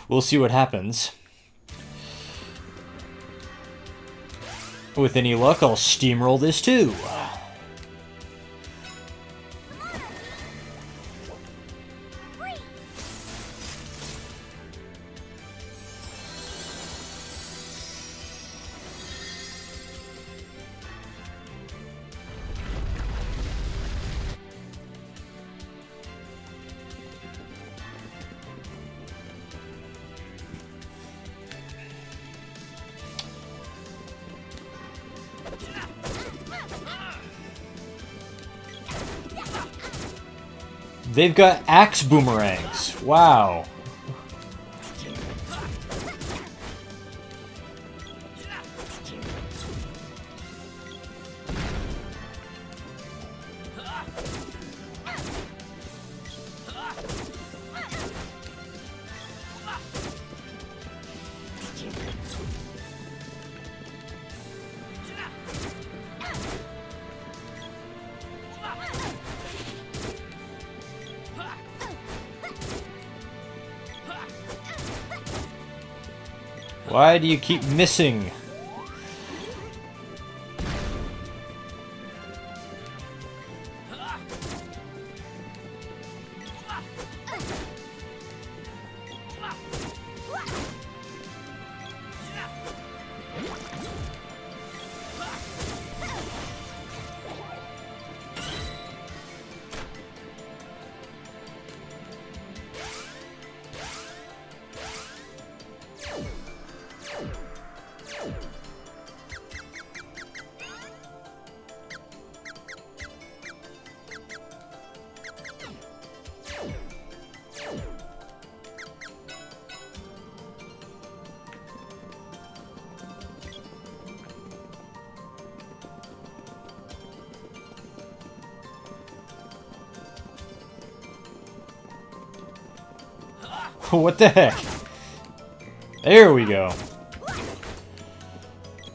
Speaker 1: we'll see what happens. With any luck, I'll steamroll this too. They've got axe boomerangs. Wow. Why do you keep missing? What the heck? There we go.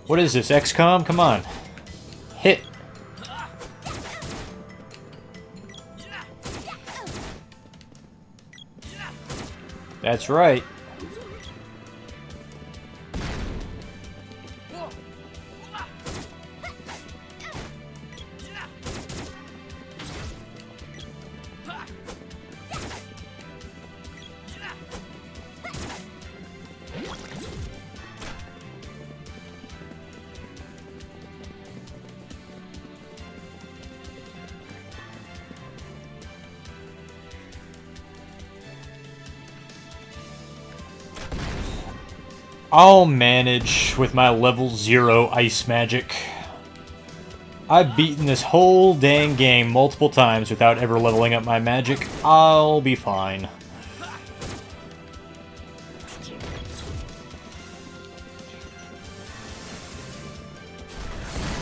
Speaker 1: What is this, XCOM? Come on. Hit. That's right. I'll manage with my level 0 ice magic. I've beaten this whole dang game multiple times without ever leveling up my magic. I'll be fine.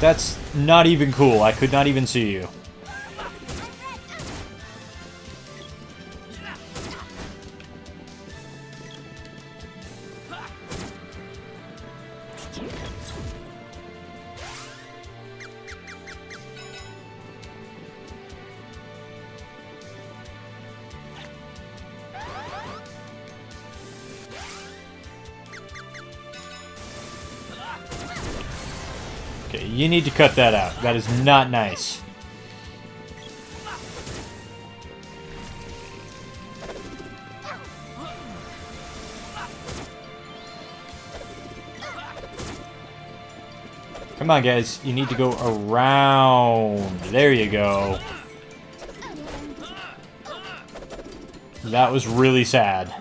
Speaker 1: That's not even cool. I could not even see you. Okay, you need to cut that out. That is not nice. Come on, guys. You need to go around. There you go. That was really sad.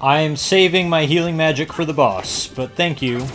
Speaker 1: I'm saving my healing magic for the boss, but thank you.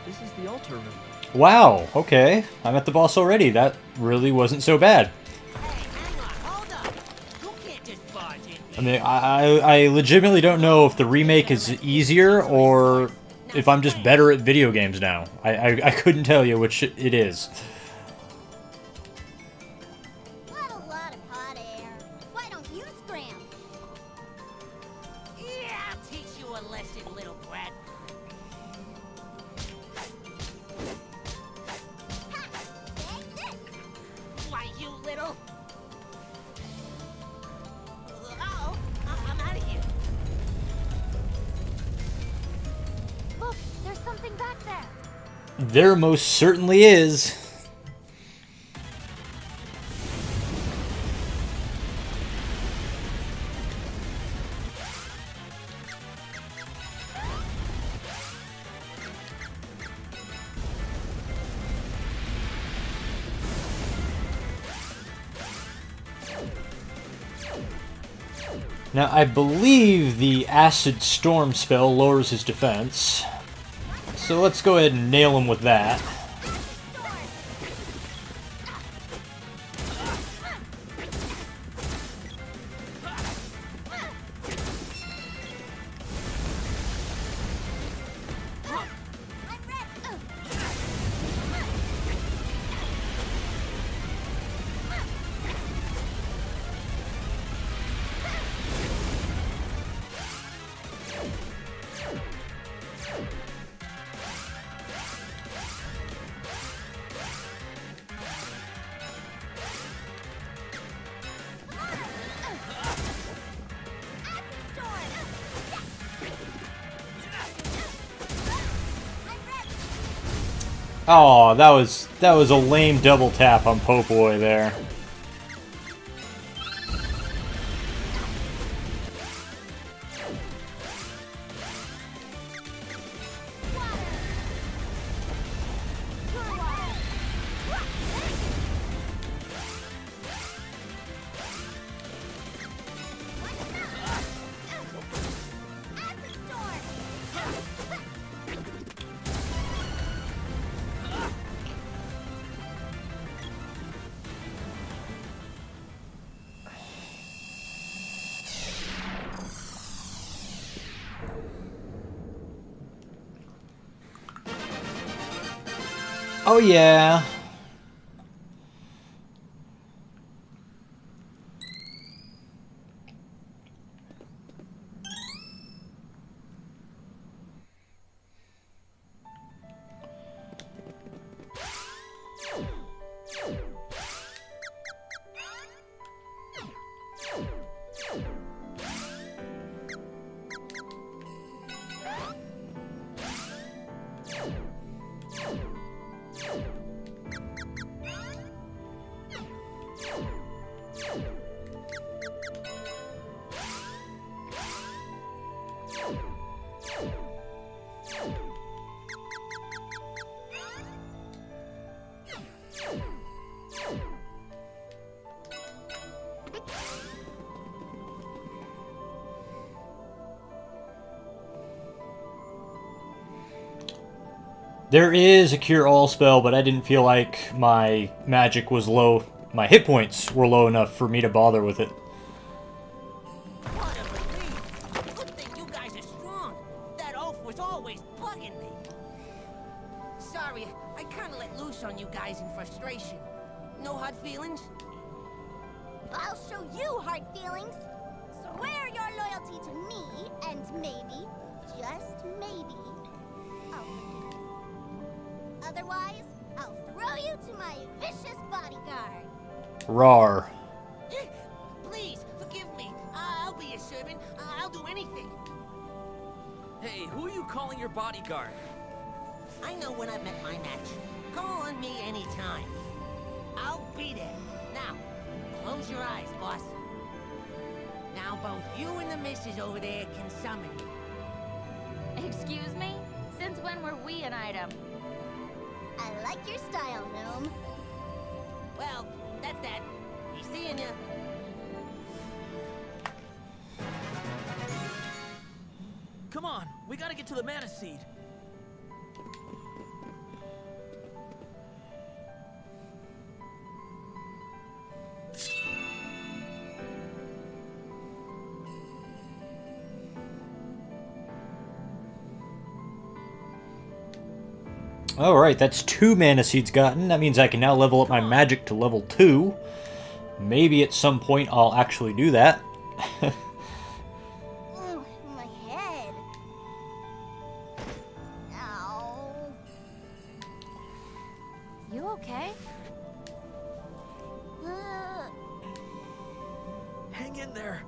Speaker 14: This is the altar room.
Speaker 1: Wow, okay. I'm at the boss already. That really wasn't so bad. I mean, I legitimately don't know if the remake is easier or if I'm just better at video games now. I couldn't tell you which it is.
Speaker 21: What a lot of hot air. Why don't you scram?
Speaker 9: Yeah, I'll teach you a lesson, little brat. Why, you little... Uh-oh, I'm out of here.
Speaker 4: Look, there's something
Speaker 1: There most certainly is. Now, I believe the Acid Storm spell lowers his defense. So let's go ahead and nail him with that. Oh, that was a lame double tap on Popoy there. Oh yeah. There is a Cure All spell, but I didn't feel like my magic was low. My hit points were low enough for me to bother with it.
Speaker 9: Good thing you guys are strong. That oaf was always bugging me. Sorry, I kind of let loose on you guys in frustration. No hard feelings?
Speaker 21: I'll show you hard feelings. Swear your loyalty to me, and maybe, just maybe, I'll forgive you. Otherwise, I'll throw you to my vicious bodyguard.
Speaker 1: Rawr.
Speaker 9: Please, forgive me. I'll be your servant. I'll do anything.
Speaker 14: Hey, who are you calling your bodyguard?
Speaker 9: I know when I've met my match. Call on me anytime. I'll be there. Now, close your eyes, boss. Now both you and the missus over there can summon me.
Speaker 15: Excuse me? Since when were we an item?
Speaker 21: I like your style, Gnome.
Speaker 9: Well, that's that. Be seeing ya.
Speaker 14: Come on, we gotta get to the Mana Seed.
Speaker 1: Alright, that's 2 Mana Seeds gotten. That means I can now level up my magic to level 2. Maybe at some point I'll actually do that.
Speaker 21: Ooh, my head. Ow.
Speaker 15: You okay?
Speaker 14: Hang in there.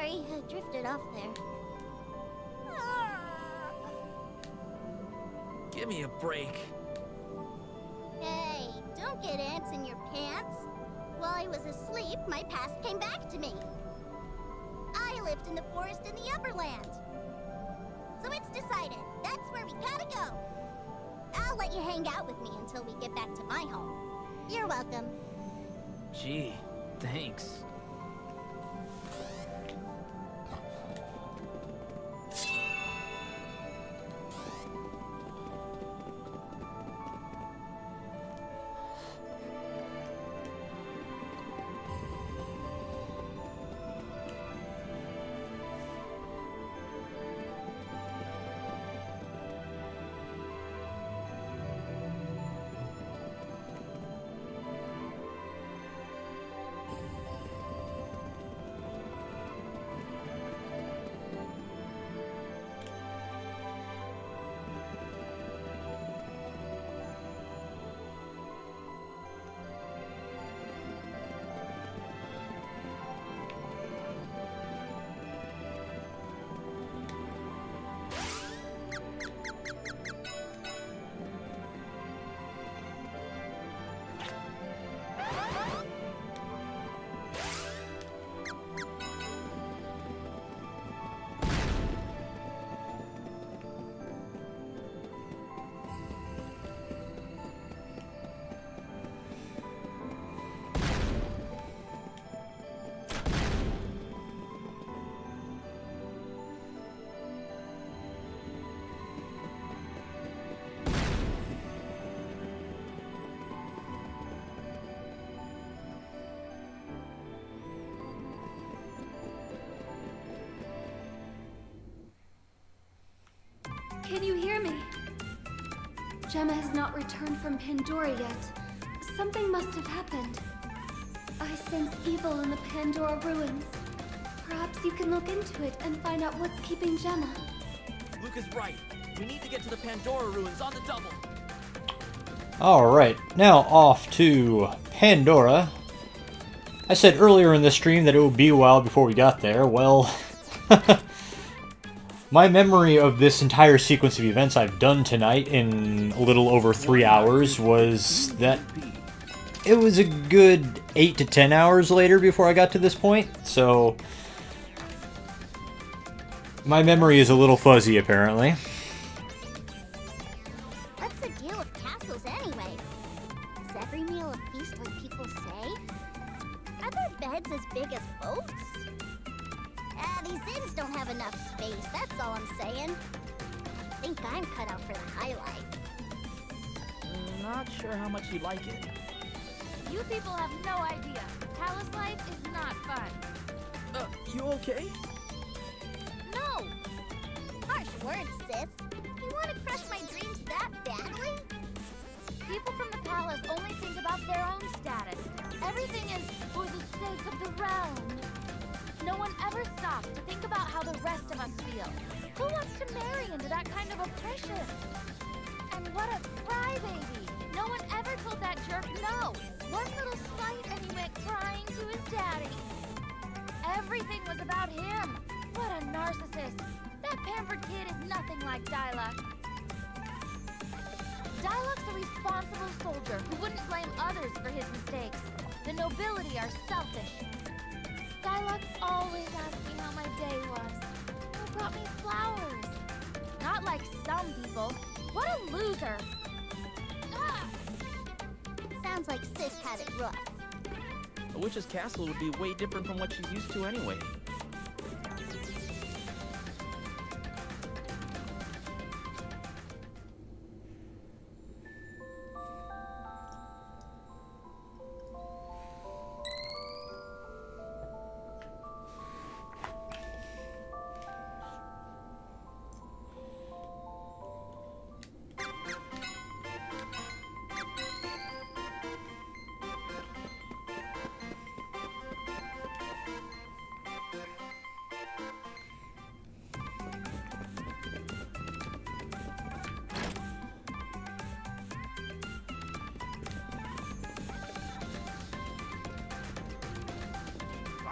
Speaker 21: Sorry, I drifted off there.
Speaker 14: Give me a break.
Speaker 21: Hey, don't get ants in your pants. While I was asleep, my past came back to me. I lived in the forest in the Upperland. So it's decided. That's where we gotta go. I'll let you hang out with me until we get back to my home. You're welcome.
Speaker 14: Gee, thanks.
Speaker 4: Can you hear me? Gemma has not returned from Pandora yet. Something must have happened. I sense evil in the Pandora ruins. Perhaps you can look into it and find out what's keeping Gemma.
Speaker 14: Luke is right. We need to get to the Pandora ruins on the double.
Speaker 1: Alright, now off to Pandora. I said earlier in the stream that it would be a while before we got there. Well, my memory of this entire sequence of events I've done tonight in a little over 3 hours was that it was a good 8 to 10 hours later before I got to this point, so my memory is a little fuzzy apparently.
Speaker 21: What's the deal with castles anyway? Is every meal a feast like people say? Are there beds as big as boats? These inns don't have enough space, that's all I'm saying. I think I'm cut out for the high life.
Speaker 14: Not sure how much you like it.
Speaker 15: You people have no idea. Palace life is not fun.
Speaker 14: You okay?
Speaker 21: No! Harsh words, sis. You want to crush my dreams that badly?
Speaker 15: People from the palace only think about their own status. Everything is for the sake of the realm. No one ever stops to think about how the rest of us feel. Who wants to marry into that kind of oppression? And what a crybaby! No one ever told that jerk no. One little slight and he went crying to his daddy. Everything was about him. What a narcissist. That pampered kid is nothing like Diluc. Diluc's a responsible soldier who wouldn't blame others for his mistakes. The nobility are selfish. Diluc always asked me how my day was. He brought me flowers. Not like some people. What a loser. Ah!
Speaker 21: Sounds like sis had it rough.
Speaker 14: A witch's castle would be way different from what she's used to anyway.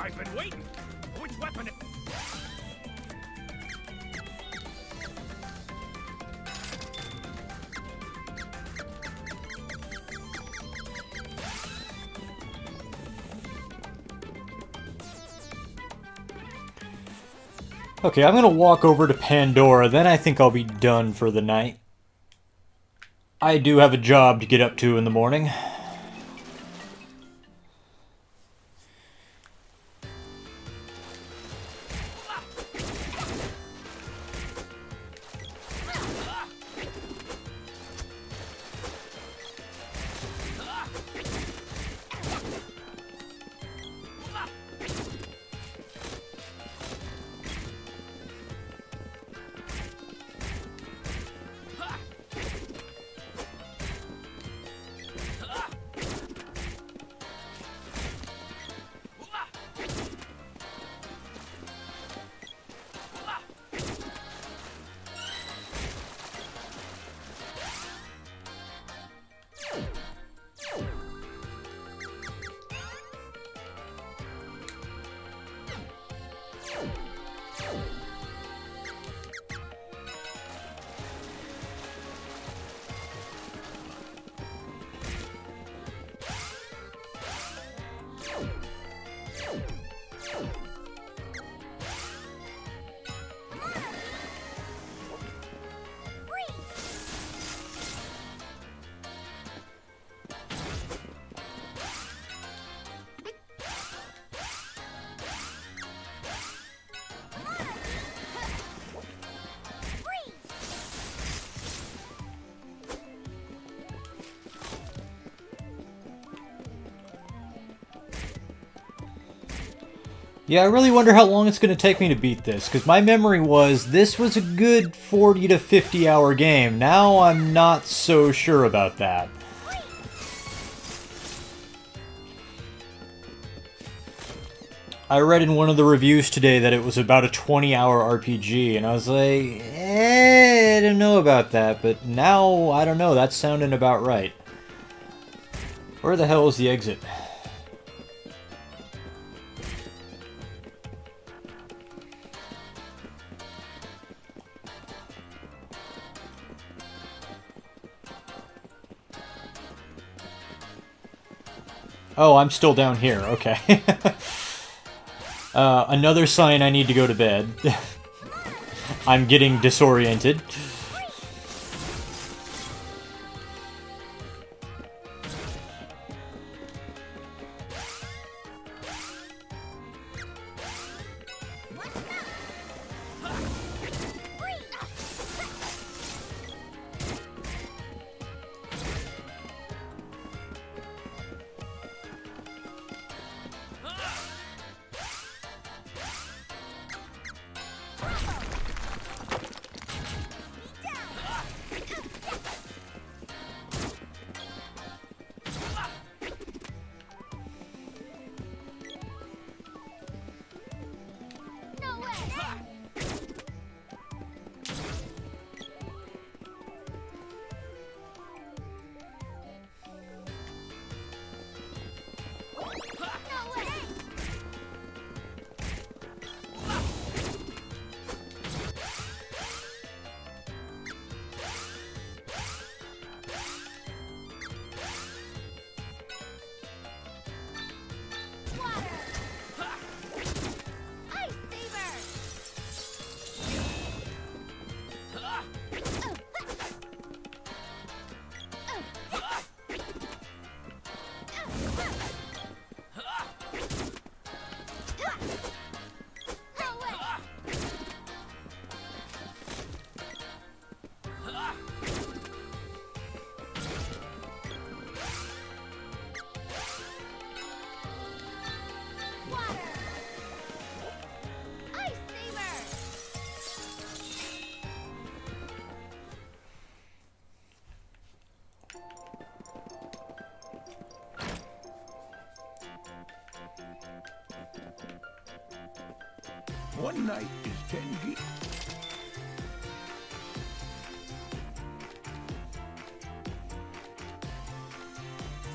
Speaker 5: I've been waiting. Which weapon?
Speaker 1: Okay, I'm gonna walk over to Pandora, then I think I'll be done for the night. I do have a job to get up to in the morning. Yeah, I really wonder how long it's going to take me to beat this, because my memory was this was a good 40 to 50 hour game. Now I'm not so sure about that. I read in one of the reviews today that it was about a 20-hour RPG, and I was like, I don't know about that, but now, I don't know, that's sounding about right. Where the hell is the exit? Oh, I'm still down here. Okay. Another sign I need to go to bed. I'm getting disoriented.
Speaker 5: One night is 10 geeks.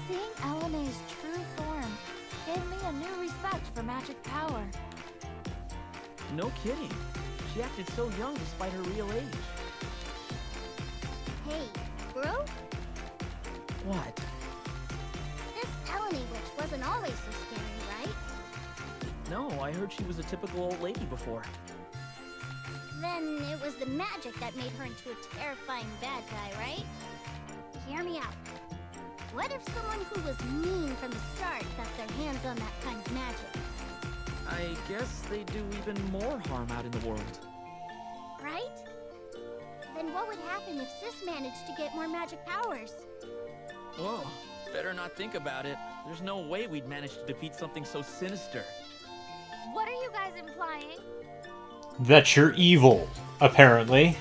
Speaker 15: Seeing Elena's true form gave me a new respect for magic power.
Speaker 14: No kidding. She acted so young despite her real age.
Speaker 21: Hey, bro?
Speaker 14: What?
Speaker 21: This Eleni witch wasn't always so scary, right?
Speaker 14: No, I heard she was a typical old lady before.
Speaker 21: Then it was the magic that made her into a terrifying bad guy, right? Hear me out. What if someone who was mean from the start got their hands on that kind of magic?
Speaker 14: I guess they do even more harm out in the world.
Speaker 21: Right? Then what would happen if Sis managed to get more magic powers?
Speaker 14: Whoa, better not think about it. There's no way we'd manage to defeat something so sinister.
Speaker 15: What are you guys implying?
Speaker 1: That you're evil, apparently.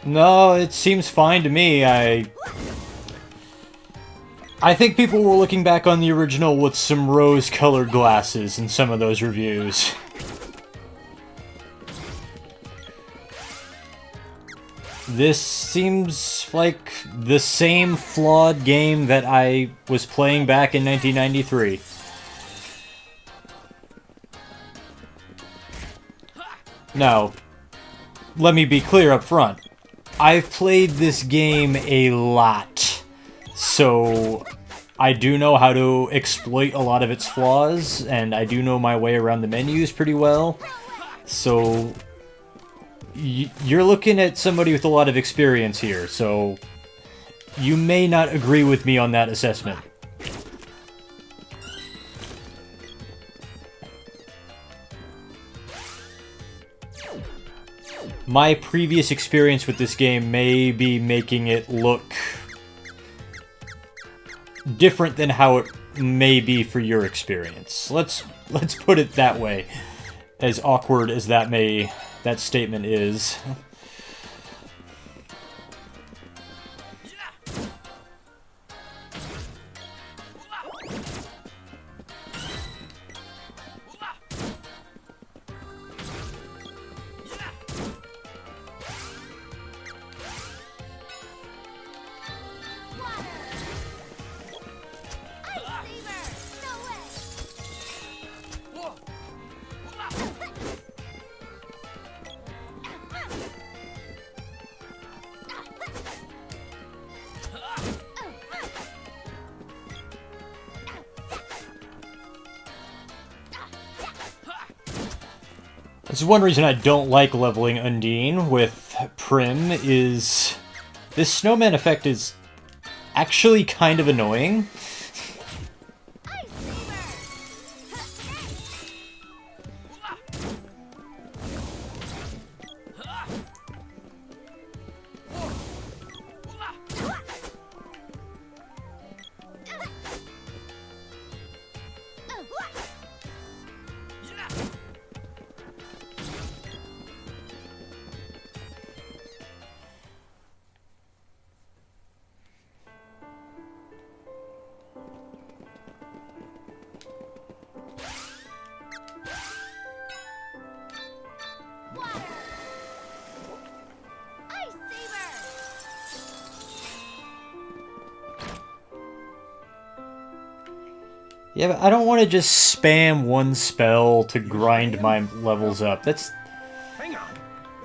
Speaker 1: No, it seems fine to me. I think people were looking back on the original with some rose-colored glasses in some of those reviews. This seems like the same flawed game that I was playing back in 1993. Now, let me be clear up front. I've played this game a lot, so I do know how to exploit a lot of its flaws, and I do know my way around the menus pretty well. So you're looking at somebody with a lot of experience here, so you may not agree with me on that assessment. My previous experience with this game may be making it look different than how it may be for your experience. Let's put it that way, as awkward as that may that statement is. This is one reason I don't like leveling Undine with Prim, is this snowman effect is actually kind of annoying. Yeah, but I don't want to just spam one spell to grind my levels up. That's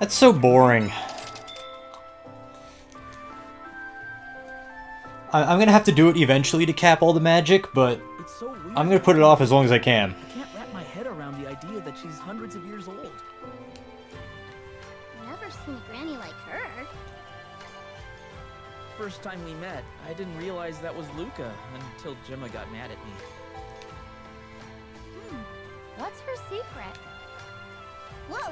Speaker 1: so boring. I'm gonna have to do it eventually to cap all the magic, but I'm gonna put it off as long as I can.
Speaker 14: I can't wrap my head around the idea that she's hundreds of years old.
Speaker 21: Never seen a granny like her.
Speaker 14: First time we met, I didn't realize that was Luca until Gemma got mad at me.
Speaker 15: What's her secret?
Speaker 21: Whoa!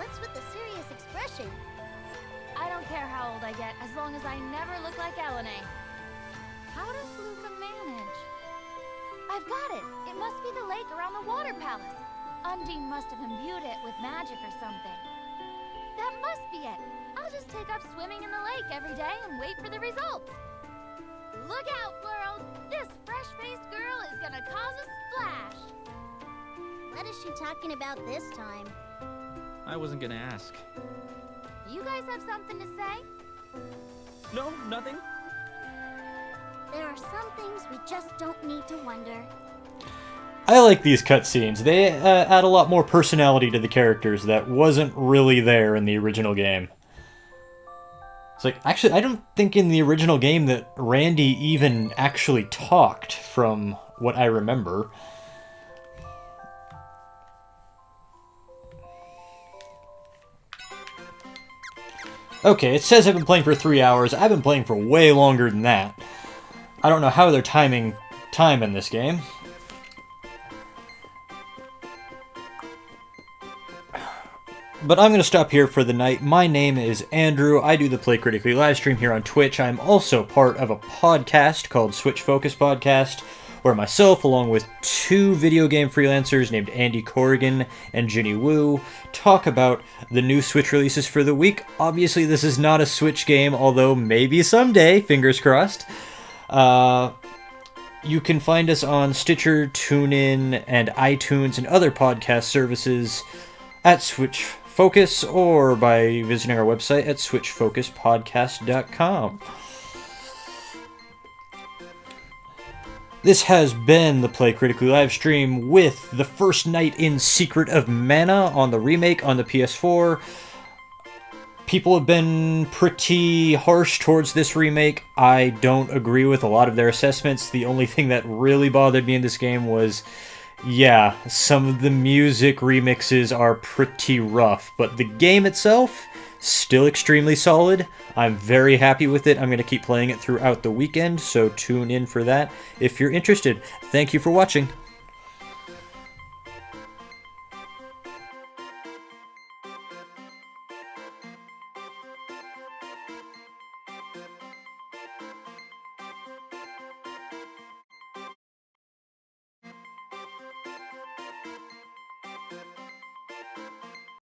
Speaker 21: What's with the serious expression?
Speaker 15: I don't care how old I get, as long as I never look like Elena. How does Luca manage? I've got it! It must be the lake around the water palace. Undine must have imbued it with magic or something. That must be it. I'll just take up swimming in the lake every day and wait for the results. Look out, world! This fresh-faced girl is gonna cause a splash!
Speaker 21: What is she talking about this time?
Speaker 14: I wasn't gonna ask.
Speaker 15: You guys have something to say?
Speaker 14: No, nothing.
Speaker 21: There are some things we just don't need to wonder.
Speaker 1: I like these cutscenes. They add a lot more personality to the characters that wasn't really there in the original game. It's like, actually, I don't think in the original game that Randy even actually talked, from what I remember. Okay, it says I've been playing for 3 hours. I've been playing for way longer than that. I don't know how they're timing time in this game. But I'm going to stop here for the night. My name is Andrew. I do the Play Critically live stream here on Twitch. I'm also part of a podcast called Switch Focus Podcast, where myself, along with 2 video game freelancers named Andy Corrigan and Ginny Wu, talk about the new Switch releases for the week. Obviously, this is not a Switch game, although maybe someday, fingers crossed. You can find us on Stitcher, TuneIn, and iTunes and other podcast services at Switch Focus, or by visiting our website at switchfocuspodcast.com. This has been the Play Critically live stream with the first night in Secret of Mana on the remake on the PS4. People have been pretty harsh towards this remake. I don't agree with a lot of their assessments. The only thing that really bothered me in this game was, yeah, some of the music remixes are pretty rough, but the game itself, still extremely solid. I'm very happy with it. I'm going to keep playing it throughout the weekend, so tune in for that if you're interested. Thank you for watching.